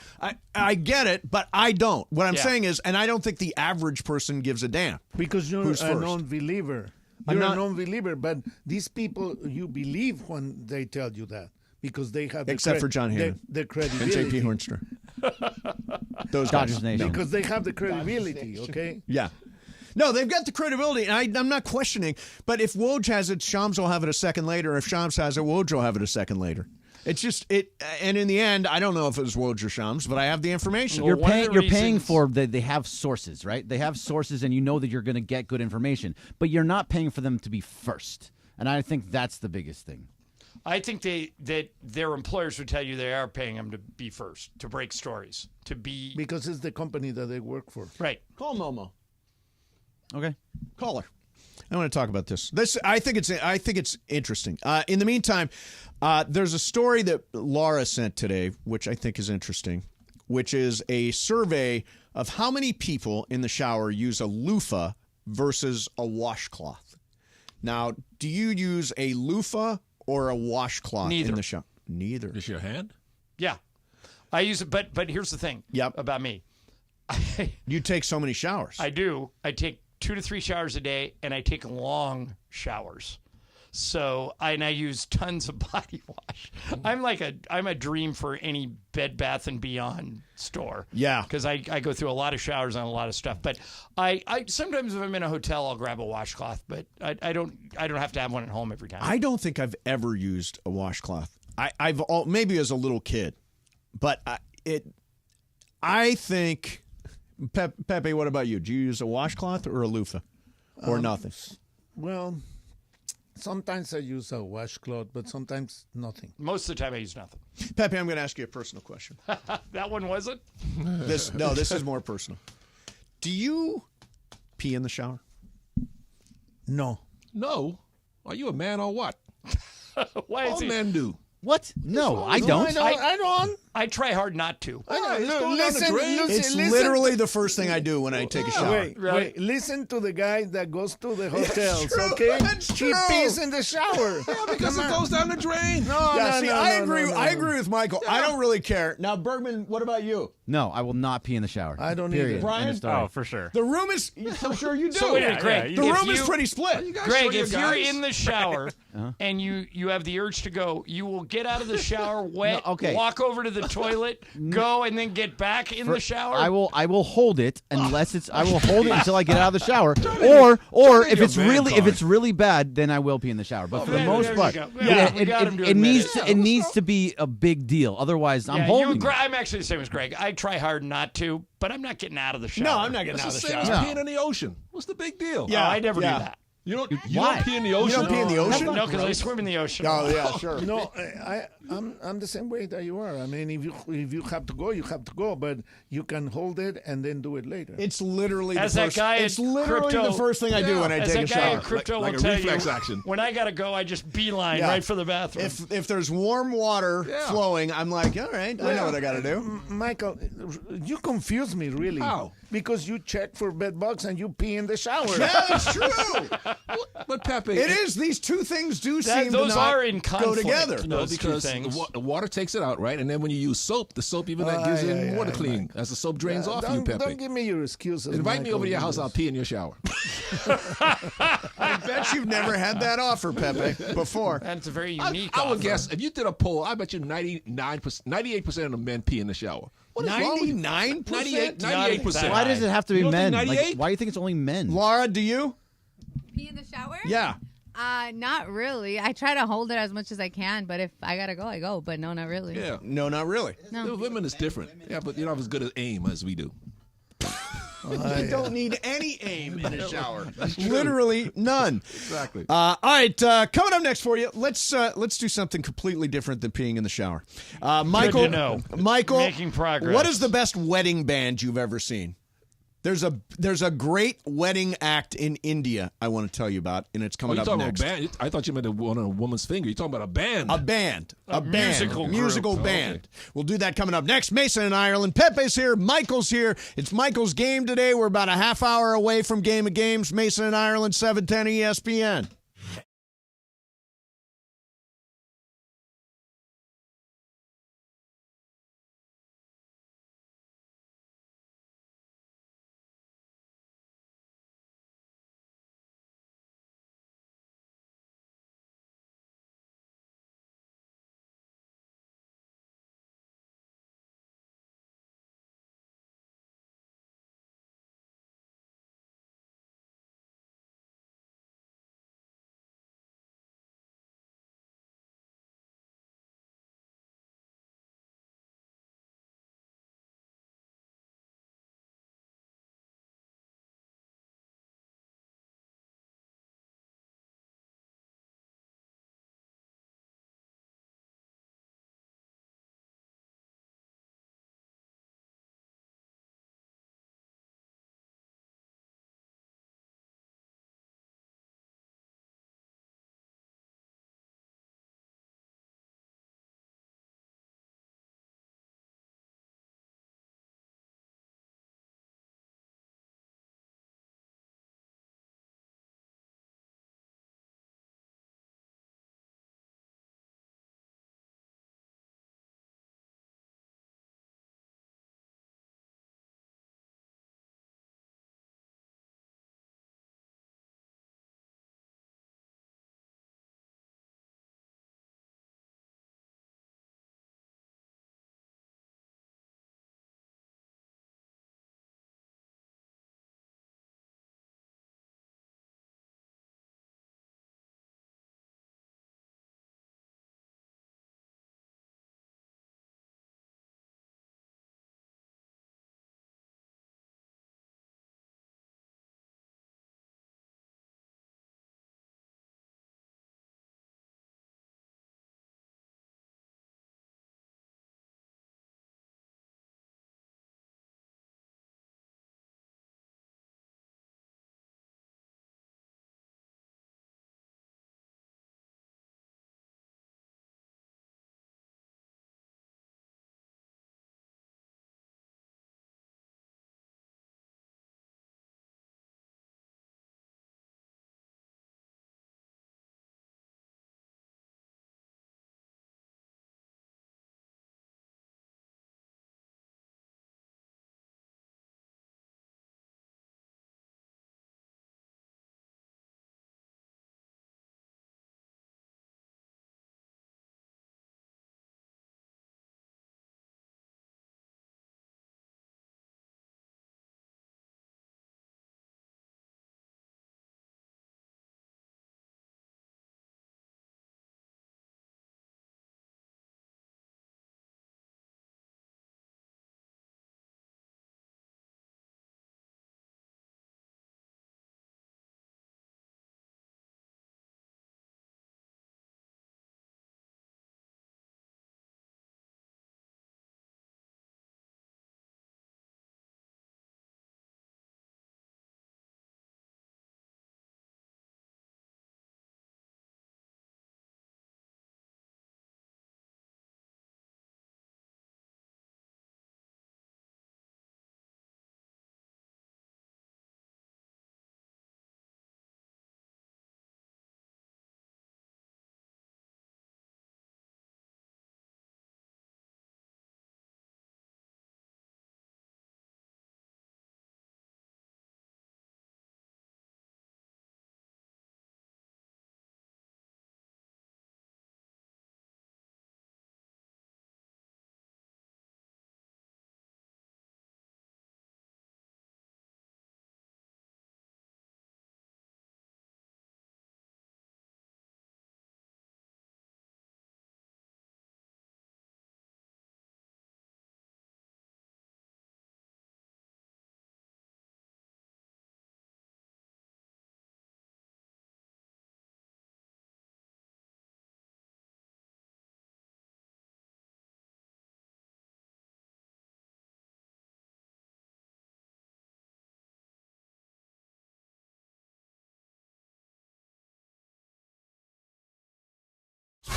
I get it, but I don't. What I'm saying is, and I don't think the average person gives a damn. Because you're a non-believer. You're a non-believer, but these people, you believe when they tell you that. Because they have except for John Heyman, the credibility, and J.P. Hornstra. Those Dodgers Nation. Because they have the credibility, okay? Yeah. No, they've got the credibility, and I'm not questioning. But if Woj has it, Shams will have it a second later. If Shams has it, Woj will have it a second later. It's just it, and in the end, I don't know if it was Woj or Shams, but I have the information. You're paying for they have sources, right? They have sources, and you know that you're going to get good information, but you're not paying for them to be first. And I think that's the biggest thing. I think that their employers would tell you they are paying them to be first, to break stories, to be... Because it's the company that they work for. Right. Call Momo. Okay. Call her. I want to talk about this. I think it's interesting. In the meantime, there's a story that Laura sent today, which I think is interesting, which is a survey of how many people in the shower use a loofah versus a washcloth. Now, do you use a loofah or a washcloth in the shower? Neither. Just your hand? Yeah. I use it, but here's the thing about me. You take so many showers. I do. I take 2 to 3 showers a day, and I take long showers. So I use tons of body wash. I'm a dream for any Bed Bath and Beyond store. Yeah, because I go through a lot of showers on a lot of stuff. But I sometimes if I'm in a hotel, I'll grab a washcloth. But I don't have to have one at home every time. I don't think I've ever used a washcloth. I've maybe as a little kid, but I think. Pepe, what about you? Do you use a washcloth or a loofah? Or nothing? Well, sometimes I use a washcloth, but sometimes nothing. Most of the time I use nothing. Pepe, I'm going to ask you a personal question. That one wasn't? This is more personal. Do you pee in the shower? No. No? Are you a man or what? Why is All men do. What? No, I don't. I don't. I try hard not to. It's literally the first thing I do when I take a shower. Wait, listen to the guy that goes to the hotels, okay? He pees in the shower. Yeah, because it goes down the drain. I agree with Michael. I don't really care. Now, Bergman, what about you? No, I will not pee in the shower. I don't Period. either. Brian? End of story. Oh, for sure. The room is for sure you do. So wait a minute, Greg. The room is pretty split. Greg, if you're in the shower and you have the urge to go, you will get out of the shower wet, walk over to the toilet, go, and then get back in the shower. I will hold it unless it's. I will hold it until I get out of the shower. Or if it's really bad, then I will pee in the shower. But for the most part, it needs to be a big deal. Otherwise, I'm holding. I'm actually the same as Greg. I try hard not to, but I'm not getting out of the shower. No, I'm not getting out of the shower. It's the same as peeing in the ocean. What's the big deal? Yeah, I never do that. You don't pee in the ocean? You don't pee in the ocean? No, because I swim in the ocean. Oh, yeah, sure. No, I'm the same way that you are. I mean, if you have to go, you have to go, but you can hold it and then do it later. It's literally the first thing I do when I take a shower. As that guy in crypto like will a tell reflex you, action. when I gotta go, I just beeline right for the bathroom. If there's warm water flowing, I'm like, all right, I know what I got to do. Michael, you confuse me really. How? Because you check for bed bugs and you pee in the shower. Yeah, it's true. But Pepe, it is. These two things do seem those to not are in conflict, go together. No, those because two things. the water takes it out, right? And then when you use soap, the soap even that gives it water clean as the soap drains off you, Pepe. Don't give me your excuses. Invite me over to your house. I'll pee in your shower. I bet you've never had that offer, Pepe, before. That's a very unique I would offer. guess if you did a poll, I bet you 98% of the men pee in the shower. 99%? 98%. Why does it have to be You don't men? think 98? Why do you think it's only men? Laura, do you? Pee in the shower? Yeah. Not really. I try to hold it as much as I can, but if I gotta go, I go. But no, not really. Yeah. No, not really. No. The women is different. Yeah, but you don't have as good as aim as we do. You don't need any aim in a shower. Literally none. Exactly. All right, coming up next for you, let's do something completely different than peeing in the shower. Michael, Good to know. Michael, Making progress. What is the best wedding band you've ever seen? There's a great wedding act in India I want to tell you about, and it's coming you up talking next. about a band? I thought you meant one on a woman's finger. You're talking about a band. A band. Musical group. band. Okay. We'll do that coming up next. Mason in Ireland. Pepe's here. Michael's here. It's Michael's game today. We're about a half hour away from Game of Games. Mason in Ireland, 710 ESPN.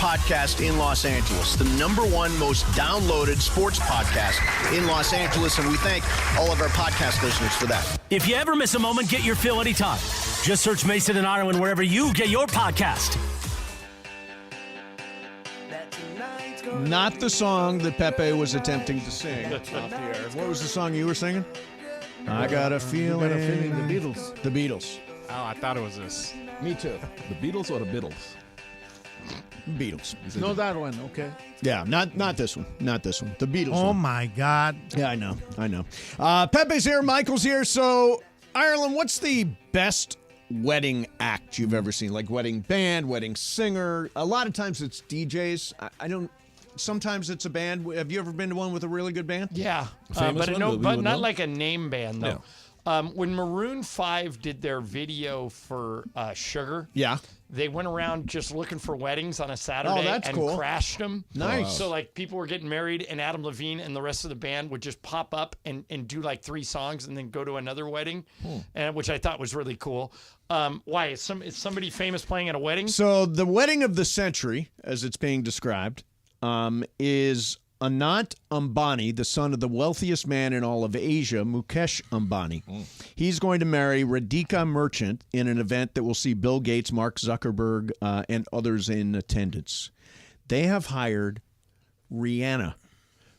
podcast in Los Angeles, the #1 most downloaded sports podcast in Los Angeles, and we thank all of our podcast listeners for that. If you ever miss a moment, get your fill anytime. Just search Mason and Ireland wherever you get your podcast. Not the song that Pepe was attempting to sing off the air. What was the song you were singing? I got a feeling. Got a feeling, the Beatles. The Beatles. Oh, I thought it was this. Me too. The Beatles or the Beatles? Beatles. No, that one, okay. Yeah, not this one. Not this one. The Beatles Oh, one. my God. Yeah, I know. Pepe's here. Michael's here. So, Ireland, what's the best wedding act you've ever seen? Like wedding band, wedding singer. A lot of times it's DJs. I don't... Sometimes it's a band. Have you ever been to one with a really good band? Yeah, Famous but one, but we not know? like a name band though. When Maroon 5 did their video for Sugar, yeah, they went around just looking for weddings on a Saturday that's and cool. crashed them. Nice. So like people were getting married, and Adam Levine and the rest of the band would just pop up and do like 3 songs and then go to another wedding, and which I thought was really cool. Why is somebody famous playing at a wedding? So the wedding of the century, as it's being described, is Anant Ambani, the son of the wealthiest man in all of Asia, Mukesh Ambani. He's going to marry Radhika Merchant in an event that will see Bill Gates, Mark Zuckerberg, and others in attendance. They have hired Rihanna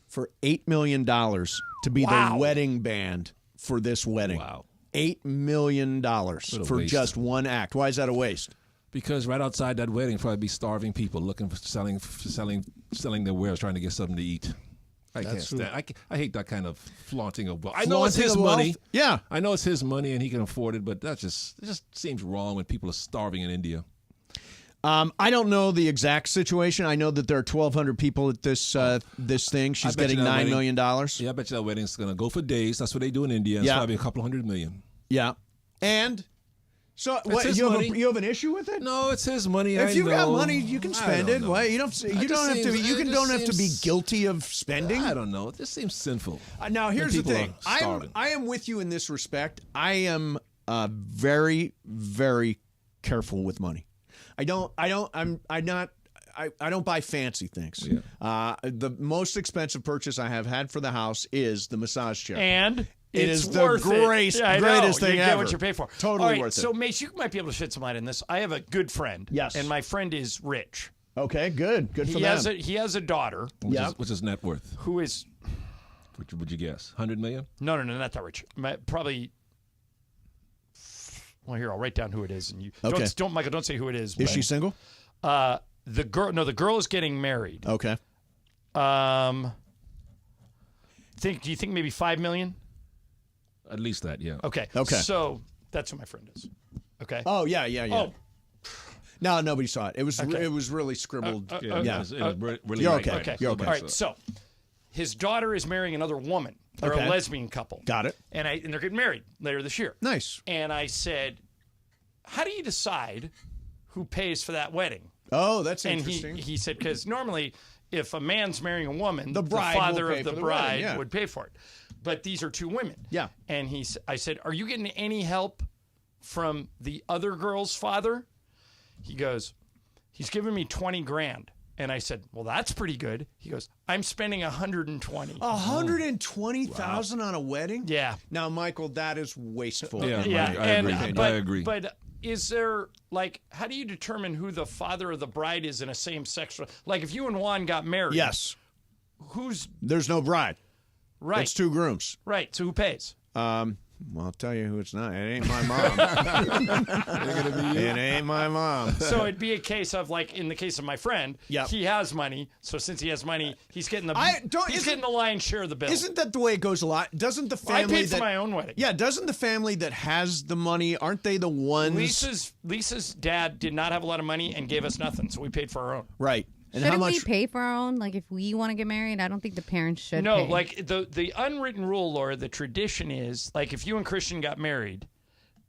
for $8 million to be the wedding band for this wedding. Wow. $8 million for waste. just one act. Why is that a waste? Because right outside that wedding, probably be starving people looking for selling their wares, trying to get something to eat. I can't stand. I hate that kind of flaunting of wealth. I know it's his money. Yeah, I know it's his money and he can afford it, but it just seems wrong when people are starving in India. I don't know the exact situation. I know that there are 1,200 people at this thing. She's getting $9 million. Yeah, I bet you that wedding's going to go for days. That's what they do in India. It's probably a couple $100 million. Yeah. And so It's what, his you have an issue with it? No, it's his money. If you got know. money, you can spend it. Why you don't have to be guilty of spending. I don't know. It just seems sinful. Now here's the thing. I am with you in this respect. I am very, very careful with money. I don't buy fancy things. Yeah. The most expensive purchase I have had for the house is the massage chair. And it it's is the worth greatest thing you ever. get what you pay for. Totally All right, worth it. So, Mace, you might be able to shed some light on this. I have a good friend. Yes. And my friend is rich. Okay, good for them. He has a daughter. What's his net worth? Who is... What would you guess? 100 million? No, not that rich. Probably... Well, here, I'll write down who it is. And you don't Michael, don't say who it is. Is she single? The girl is getting married. Okay. Do you think maybe $5 million? At least that, yeah. Okay. So that's who my friend is. Okay. Oh yeah. Oh. No, nobody saw it. It was Okay. It was really scribbled. It was really You're light. okay. You're okay. All right. So his daughter is marrying another woman. They're a lesbian couple. Got it. And they're getting married later this year. Nice. And I said, how do you decide who pays for that wedding? Oh, that's and interesting. he said, because normally if a man's marrying a woman, The bride will father pay of for the the bride wedding, yeah. would pay for it. But these are two women. Yeah. And I said, are you getting any help from the other girl's father? He goes, he's giving me $20,000. And I said, well, that's pretty good. He goes, I'm spending $120,000. $120,000 on a wedding? Yeah. Now, Michael, that is wasteful. Yeah, I I agree. But is there, how do you determine who the father of the bride is in a same-sex? Like, if you and Juan got married. Yes. There's no bride. Right. It's two grooms. Right. So who pays? Well, I'll tell you who it's not. It ain't my mom. It ain't my mom. So it'd be a case of, in the case of my friend, he has money. So since he has money, he's getting getting the lion's share of the bill. Isn't that the way it goes a lot? Doesn't the family I paid for my own wedding. Yeah, doesn't the family that has the money, aren't they the ones? Lisa's dad did not have a lot of money and gave us nothing, so we paid for our own. Right. And Shouldn't how much? we pay for our own? Like, if we want to get married, I don't think the parents should No, pay. the unwritten rule, Laura, the tradition is, if you and Christian got married,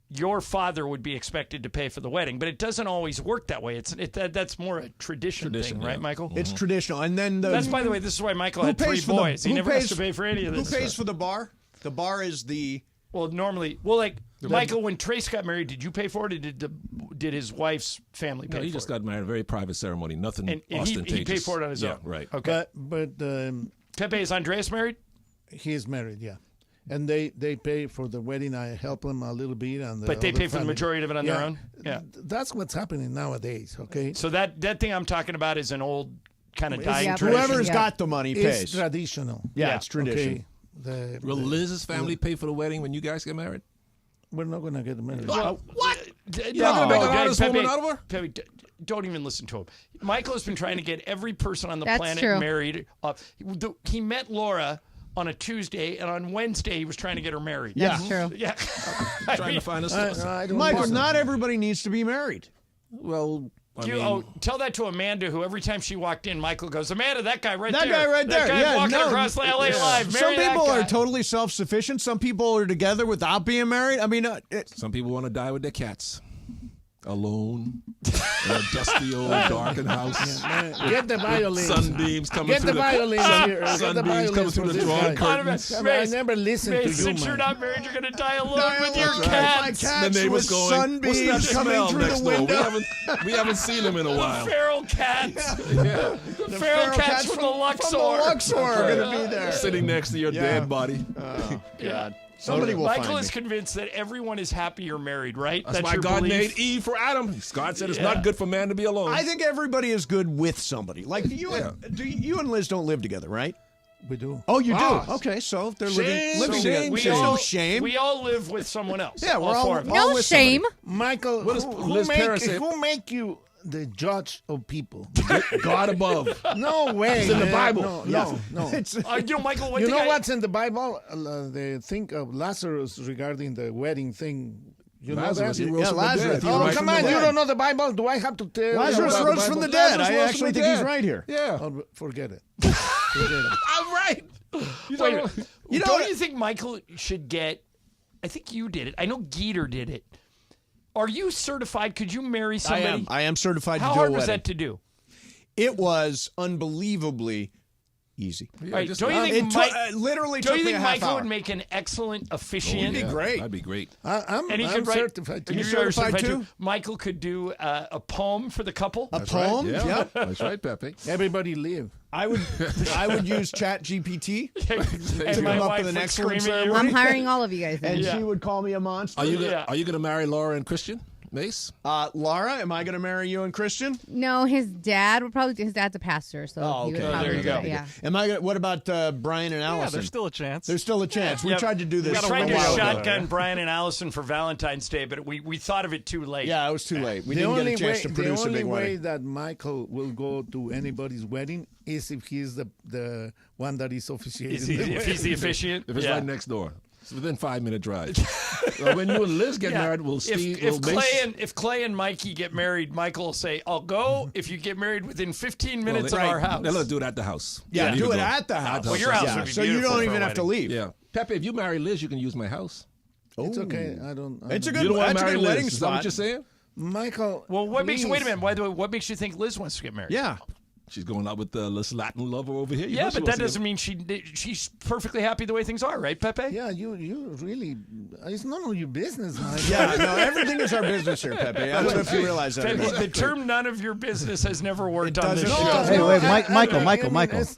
your father would be expected to pay for the wedding, but it doesn't always work that way. That's more a tradition thing, right, Michael? It's traditional. And then that's, by the way, this is why Michael had 3 boys. He never has to pay for any of this. Who pays for the bar? The bar is the Well, normally, Michael, when Trace got married, did you pay for it, or did his wife's family pay for it? He just got married, a very private ceremony, nothing ostentatious. He paid for it on his own. Right. Okay. But Pepe, is Andreas married? He is married, yeah. And they pay for the wedding. I help them a little bit. But they pay for the majority of it on their own? Yeah. That's what's happening nowadays, okay? So that thing I'm talking about is an old kind of dying tradition. Whoever's got the money pays. It's traditional. Yeah, it's tradition. Okay. Will Liz's family pay for the wedding when you guys get married? We're not going to get married. What? Pepe, don't even listen to him. Michael has been trying to get every person on the planet married. He met Laura on a Tuesday, and on Wednesday he was trying to get her married. Yeah. That's true. Yeah. Trying to find us. Michael, not everybody needs to be married. Well, tell that to Amanda, who every time she walked in, Michael goes, Amanda, that guy right there. That guy right there. That guy walking across the LA Live. Some people are totally self-sufficient. Some people are together without being married. I mean, some people want to die with their cats. Alone in a dusty old darkened house. Get the violins. Sunbeams coming Get through the violins here. Sunbeams coming through the drawn curtains. I never listened to you, since you're not married, you're going to die alone with your cats. The neighbors going, what's that smell next door? We haven't seen them in a while. The feral cats. Yeah. The feral cats from the Luxor. are going to be there. Sitting next to your dead body. Oh, God. Somebody will Michael find is me. convinced that everyone is happy you're married, right? That's why God made Eve for Adam. God said it's not good for man to be alone. I think everybody is good with somebody. Like you and Liz don't live together, right? We do. Oh, you do? Okay, so if they're living together, there's no shame. We all live with someone else. Yeah, we're all no with shame. Michael, who make you the judge of people? God above. No way. It's in the Bible. No. Michael, what's in the Bible? They think of Lazarus regarding the wedding thing. You Lazarus, know that? he rose from the dead. Oh, come on. You don't know the Bible? Do I have to tell Lazarus you? rose from the dead. I actually think he's right here. Yeah. Oh, forget it. I'm right. Don't you think Michael should get, I think you did it. I know Geeter did it. Are you certified? Could you marry somebody? I am certified to do a How hard wedding. was that to do? It was unbelievably easy. Right. Don't you think literally don't took you me think a half Michael hour. would make an excellent officiant? He'd be great. That'd be great. I'm certified too. You're certified too? Michael could do a poem for the couple. A poem? Right. Yeah. That's right, Pepe. Everybody live. I would use ChatGPT And to my come up wife with an would excellent scream at you. ceremony. I'm hiring all of you guys. And then. she would call me a monster. Are you going to marry Laura and Christian Mace? Laura, am I going to marry you and Christian? No, his dad would probably. His dad's a pastor, so he would probably there you do go. it, yeah. Am I? What about Brian and Allison? Yeah, there's still a chance. There's still a chance. We tried to do this. We tried a to while ago. shotgun Brian and Allison for Valentine's Day, but we thought of it too late. Yeah, it was too late. We didn't get a chance to produce a big wedding. The only way wedding. that Michael will go to anybody's wedding is if he's the one that is officiating. If he's the officiant. If it's right next door. It's within 5-minute drive. So when you and Liz get married, we'll Steve. If Clay and Mikey get married, Michael will say, "I'll go if you get married within 15 minutes of our house." Now let's do it at the house. Yeah, do it at the house. Well, your house would be so you beautiful don't for even a have to wedding. leave. Yeah, Pepe, if you marry Liz, you can use my house. It's okay. I don't. It's a You good. don't want to That's a marry good Liz. wedding Is that what spot. you're saying? Michael. Well, what makes? Wait a please. minute. By the way, what makes you think Liz wants to get married? Yeah. She's going out with this Latin lover over here. You know Yeah, she but wants that to doesn't mean she's perfectly happy the way things are, right, Pepe? Yeah, you really. It's none of your business, Michael. Yeah, no, everything is our business here, Pepe. I don't know if you realize that. Pepe, the term "none of your business" has never worked on this doesn't. show. Hey, wait, Michael.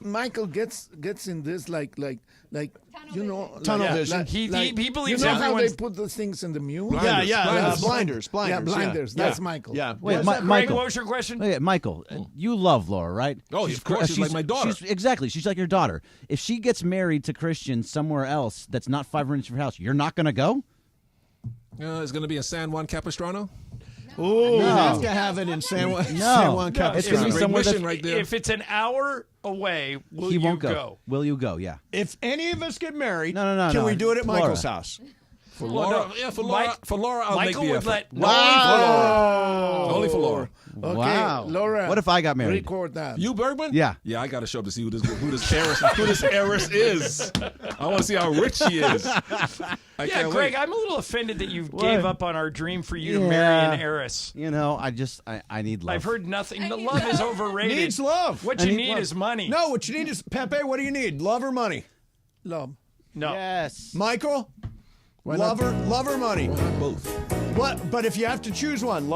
Michael gets in this like you know Tunnel vision. He believes you know how they everyone's. put the things in the mule. Blinders. Yeah, blinders. Yeah. That's Michael. Yeah. Wait, Greg, Michael. what was your question? Wait, Michael, you love Laura, right? Oh, of course. She's like my daughter. Exactly. She's like your daughter. If she gets married to Christian somewhere else that's not 5 minutes from your house, you're not going to go? It's going to be in San Juan Capistrano. Oh, you have to have it in San Juan. San Juan it's going to be Capistrano. somewhere mission that right there. If it's an hour away, will he you won't go? Will you go? Yeah. If any of us get married, No, can we do it at Laura. Michael's house? For Laura, for Laura, I'll Michael make the would effort. let. Only for Laura. Okay, Wow. Laura. What if I got married? Record that. You, Bergman? Yeah. Yeah, I got to show up to see who this heiress is. I want to see how rich she is. Yeah, Greg, I'm a little offended that you gave up on our dream for you to marry an heiress. You know, I need love. I've heard nothing. The love is overrated. Needs love. What you need is money. No, what you need is Pepe. What do you need? Love or money? Love. No. Yes. Michael. Love or money? Both. What? But if you have to choose one,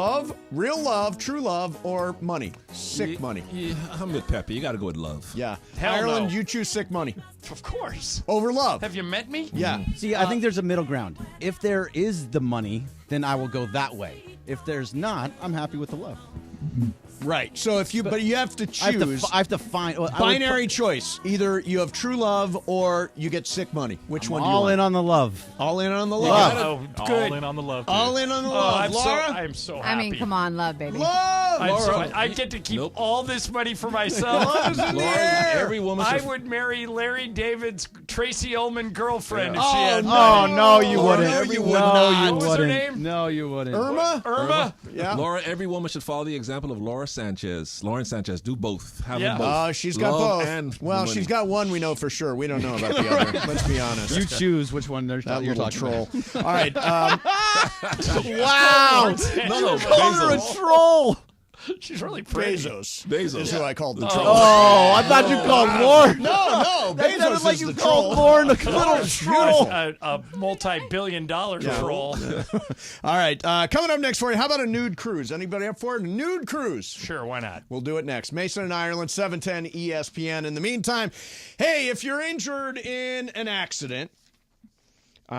real love, true love, or money? Sick money. Yeah, I'm with Pepe. You got to go with love. Yeah. Hell Ireland, no. you choose sick money. Of course. Over love. Have you met me? Yeah. See, I think there's a middle ground. If there is the money, then I will go that way. If there's not, I'm happy with the love. Right. So but you have to choose. I have to find binary choice. Either you have true love or you get sick money. Which one do you all want? in on the love. All in on the Love. love. Oh, good. All in on the love. All in on the love. Laura? I'm so happy. I mean, come on, love, baby. Love. I get to keep all this money for myself. Love is in the Laura, air. every woman I should would marry Larry David's Tracy Ullman girlfriend if she Oh, had no. money. no, you Laura, wouldn't. no, you would no, not. you What was her wouldn't. name? No, you wouldn't. Irma? Yeah. Laura, every woman should follow the example of Lauren Sanchez. Do both. Have them Yeah. both. She's got Love both. and Well, money. she's got one we know for sure. We don't know about the other. Let's be honest. You choose which one that you're little talking troll. about. All right. Wow. No, Call her a troll. She's really pretty. Bezos. Bezos. Is who I called the troll. Oh, I thought you called Lauren. No. That Bezos sounded like is you the called troll. Lauren a little troll. A multi-billion-dollar troll. All right. Coming up next for you, how about a nude cruise? Anybody up for it? A nude cruise? Sure, why not? We'll do it next. Mason and Ireland, 710 ESPN. In the meantime, hey, if you're injured in an accident,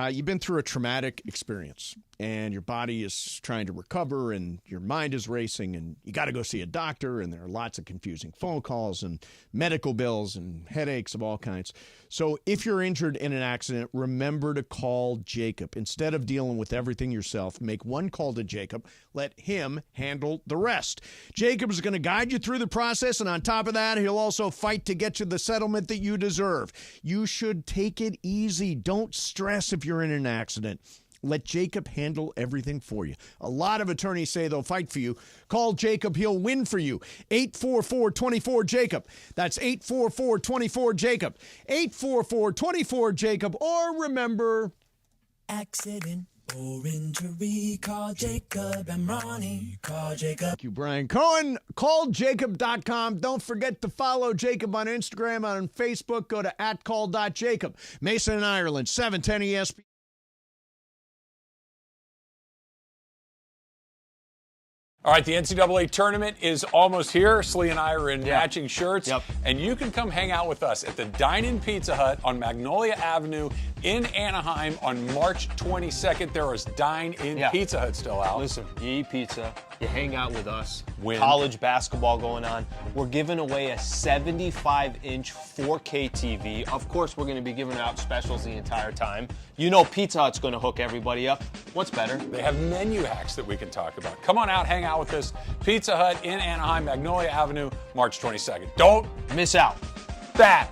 you've been through a traumatic experience, and your body is trying to recover, and your mind is racing, and you got to go see a doctor, and there are lots of confusing phone calls and medical bills and headaches of all kinds. So if you're injured in an accident, remember to call Jacob. Instead of dealing with everything yourself, make one call to Jacob. Let him handle the rest. Jacob is going to guide you through the process, and on top of that, he'll also fight to get you the settlement that you deserve. You should take it easy. Don't stress if you're in an accident. Let Jacob handle everything for you. A lot of attorneys say they'll fight for you. Call Jacob. He'll win for you. 844-24-JACOB. That's 844-24-JACOB. 844-24-JACOB. Or remember, Accident or injury, call Jacob and Ronnie. Call Jacob. Thank you, Brian Cohen. CallJacob.com. Don't forget to follow Jacob on Instagram, on Facebook. Go to @call.jacob. Mason and Ireland, 710 ESPN. All right, the NCAA tournament is almost here. Slee and I are in matching shirts. And you can come hang out with us at the Dine-In Pizza Hut on Magnolia Avenue in Anaheim on March 22nd. There is Dine-In Pizza Hut still out. Listen, you eat pizza, you hang out with us, Win. college basketball going on. We're giving away a 75-inch 4K TV. Of course, we're going to be giving out specials the entire time. You know Pizza Hut's going to hook everybody up. What's better? They have menu hacks that we can talk about. Come on out, hang out with us. Pizza Hut in Anaheim, Magnolia Avenue, March 22nd. Don't miss out. That.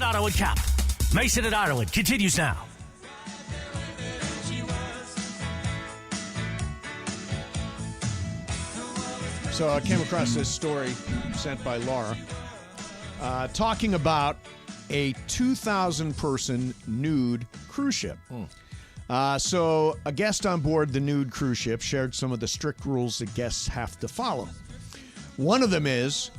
Otto and Cap. Mason and Ireland continues now. So I came across this story sent by Laura talking about a 2,000-person nude cruise ship. So a guest on board the Nude cruise ship shared some of the strict rules that guests have to follow. One of them is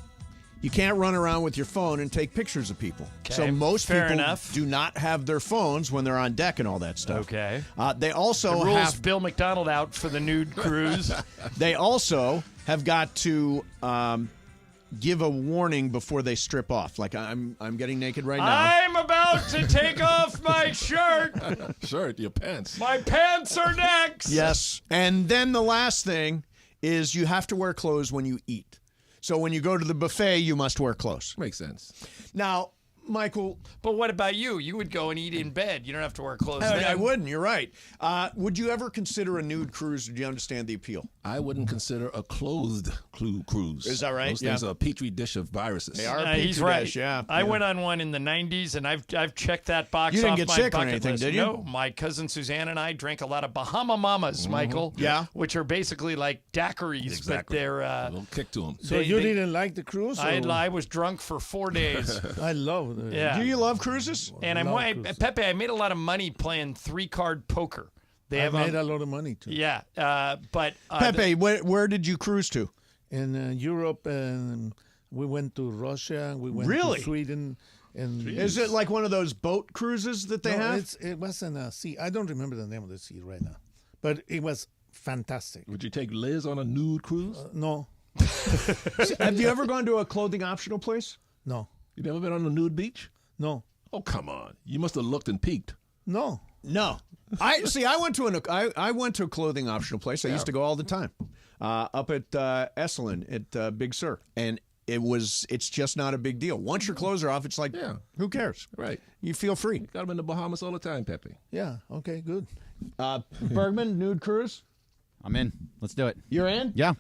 you can't run around with your phone and take pictures of people. Okay, So most fair people enough. do not have their phones when they're on deck and all that stuff. Okay. They also the rules have Bill McDonald out for the Nude cruise. They also have got to give a warning before they strip off. Like, I'm getting naked right now. I'm about to take off my shirt. Shirt, your pants. My pants are next. Yes. And then the last thing is you have to wear clothes when you eat. So when you go to the buffet, you must wear clothes. Makes sense. Now, Michael. But what about you? You would go and eat in bed. You don't have to wear clothes. I then. wouldn't. You're right. Would you ever consider a nude cruise? Do you understand the appeal? I wouldn't consider a closed cruise. Is that right? Those things are a petri dish of viruses. They are a petri he's right. dish, yeah. I went on one in the 90s, and I've checked that box You didn't off get my sick or bucket anything, list. did you? No, my cousin Suzanne and I drank a lot of Bahama Mamas, Michael. Yeah. Which are basically like daiquiris, but they're a little kick to them. So you didn't like the cruise? I was drunk for 4 days. I love it. Yeah. Do you love cruises? And Pepe, I made a lot of money playing 3-card poker. I made a lot of money too. Yeah, but Pepe, where did you cruise to? In Europe, and we went to Russia. We went Really? to Sweden. And Is it like one of those boat cruises that they No, have? It was in a sea. I don't remember the name of the sea right now, but it was fantastic. Would you take Liz on a nude cruise? No. Have you ever gone to a clothing optional place? No. You never been on a nude beach? No. Oh, come on. You must have looked and peeked. No. No. I went to a clothing optional place. I used to go all the time. Up at Esalen at Big Sur. And it's just not a big deal. Once your clothes are off, it's like, who cares? Right. You feel free. Got them in the Bahamas all the time, Pepe. Yeah. Okay, good. Bergman, nude cruise? I'm in. Let's do it. You're in? Yeah.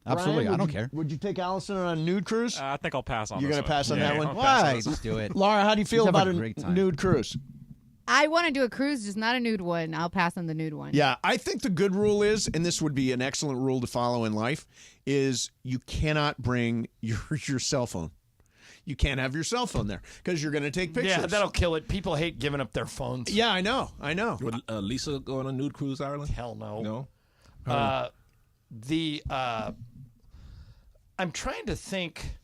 Absolutely. Brian, I don't care. Would you take Allison on a nude cruise? I think I'll pass on You're this going to one. pass on Yeah, that one? I'll pass on Why? this one. Let's do it. Laura, how do you feel Let's have about a a great time. nude cruise? I want to do a cruise, just not a nude one. I'll pass on the nude one. Yeah, I think the good rule is, and this would be an excellent rule to follow in life, is you cannot bring your cell phone. You can't have your cell phone there because you're going to take pictures. Yeah, that'll kill it. People hate giving up their phones. Yeah, I know. Would Lisa go on a nude cruise, Ireland? Hell no. No? I'm trying to think.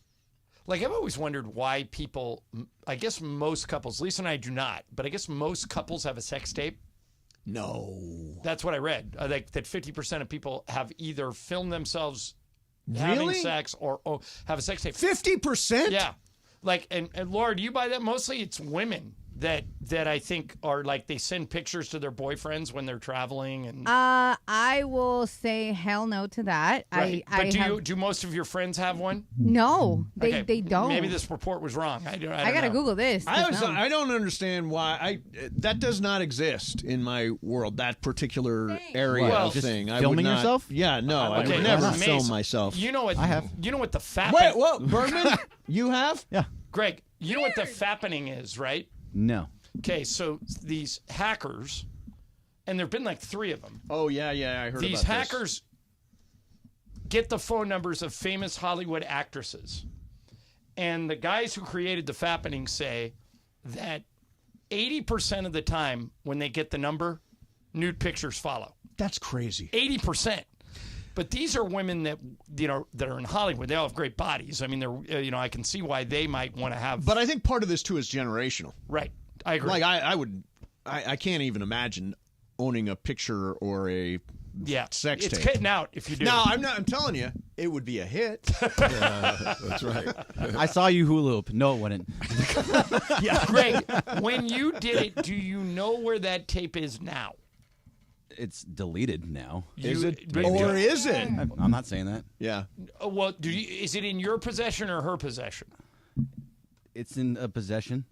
Like, I've always wondered why people, I guess most couples, Lisa and I do not, but I guess most couples have a sex tape. No. That's what I read. Like that 50% of people have either filmed themselves having Really? sex or have a sex tape. 50%? Yeah. Like, and Laura, do you buy that? Mostly it's women that I think are like, they send pictures to their boyfriends when they're traveling. And I will say hell no to that. right. But I do most of your friends have one? No, they Okay, don't. Maybe this report was wrong. I gotta know. Google this. I don't understand why that does not exist in my world. That particular area Well, of just thing. I filming would not, yourself? Yeah, no, I Okay, would never Mace, film myself. You know what? I have. You know what the fap? Wait, what, Bergman? You have? Yeah. Greg, you know what the fappening is, right? No. Okay, so these hackers, and there've been like 3 of them. Oh yeah, I heard These about hackers get the phone numbers of famous Hollywood actresses. And the guys who created the fappening say that 80% of the time when they get the number, nude pictures follow. That's crazy. 80%. But these are women that that are in Hollywood. They all have great bodies. I mean, they're I can see why they might want to have. But I think part of this too is generational. Right. I agree. Like I can't even imagine owning a picture or a sex it's tape. getting out if you do. No, I'm not. I'm telling you, it would be a hit. That's right. I saw you hula hoop. No, it wouldn't. Yeah, Greg, when you did it, do you know where that tape is now? It's deleted now. Is it? Or is it? I'm not saying that. Yeah. Well, is it in your possession or her possession? It's in a possession.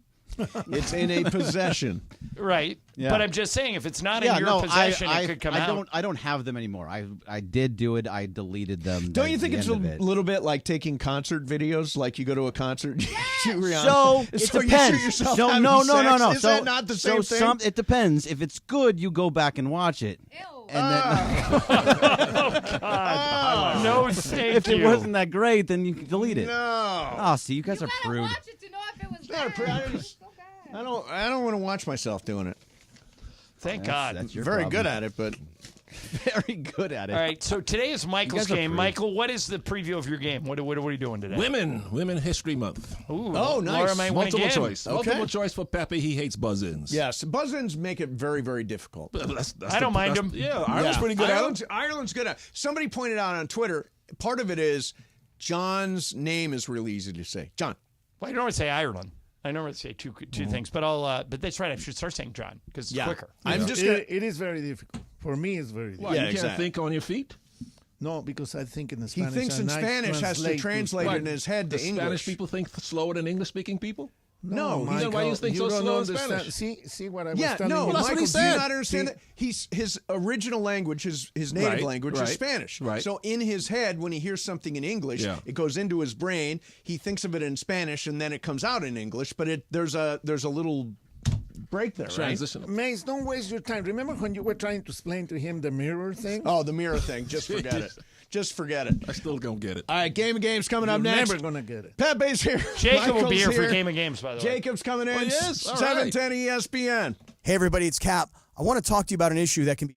It's in a possession. Right. Yeah. But I'm just saying, if it's not in your possession, it could come out. I don't have them anymore. I did do it. I deleted them. Don't you think it's a little bit like taking concert videos? Like you go to a concert, so it you depends. shoot yourself So having no. sex? Is So that not the same thing? It depends. If it's good, you go back and watch it. And then, No, thank if it you. wasn't that great, then you can delete it. No. Oh, see, you guys are prude. Watch it to know if it was bad. I don't want to watch myself doing it. Thank God. That's your Very problem. good at it, but Very good at it. All right, so today is Michael's guys are game. prude. Michael, what is the preview of your game? What are we doing today? Women History Month. Ooh, Oh, nice. Laura might win Multiple again. choice. Okay. Multiple choice for Pepe. He hates buzz-ins. yes, buzz-ins make it very, very difficult. I don't mind them. Yeah, Ireland's pretty good at them. Ireland's good at it. Somebody pointed out on Twitter, part of it is John's name is really easy to say. John. Well, I normally say Ireland. I normally say two things, but but that's right. I should start saying John because it's quicker. I'm just gonna, It is very difficult. For me, it's very difficult. Why, you can't think on your feet? No, because I think in the he Spanish. thinks in and I Spanish, has to translate Why, in his head to the English. Spanish people think slower than English-speaking people? No, Michael, then why you think so don't slow in understand. Spanish? See what I was Yeah, telling no, you. that's what Michael, he do you said. not understand that? His original language, his native Right, language is right, Spanish. right. So in his head, when he hears something in English, Yeah. it goes into his brain. He thinks of it in Spanish, and then it comes out in English. But there's a little break there, right? Transition. Mace, don't waste your time. Remember when you were trying to explain to him the mirror thing? Oh, the mirror thing. Just forget it. Just forget it. I still don't get it. All right, Game of Games coming You're up next. never gonna get it. Pepe's here. Jacob will be Michael's here for Game of Games, by the way. Jacob's coming in. Oh, yes? All right. 710 ESPN. Hey, everybody, it's Cap. I want to talk to you about an issue that can be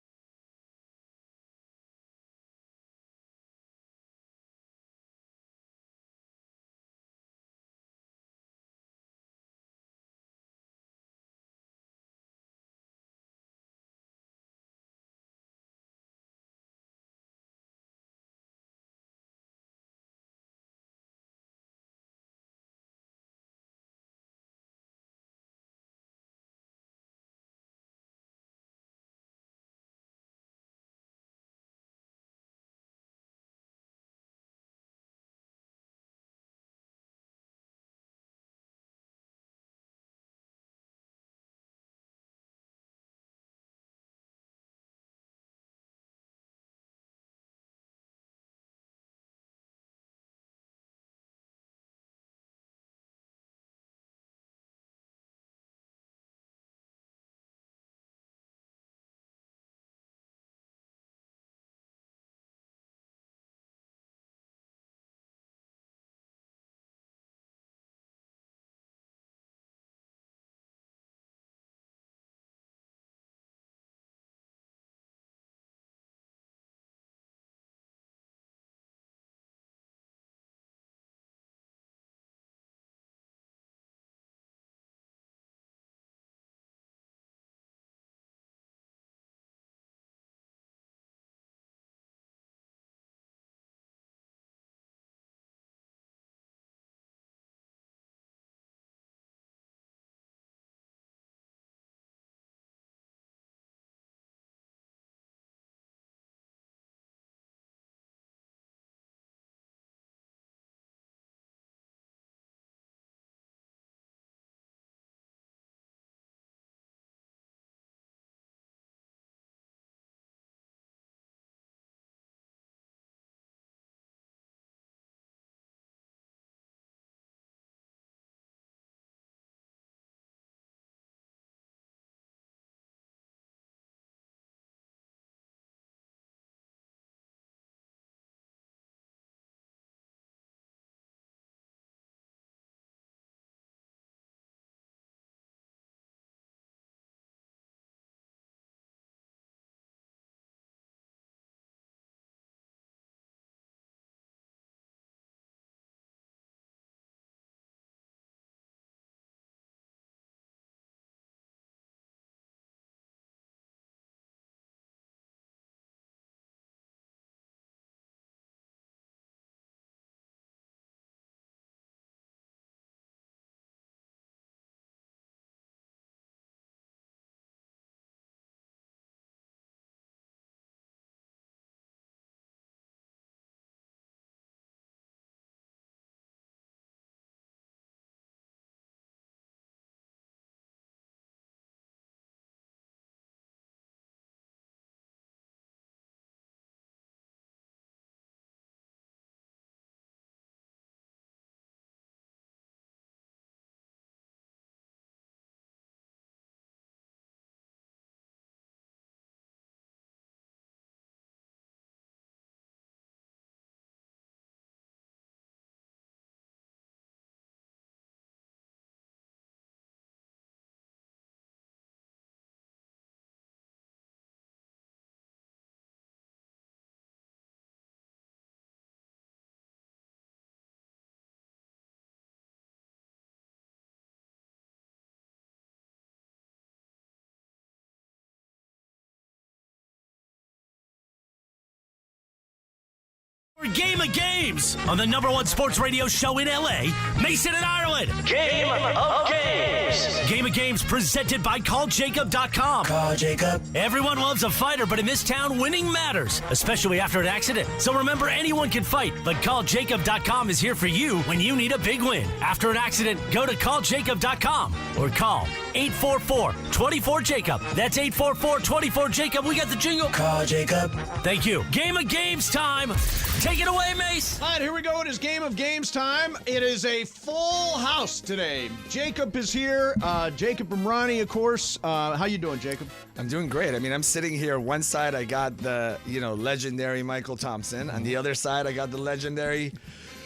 Game of Games on the #1 sports radio show in LA, Mason and Ireland. Game of Games. Game of Games presented by CallJacob.com. Call Jacob. Everyone loves a fighter, but in this town, winning matters, especially after an accident. So remember, anyone can fight, but CallJacob.com is here for you when you need a big win. After an accident, go to CallJacob.com or call 844-24-JACOB. That's 844-24-JACOB. We got the jingle. Call Jacob. Thank you. Game of Games time. Take it away, Mace. All right, here we go. It is Game of Games time. It is a full house today. Jacob is here. Jacob and Ronnie, of course. How you doing, Jacob? I'm doing great. I mean, I'm sitting here. One side, I got the, legendary Michael Thompson. On the other side, I got the legendary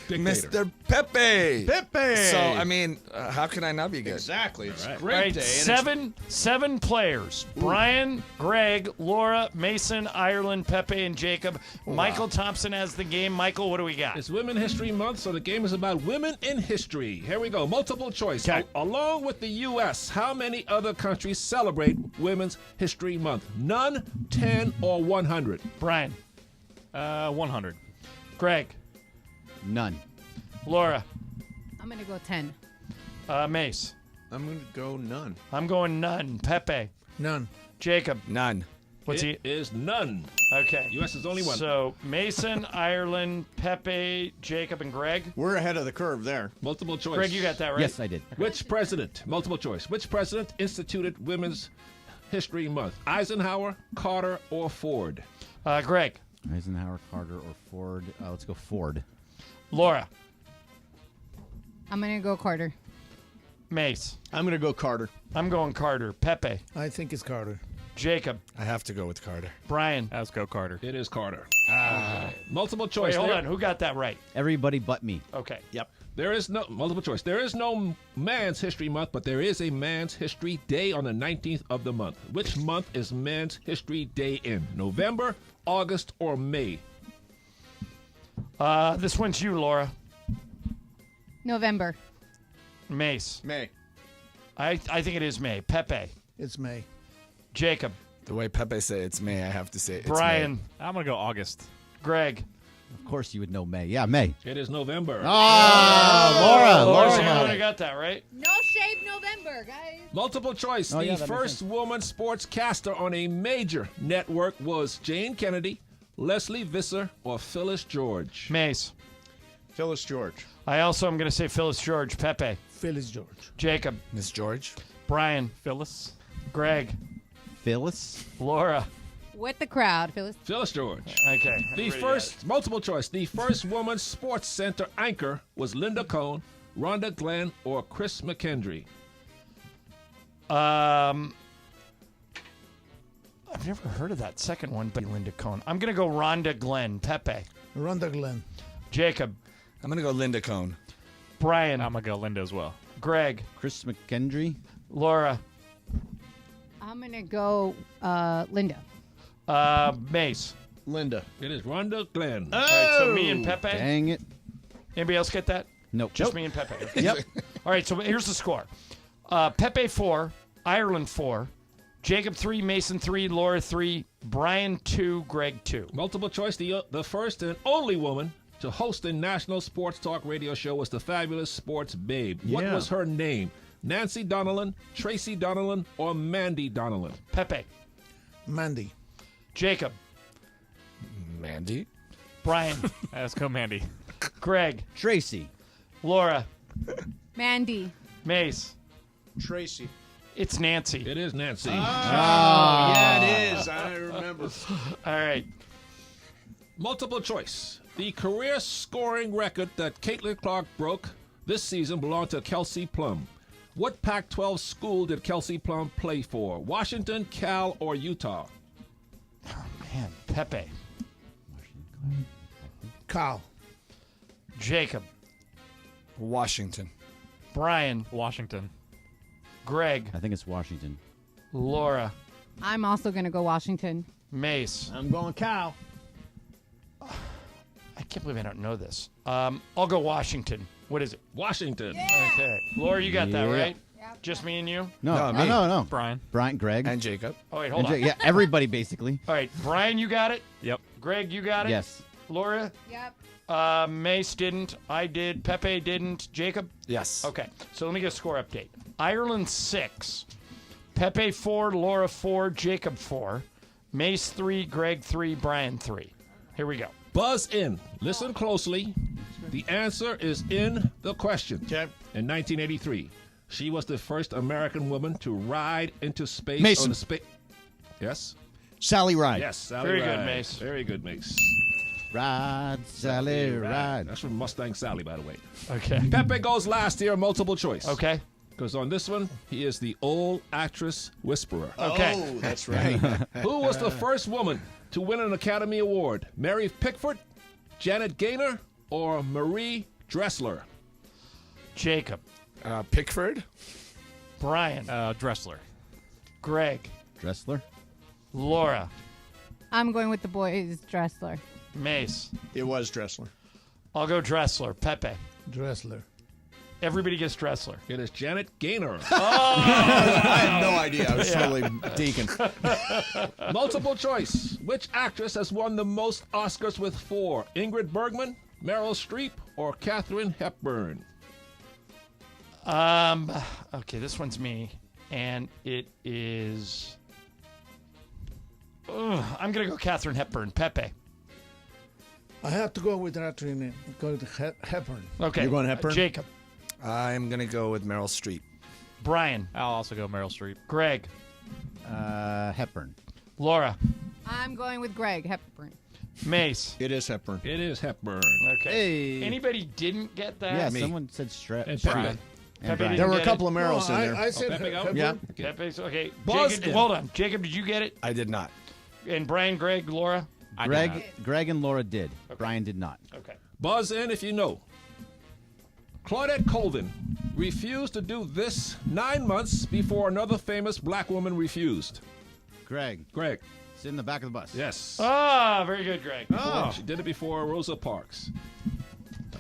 Mr. Pepe. Pepe. So, I mean, how can I not be good? Exactly. It's a All great right, day. seven players. Brian, Greg, Laura, Mason, Ireland, Pepe, and Jacob. Michael Thompson has the game. Michael, what do we got? It's Women History Month, so the game is about women in history. Here we go. Multiple choice. Along with the U.S., how many other countries celebrate Women's History Month? None, 10, or 100? Brian. 100. Greg. None. Laura. I'm going to go 10. Mace. I'm going to go none. I'm going none. Pepe. None. Jacob. None. What's It is none. Okay. U.S. is only one. So Mason, Ireland, Pepe, Jacob, and Greg. We're ahead of the curve there. Multiple choice. Greg, you got that right? Yes, I did. Which president, multiple choice, which president instituted Women's History Month? Eisenhower, Carter, or Ford? Greg. Eisenhower, Carter, or Ford. Let's go Ford. Laura. I'm going to go Carter. Mace. I'm going to go Carter. I'm going Carter. Pepe. I think it's Carter. Jacob. I have to go with Carter. Brian. Let's go Carter. It is Carter. Multiple choice. Wait, hold there. on. Who got that right? Everybody but me. Okay. Yep. There is no multiple choice. There is no Man's History Month, but there is a Man's History Day on the 19th of the month. Which month is Man's History Day in? November, August, or May? This one's you, Laura. November. Mace. May. I think it is May. Pepe. It's May. Jacob. The way Pepe say it's May, I have to say it's Brian. May. I'm going to go August. Greg. Of course you would know May. Yeah, May. It is November. Laura. Laura, you only got that right. No shave November, guys. Multiple choice. Oh, yeah, The that makes first woman sportscaster on a major network was Jane Kennedy, Leslie Visser, or Phyllis George. Mace. Phyllis George. I also am going to say Phyllis George. Pepe. Phyllis George. Jacob. Miss George. Brian. Phyllis. Greg. Phyllis. Laura. With the crowd, Phyllis. Phyllis George. Okay. The first, multiple choice, the first woman sports center anchor was Linda Cohn, Rhonda Glenn, or Chris McKendry. I've never heard of that second one, but Linda Cohn. I'm going to go Rhonda Glenn. Pepe. Rhonda Glenn. Jacob. I'm going to go Linda Cohn. Brian. I'm going to go Linda as well. Greg. Chris McKendry. Laura. I'm going to go Linda. Mace. Linda. It is Rhonda Glenn. All right, so me and Pepe. Dang it. Anybody else get that? Nope. Just me and Pepe. Yep. All right, so here's the score. Pepe 4, Ireland 4, Jacob 3, Mason 3, Laura 3, Brian 2, Greg 2. Multiple choice, the first and only woman to host a national sports talk radio show was the fabulous Sports Babe. What Yeah. was her name? Nancy Donnellan, Tracy Donnellan, or Mandy Donnellan? Pepe. Mandy. Jacob. Mandy. Brian. Let's go Mandy. Greg. Tracy. Laura. Mandy. Mace. Tracy. It's Nancy. It is Nancy. Yeah, it is. I remember. All right. Multiple choice. The career scoring record that Caitlin Clark broke this season belonged to Kelsey Plum. What Pac-12 school did Kelsey Plum play for? Washington, Cal, or Utah? Man, Pepe. Cal. Jacob. Washington. Brian. Washington. Greg. I think it's Washington. Laura. I'm also going to go Washington. Mace. I'm going Cal. I can't believe I don't know this. I'll go Washington. What is it? Washington. Okay. Laura, you got that Yeah. right? Just me and you? No, me. no. Brian. Brian, Greg. And Jacob. Oh, wait, hold And on. yeah, everybody basically. All right, Brian, you got it? Yep. Greg, you got it? Yes. Laura? Yep. Mace didn't. I did. Pepe didn't. Jacob? Yes. Okay, so let me get a score update. Ireland 6. Pepe 4, Laura 4, Jacob 4. Mace 3, Greg 3, Brian 3. Here we go. Buzz in. Listen closely. The answer is in the question. Okay. In 1983, she was the first American woman to ride into space Mason. on a space. Yes? Sally Ride. Yes, Sally Very Ride. good, Mace. Very good, Mace. Ride, Sally, ride. That's from Mustang Sally, by the way. Okay. Pepe goes last here, multiple choice. Okay. Because on this one, he is the old actress whisperer. Okay. Oh, that's right. Who was the first woman to win an Academy Award? Mary Pickford, Janet Gaynor, or Marie Dressler? Jacob. Pickford. Brian. Dressler. Greg. Dressler. Laura. I'm going with the boys, Dressler. Mace. It was Dressler. I'll go Dressler. Pepe. Dressler. Everybody gets Dressler. It is Janet Gaynor. I had no idea. I was totally Deacon. Multiple choice. Which actress has won the most Oscars with 4? Ingrid Bergman, Meryl Streep, or Katharine Hepburn? Okay, this one's me, and it is. I'm gonna go Katharine Hepburn. Pepe. I have to go with Hepburn. Okay. You're going Hepburn? Jacob. I'm going to go with Meryl Streep. Brian. I'll also go Meryl Streep. Greg. Hepburn. Laura. I'm going with Greg Hepburn. Mace. It is Hepburn. It is Hepburn. Okay. Hey. Anybody didn't get that? Yeah, someone said Strap. And Pepe Pepe. didn't There were a get couple it. of Merrills in there. I said Pepe got Hepburn. Yeah. Pepe's okay. Buzz Jacob, in. hold on. Jacob, did you get it? I did not. And Brian, Greg, Laura? Greg and Laura did. Brian did not. Okay. Buzz in if you know. Claudette Colvin refused to do this 9 months before another famous black woman refused. Greg. Greg. Sit in the back of the bus. Yes. Ah, very good, Greg. Oh. She did it before Rosa Parks.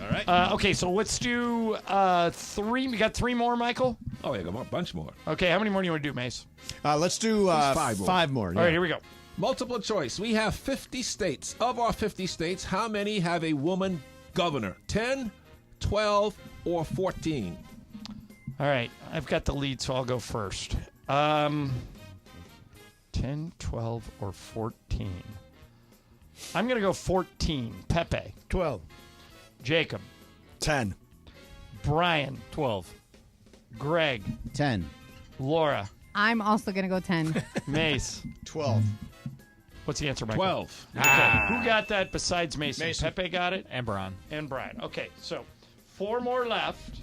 All right. Okay, so let's do 3. We got 3 more, Michael? Oh, yeah, got a bunch more. Okay, how many more do you want to do, Mace? Let's do 5 more. All right, here we go. Multiple choice. We have 50 states. Of our 50 states, how many have a woman governor? 10, 12, or 14? All right, I've got the lead, so I'll go first. 10, 12, or 14. I'm going to go 14. Pepe. 12. Jacob. 10. Brian. 12. Greg. 10. Laura. I'm also going to go 10. Mace. 12. What's the answer, Michael? 12. Okay. Who got that besides Mason? Pepe got it? And Brian. And Brian. Okay, so 4 more left.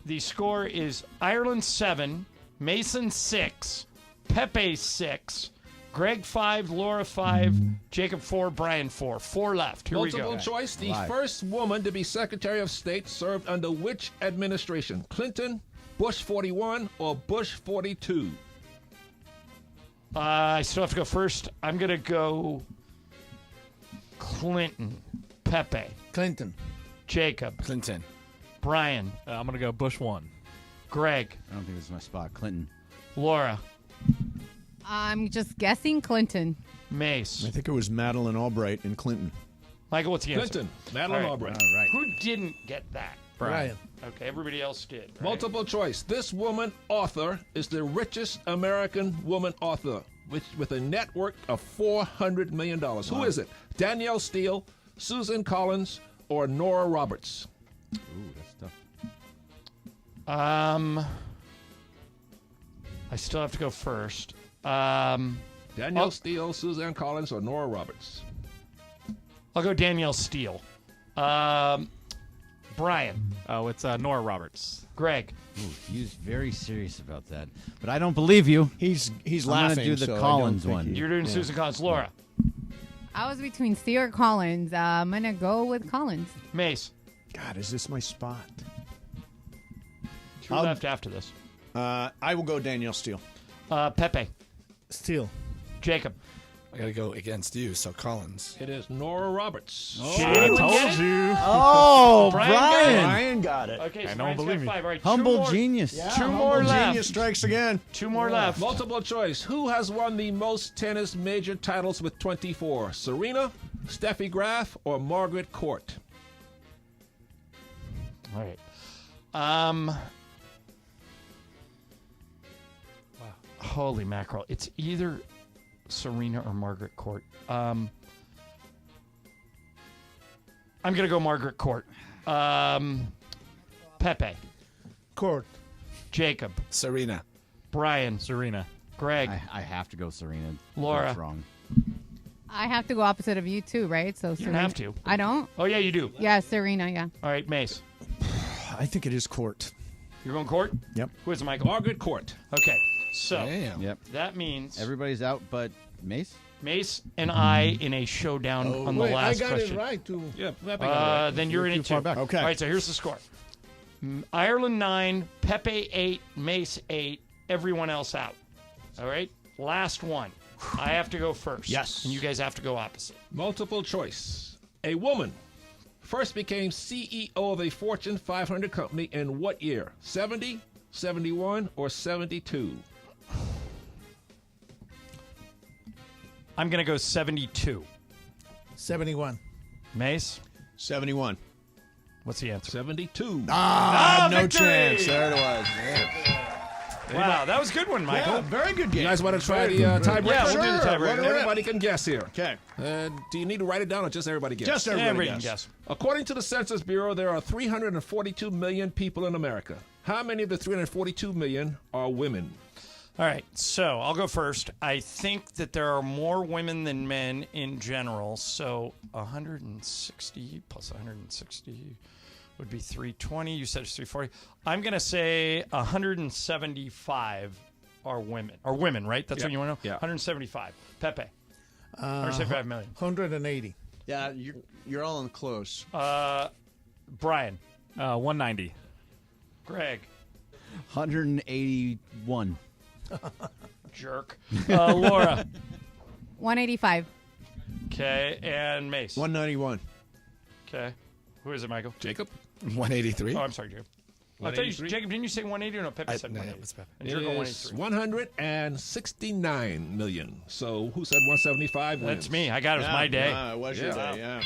The score is Ireland 7, Mason 6, Pepe 6, Greg 5, Laura 5, Jacob 4, Brian 4. 4 left. Here we go. Multiple choice. The first woman to be Secretary of State served under which administration? Clinton, Bush 41, or Bush 42? I still have to go first. I'm going to go Clinton. Pepe. Clinton. Jacob. Clinton. Brian. I'm going to go Bush 1. Greg. I don't think this is my spot. Clinton. Laura. I'm just guessing Clinton. Mace. I think it was Madeleine Albright and Clinton. Michael, what's the answer? Clinton. Madeleine All right. Albright. All right. Who didn't get that? Brian. Okay, everybody else did. Right? Multiple choice. This woman author is the richest American woman author with a net worth of $400 million. Who is it? Danielle Steele, Susan Collins, or Nora Roberts? Ooh, that's tough. I still have to go first. Danielle Steele, Suzanne Collins, or Nora Roberts? I'll go Danielle Steele. Brian. Oh, it's Nora Roberts. Greg. Ooh, he was very serious about that, but I don't believe you. He's I'm laughing. gonna do the so I Collins don't think one. You're doing Susan Collins. Laura. I was between Steele or Collins. I'm going to go with Collins. Mace. God, is this my spot? 2 left after this. I will go Danielle Steele. Pepe. Steele. Jacob. I got to go against you, so Collins. It is Nora Roberts. Oh, I told you. Oh, Brian got it. Okay, so I don't Brian's believe got me. 5. All right, Humble genius. Yeah, 2 humble more left. genius strikes again. 2 more left. Multiple choice. Who has won the most tennis major titles with 24? Serena, Steffi Graf, or Margaret Court? All right. Wow. Holy mackerel. It's either Serena or Margaret Court. I'm going to go Margaret Court. Pepe. Court. Jacob. Serena. Brian. Serena. Greg. I have to go Serena. Laura. That's wrong. I have to go opposite of you too, right? So You Serena. don't have to. I don't. Oh, yeah, you do. Yeah, Serena. Yeah. All right, Mace. I think it is Court. You're going Court? Yep. Who is it, Michael? Margaret Court. Okay. So Yep. that means Everybody's out but Mace? Mace and I in a showdown on the Wait, last I got question. it right, too. Yeah, Pepe got it right. Then you're in Too it far too. back. Okay. All right, so here's the score. Ireland 9, Pepe 8, Mace 8, everyone else out. All right? Last one. I have to go first. Yes. And you guys have to go opposite. Multiple choice. A woman first became CEO of a Fortune 500 company in what year? 70, 71, or 72? I'm going to go 72. 71. Mace? 71. What's the answer? 72. No victory! chance. There it was. Wow, that was a good one, Michael. Yeah, very good game. You guys want to try the Very good. tiebreaker? Yeah, we'll do the Sure, tiebreaker. let her rip. Everybody can guess here. Okay. Do you need to write it down or just everybody guess? Just everybody Everybody can guess. guess. According to the Census Bureau, there are 342 million people in America. How many of the 342 million are women? All right, so I'll go first. I think that there are more women than men in general. So 160 plus 160 would be 320. You said it's 340. I'm going to say 175 are women. Are women, right? That's what you want to know? Yeah. 175. Pepe. 175 million. 180. Yeah, you're all in close. Brian. 190. Greg. 181. Jerk. Laura. 185. Okay, and Mace. 191. Okay. Who is it, Michael? Jacob. 183. Oh, I'm sorry, Jacob. I thought you, Jacob, didn't you say 180 or no? Pepe said 180. it's Pepe. And It you're going is 183. 169 million. So who said 175 wins? That's me. I got it. It was my day. It was your Yeah. day, yeah.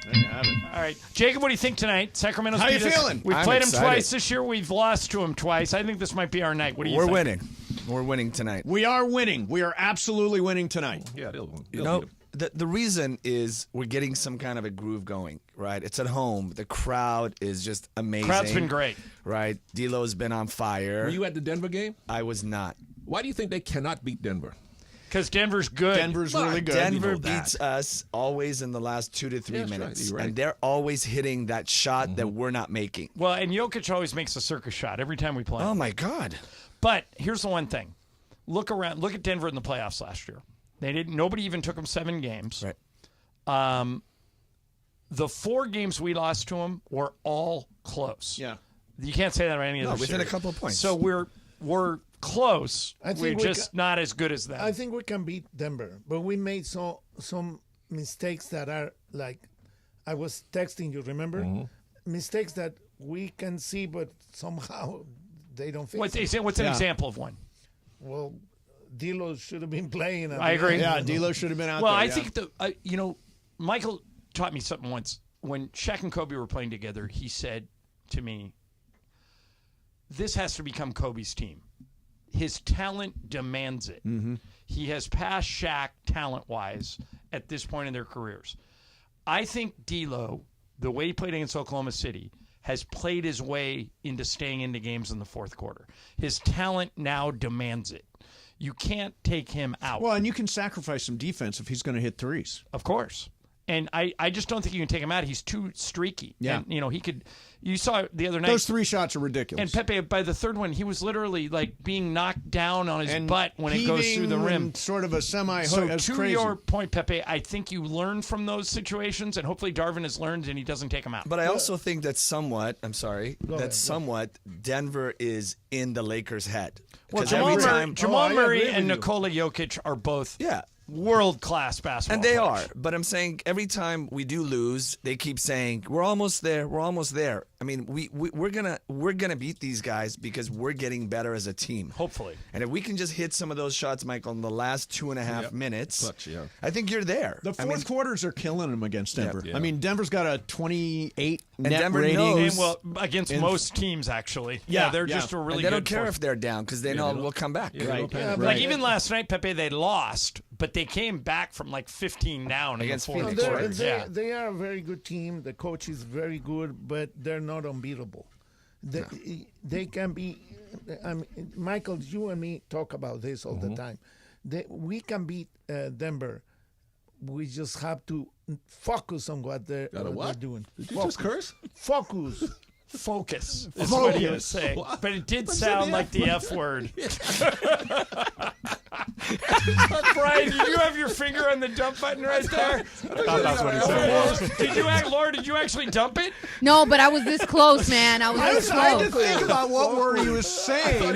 There you have it. All right. Jacob, what do you think tonight? Sacramento's How you beat us. feeling? We've I'm played excited. him twice this year. We've lost to him twice. I think this might be our night. What do you We're think? winning. We're winning tonight. We are winning. We are absolutely winning tonight. Yeah, they'll You know, beat 'em. the reason is we're getting some kind of a groove going, right? It's at home. The crowd is just amazing. Crowd's been great. Right? D'Lo's been on fire. Were you at the Denver game? I was not. Why do you think they cannot beat Denver? Because Denver's good. Denver's really good. Denver You know that. beats us always in the last 2 to 3 That's right. minutes. You're right. And they're always hitting that shot that we're not making. Well, and Jokic always makes a circus shot every time we play. Oh, my God. But here's the one thing. Look around. Look at Denver in the playoffs last year. They didn't. Nobody even took them 7 games. Right. The 4 games we lost to them were all close. Yeah. You can't say that about any No, other within a series. couple of points. So we're close. I think We're we just not as good as them. I think we can beat Denver, but we made some mistakes that are like, I was texting you, remember? Mistakes that we can see, but somehow they don't fix What's it. an example of one? Well, D'Lo should have been playing. at I the agree. end. Yeah, D'Lo should have been out Well, there. I yeah. think Michael taught me something once. When Shaq and Kobe were playing together, he said to me, "This has to become Kobe's team. His talent demands it. Mm-hmm. He has passed Shaq talent-wise at this point in their careers. I think D'Lo, the way he played against Oklahoma City, has played his way into staying into games in the fourth quarter. His talent now demands it. You can't take him out. Well, and you can sacrifice some defense if he's going to hit threes. Of course. And I just don't think you can take him out. He's too streaky. Yeah. And, he could – you saw it the other night. Those 3 shots are ridiculous. And Pepe, by the third one, he was literally like being knocked down on his And butt when it goes through the heaving rim. and sort of a semi-hook. So That's to crazy. your point, Pepe, I think you learn from those situations, and hopefully Darvin has learned and he doesn't take him out. But I also think that somewhat, Denver is in the Lakers' head. Well, 'Cause Jamal I Murray agree and with you. Nikola Jokic are both world-class basketball And they players. are. But I'm saying every time we do lose, they keep saying, we're almost there, we're almost there. I mean, we're gonna beat these guys because we're getting better as a team. Hopefully. And if we can just hit some of those shots, Michael, in the last 2.5 minutes, I think you're there. The fourth quarters are killing them against Denver. Yeah. I mean, Denver's got a 28 And net Denver rating. knows- Well, against most teams, actually. Yeah, they're yeah. just a really they good don't care force. if they're down because they know we'll come back. Like even last night, Pepe, they lost, but they came back from like 15 down Against in the fourth Phoenix, quarter. right? They are a very good team. The coach is very good, but they're not unbeatable. They can be. I mean, Michael, you and me talk about this all the time. We can beat Denver. We just have to focus on what they're doing. Did you just curse? Focus. Focus is what he was saying. But it did sound like the F word. Brian, did you have your finger on the dump button right there? I thought that's what he said. Laura, did you actually dump it? No, but I was this close, man. I was this trying to close. think about what word he was saying. I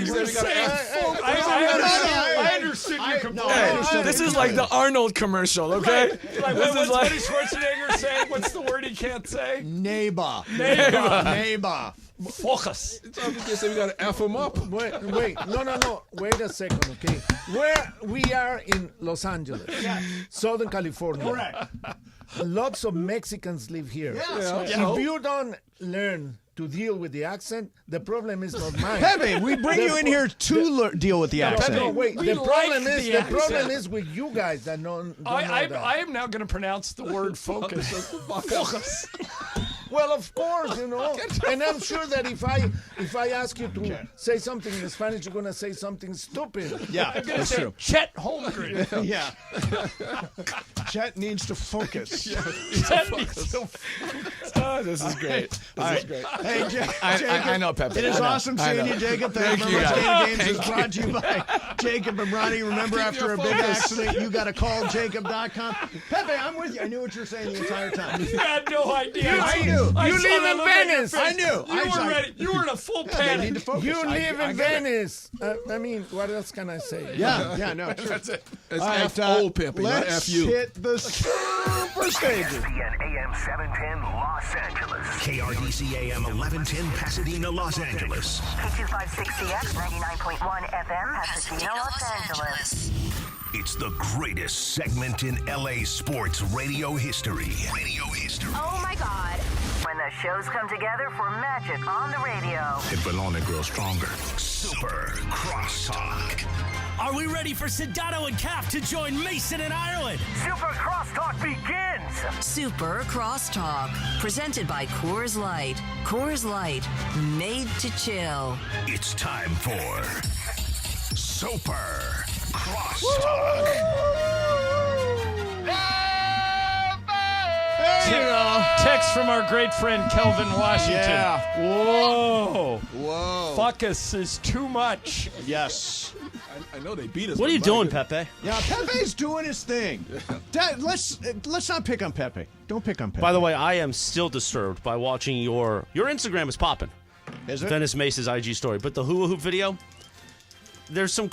understood you completely. Hey, this is like the Arnold commercial, okay? Like, This is what's like Schwarzenegger saying? What's the word he can't say? Neighbor. Focus. It's obvious they say we got to F them up. Wait, no. Wait a second, okay? We are in Los Angeles, Southern California. Correct. Lots of Mexicans live here. If you don't learn to deal with the accent, the problem is not mine. Pepe, we bring you in here to deal with the accent. No, wait. We The problem like is the the accent. problem is with you guys that don't know that. I am now going to pronounce the word focus. Focus. Well, of course, you know, and I'm sure that if I ask you to say something in Spanish, you're gonna say something stupid. Yeah, I'm going to that's say true. Chet Holmgren. Yeah. Chet needs to focus. Chet needs to oh, this is great. This is great. Hey, Jacob, I know, Pepe. It is I know. awesome I seeing know. you, Jacob. Thank you, Much guys. Games Thank is brought to you by Jacob and Ronnie. Remember, after a big accident, you got to call Jacob.com. Pepe, I'm with you. I knew what you were saying the entire time. You had no idea. I knew. I You saw live that in look on your Venice. face. I knew. You were ready. You were in a full They panic. need to focus. You I live in get it. Venice. I mean, what else can I say? Yeah, no, true. That's it. It's All right, F-O, Pepe, not let's F-U. hit the super stages. ESPN AM 710 Los Angeles. KRDC AM 1110 Pasadena, Los Angeles. K256CX 99.1 FM Pasadena, Los Angeles. It's the greatest segment in LA sports radio history. Oh my God. When the shows come together for magic on the radio. It will only grow stronger. Super Crosstalk. Are we ready for Sedano and Cap to join Mason and Ireland? Super Crosstalk begins. Super Crosstalk. Presented by Coors Light. Coors Light. Made to chill. It's time for Super Crosstalk. Text from our great friend Kelvin Washington. Yeah. Whoa. Focus is too much. Yes. I know they beat us. What are you doing, Pepe? Yeah, Pepe's doing his thing. Let's not pick on Pepe. Don't pick on Pepe. By the way, I am still disturbed by watching your Instagram is popping. Is it? Venice Mace's IG story, but the hula hoop video. There's some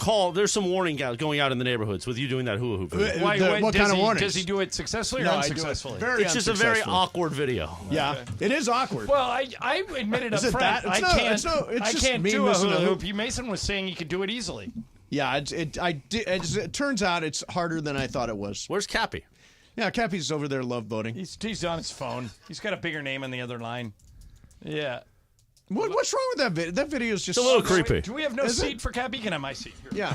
warning going out in the neighborhoods with you doing that hula hoop video. What kind of warnings? Does he do it successfully or No, I do it unsuccessfully? very It's just a very unsuccessfully. awkward video. Yeah, it is awkward. Well, I admitted up Is it front, that? It's I no- can't, it's no- it's I just can't me do a missing hula a hoop. hoop. Mason was saying he could do it easily. Yeah, it turns out it's harder than I thought it was. Where's Cappy? Yeah, Cappy's over there love boating. He's on his phone. He's got a bigger name on the other line. Yeah. What's wrong with that video? That video is just It's a little creepy. Do we have no Is seat it? for Cappy? Can I have my seat? Here. Yeah.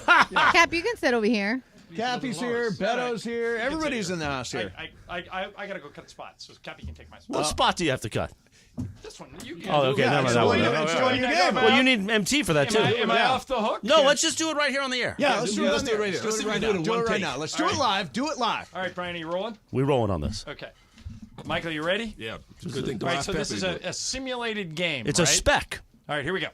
Cap, you can sit over here. Cappy's here. Beto's here. Everybody's in the house here. I gotta go cut the spots, so Cappy can take my spot. What spot do you have to cut? This one. You can. Oh, okay. Yeah, never mind it's that the one. one you- it's the one you gave. Well, you need MT for that too. Am I off the hook? No, let's just do it right here on the air. Yeah, let's do it let's on do it there. right here. Let's Let's do it right do now. it in Do one it right take. now. Let's do it live. Do it live. All right, Brian, are you rolling? We rolling on this. Okay. Michael, you ready? Yeah. It's a good thing. All right, so this is a simulated game. It's right? a spec. All right, here we go.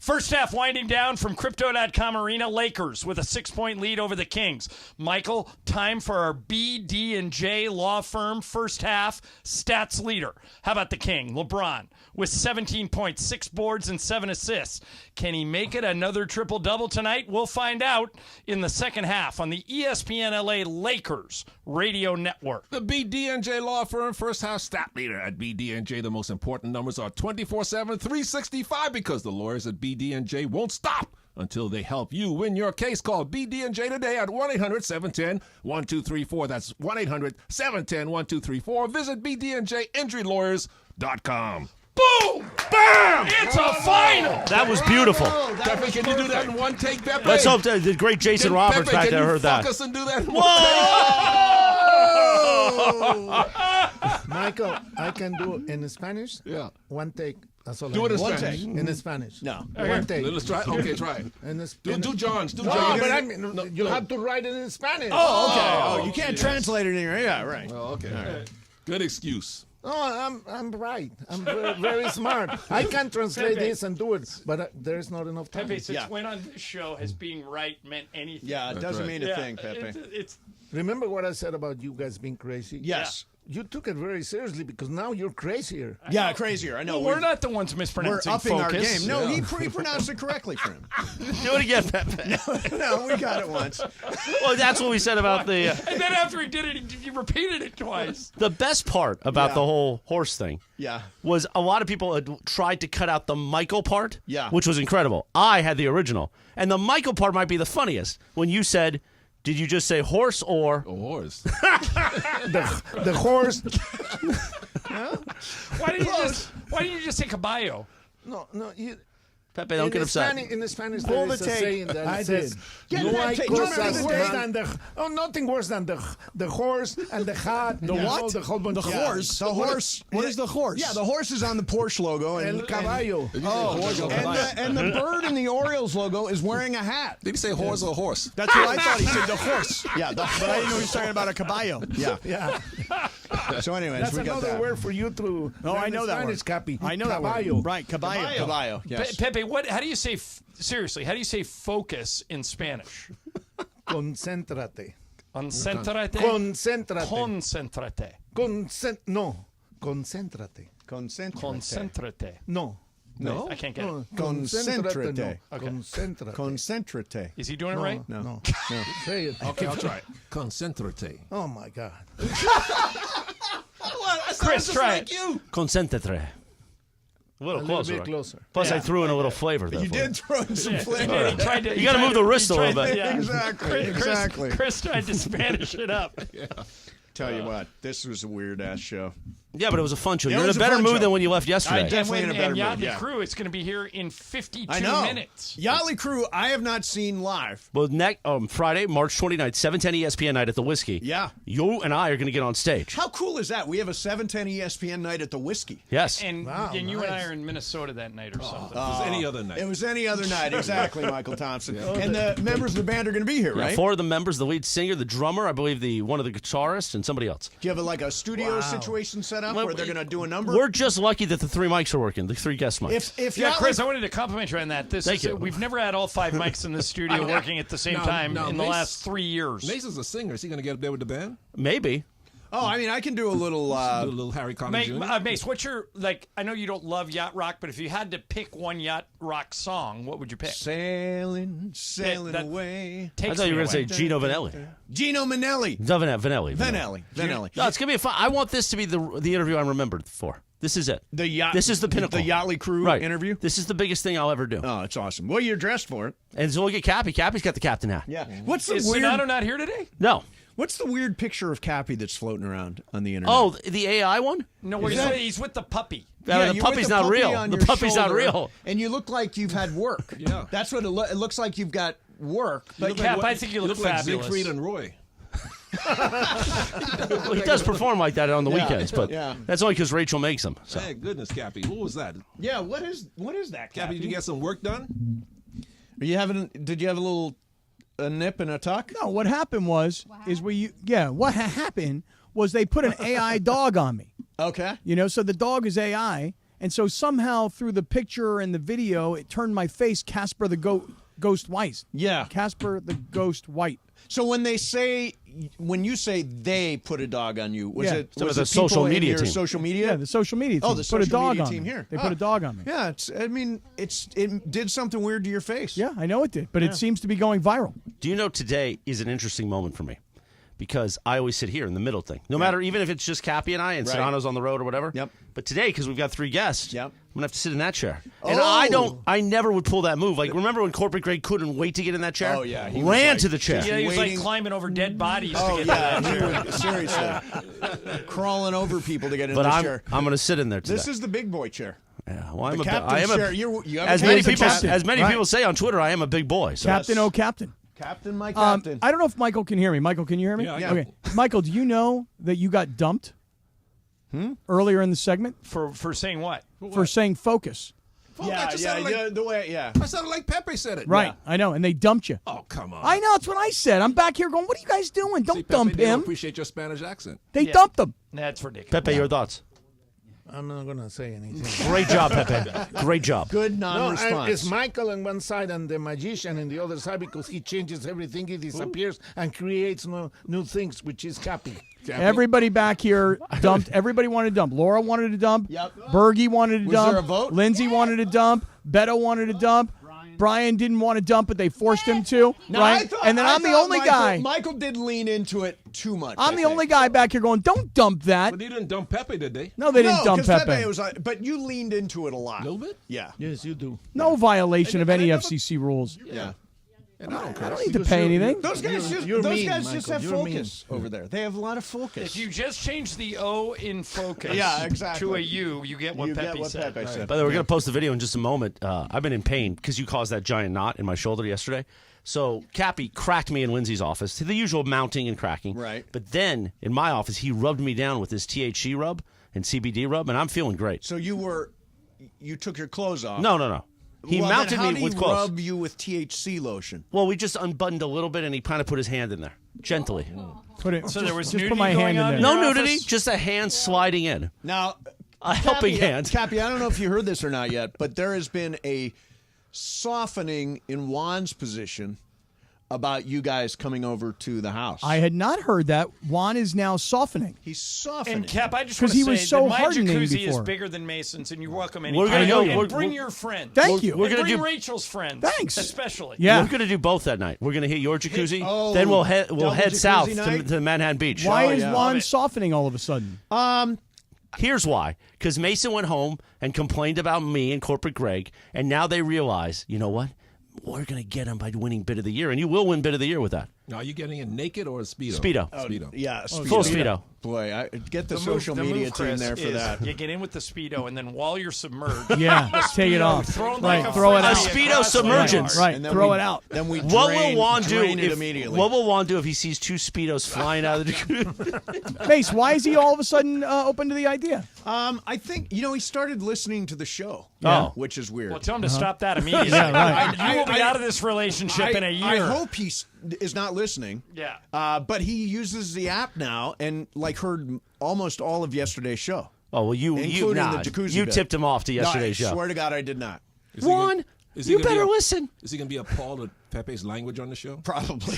First half winding down from Crypto.com Arena. Lakers with a 6-point lead over the Kings. Michael, time for our BD&J law firm first half stats leader. How about the King? LeBron with 17 points, 6 boards, and 7 assists. Can he make it another triple-double tonight? We'll find out in the second half on the ESPN LA Lakers radio network. The BD&J Law Firm first half stat leader at BD&J. The most important numbers are 24/7, 365 because the lawyers at BD&J won't stop until they help you win your case. Call BD&J today at 1-800-710-1234. That's 1-800-710-1234. Visit BD&JInjuryLawyers.com. Boom! Bam! It's a final! That was beautiful. Pepe, can you do that in one take, Pepe? Let's hope the great Jason Roberts Pepe, back there heard that. Can you focus and do that in Whoa! Michael, I can do it in Spanish. Yeah. One take. That's all Do I it in do. Spanish. In Spanish. No. One take. Let's try. Okay, try it. Do John's. Do No, John's. but I mean, you have to write it in Spanish. Oh, okay. Oh, you can't translate it in here. Yeah, right. Oh, okay. Good excuse. Oh, I'm right. I'm very smart. I can translate this and do it, but there's not enough time. Pepe, since when on this show has being right meant anything? Yeah, it doesn't mean a thing, Pepe. It's Remember what I said about you guys being crazy? Yes. You took it very seriously because now you're crazier. Yeah, crazier. I know. Well, we're not the ones We're mispronouncing upping our focus. game. No, he pronounced it correctly for him. Do it again, Pepe. No, we got it once. Well, that's what we said about the... And then after he did it, he repeated it twice. The best part about the whole horse thing was a lot of people had tried to cut out the Michael part, which was incredible. I had the original. And the Michael part might be the funniest. When you said, did you just say horse or? A horse. the horse. Why didn't you just say caballo? No. Pepe, don't get upset. In Spanish, Pull there is the a tape. saying that I says, did. "No hay cosas worse than nothing worse than the horse and the hat." The and what? The whole bunch The of horse. The horse. What is the horse? Yeah, the horse is on the Porsche logo. El caballo. And the bird in the Orioles logo is wearing a hat. Did he say horse or horse? That's what I thought he said. The horse. Yeah, but I didn't know he was talking about a caballo. Yeah. Yeah. So, anyways, That's we got another that. word for you to. No, I know that Spanish, word. Cappy. I know that Caballo. word. Right, caballo. Caballo. Yes. Pepe, how do you say seriously? How do you say focus in Spanish? Concéntrate. Concéntrate. Concéntrate. Concéntrate. No. Concéntrate. Concentrate. No. No, I can't get it. Concentrate. No. Concentrate. Concentrate. Is he doing it right? No. Say it. Okay, I'll try it. Concentrate. Oh my God. Chris, try it. Concentrate. A little closer. bit closer. Plus, I threw in a little flavor. There You for did throw in some flavor. He tried to- You got to move the wrist a little bit. Yeah. Exactly. Chris tried to Spanish it up. Tell you what, this was a weird ass show. Yeah, but it was a fun show. Yeah, You're it in a was a better fun mood show. than when you left yesterday. Definitely in a better Yachtly mood. Yeah. Crew, it's going to be here in 52 I know. minutes. Yachtly Crew, I have not seen live. Well, Friday, March 29th, 7:10 ESPN night at the Whiskey. Yeah. You and I are going to get on stage. How cool is that? We have a 7:10 ESPN night at the Whiskey. Yes. And, Wow, and you and I nice. are in Minnesota that night or something. It was any other night. It was any other night, exactly, Michael Thompson. And the members of the band are going to be here, Yeah, right? 4 of the members, the lead singer, the drummer, I believe one of the guitarists, and somebody else. Do you have like a studio situation set up Well, where they're going to do a number? We're just lucky that the 3 mics are working, the 3 guest mics. If Yeah, Yachtly- Chris, I wanted to compliment you on that. Thank you. We've never had all 5 mics in the studio working at the same time in the Mace- last 3 years. Mace is a singer. Is he going to get up there with the band? Maybe. Oh, I mean, I can do a little. Do a little Harry Connick Jr.? Mace, what's your, I know you don't love yacht rock, but if you had to pick one yacht rock song, what would you pick? Sailing that away. I thought you were going to say Gino Vanelli. Gino Manelli. Vanelli. Vanelli. No, it's going to be fun. I want this to be the interview I'm remembered for. This is it. This is the pinnacle. The Yachtly Crew interview? This is the biggest thing I'll ever do. Oh, it's awesome. Well, you're dressed for it. And so we'll get Cappy. Cappy's got the captain hat. Yeah. What's the Is weird? Sonato not here today? No. What's the weird picture of Cappy that's floating around on the internet? Oh, the AI one? No, he's with the puppy. The you're puppy's with the not puppy real. on The your puppy's not shoulder, real. And you look like you've had work. Yeah. That's what it looks like. You've got work. But Cap, I think you look like fabulous. Siegfried and Roy. Well, he does perform like that on the weekends, but that's only because Rachel makes him. So. Hey, goodness, Cappy. What was that? Yeah, what is that, Cappy, did you get some work done? Did you have a little nip and a tuck? No, what happened was what happened was they put an AI dog on me. Okay. So the dog is AI, and so somehow through the picture and the video, it turned my face Casper the Ghost White. Yeah. Casper the Ghost White. So when they say when you say they put a dog on you, was Yeah. it So was it it was a social people in media your team. social media? Yeah, the social media team. Oh, the put social a dog media on team me. here. They put a dog on me. Yeah, it did something weird to your face. Yeah, I know it did, but Yeah. it seems to be going viral. Do you know today is an interesting moment for me? Because I always sit here in the middle thing. No matter, even if it's just Cappy and I and Right. Sedano's on the road or whatever. Yep. But today, because we've got 3 guests, Yep. I'm going to have to sit in that chair. And Oh. I never would pull that move. Like, remember when Corporate Greg couldn't wait to get in that chair? Oh, yeah. He was Ran like to the chair. Yeah, he was waiting. like climbing over dead bodies Oh, to get yeah. to that He chair. would, seriously. Crawling over people to get in But the I'm chair. going to sit in there today. This is the big boy chair. Yeah, well, The I captain's am chair. a, You have as a many captain. people as many Right. people say on Twitter, I am a big boy. So. Captain, oh, captain. Captain, my captain. I don't know if Michael can hear me. Michael, can you hear me? Yeah, I got Okay. Michael, do you know that you got dumped earlier in the segment For saying what? for saying focus? Yeah, the way, yeah. I sounded like Pepe said it. Right, I know, and they dumped you. Oh, come on. I know, that's what I said. I'm back here going, what are you guys doing? Don't See, dump Pepe, they don't him. appreciate your Spanish accent. They dumped him. That's ridiculous. Pepe, your thoughts? I'm not going to say anything. Great job, Pepe. Great job. Good No, non-response. it's Michael on one side and the magician on the other side because he changes everything. He disappears and creates new things, which is Cappy. Everybody back here dumped. Everybody wanted to dump. Laura wanted to dump. Yep. Bergie wanted to Was dump. there a vote? Lindsay wanted to dump. Beto wanted to dump. Brian didn't want to dump, but they forced him to. Now, right? I thought- And then I I'm the thought only Michael- guy. Michael did lean into it too much. I'm I the think. only guy back here going, don't dump that. But they didn't dump Pepe, did they? No, they didn't dump 'cause Pepe. was like, but you leaned into it a lot. A little bit? Yeah. Yes, you do. No violation of any FCC rules. Yeah. And I don't I care. don't need to pay anything. Those guys just you're those mean, guys just Michael. have You're mean. focus over there. They have a lot of focus. If you just change the O in focus Yeah, exactly. to a U, you get what You Pepe get what said. Pepe said. By the way, we're going to post the video in just a moment. I've been in pain because you caused that giant knot in my shoulder yesterday. So Cappy cracked me in Lindsay's office, the usual mounting and cracking. Right. But then in my office, he rubbed me down with his THC rub and CBD rub, and I'm feeling great. So you took your clothes off. No. He Well, mounted then how me do with he clothes. rub you with THC lotion? Well, we just unbuttoned a little bit, and he kind of put his hand in there, gently. Put it, So there was just nudity put my going hand in on there. in No your nudity, office? just a hand sliding in. Now, A helping hand. Cappy, I don't know if you heard this or not yet, but there has been a softening in Juan's position about you guys coming over to the house. I had not heard that. Juan is now softening. He's softening. And Cap, I just 'Cause want to he say was so that my hardening jacuzzi before. is bigger than Mason's, and you're welcome We're anytime. gonna And go- bring we're- your friend. Thank you. We're And gonna bring do- Rachel's friend. Thanks. Especially. Yeah. We're going to do both that night. We're going to hit your jacuzzi, Oh, then we'll head double south jacuzzi to, night? to Manhattan Beach. Why Oh, is yeah. Juan Love it. softening all of a sudden? Here's why. Because Mason went home and complained about me and Corporate Greg, and now they realize, you know what? We're going to get him by winning Bit of the Year, and you will win Bit of the Year with that. Now, are you getting it naked or a Speedo? Speedo. Speedo. Yeah, Full Speedo. Boy, get the The social move, media team Chris, there for is that. You get in with the Speedo, and then while you're submerged, Yeah, the take it Speedo, off. Throw it Right, like throw it frisbee out. Speedo across the submergence. yard. Right, And then throw we- it out. Then we What drain, will Juan do drain it if immediately. What will Juan do if he sees 2 Speedos flying out of the jacuzzi? Mace, why is he all of a sudden open to the idea? I think he started listening to the show. Oh. Which is weird. Well, tell him to stop that immediately. Yeah, right. You will be out of this relationship in a year. I hope he is not listening. Yeah. But he uses the app now and heard almost all of yesterday's show. Oh, well, Including the jacuzzi you bit. tipped him off to yesterday's no, I show. swear to God, I did not. Is he Juan, is he you gonna be better a- listen. Is he going to be appalled at Pepe's language on the show? Probably.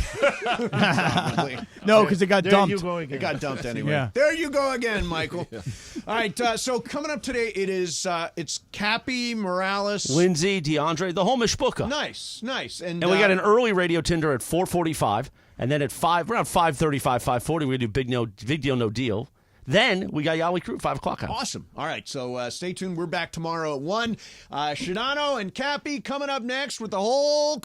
Probably. No, because it got There dumped. you go again. It got dumped anyway. Yeah. There you go again, Michael. All right. So coming up today, it's Cappy, Morales, Lindsay, DeAndre, the whole mishpucha. Nice. And And we got an early radio Tinder at 4:45, and then at around 5:35, 5:40, we're going to do big deal, no deal. Then we got Yali Crew at 5 o'clock. Awesome. All right. So stay tuned. We're back tomorrow at 1. Shadano and Cappy coming up next with the whole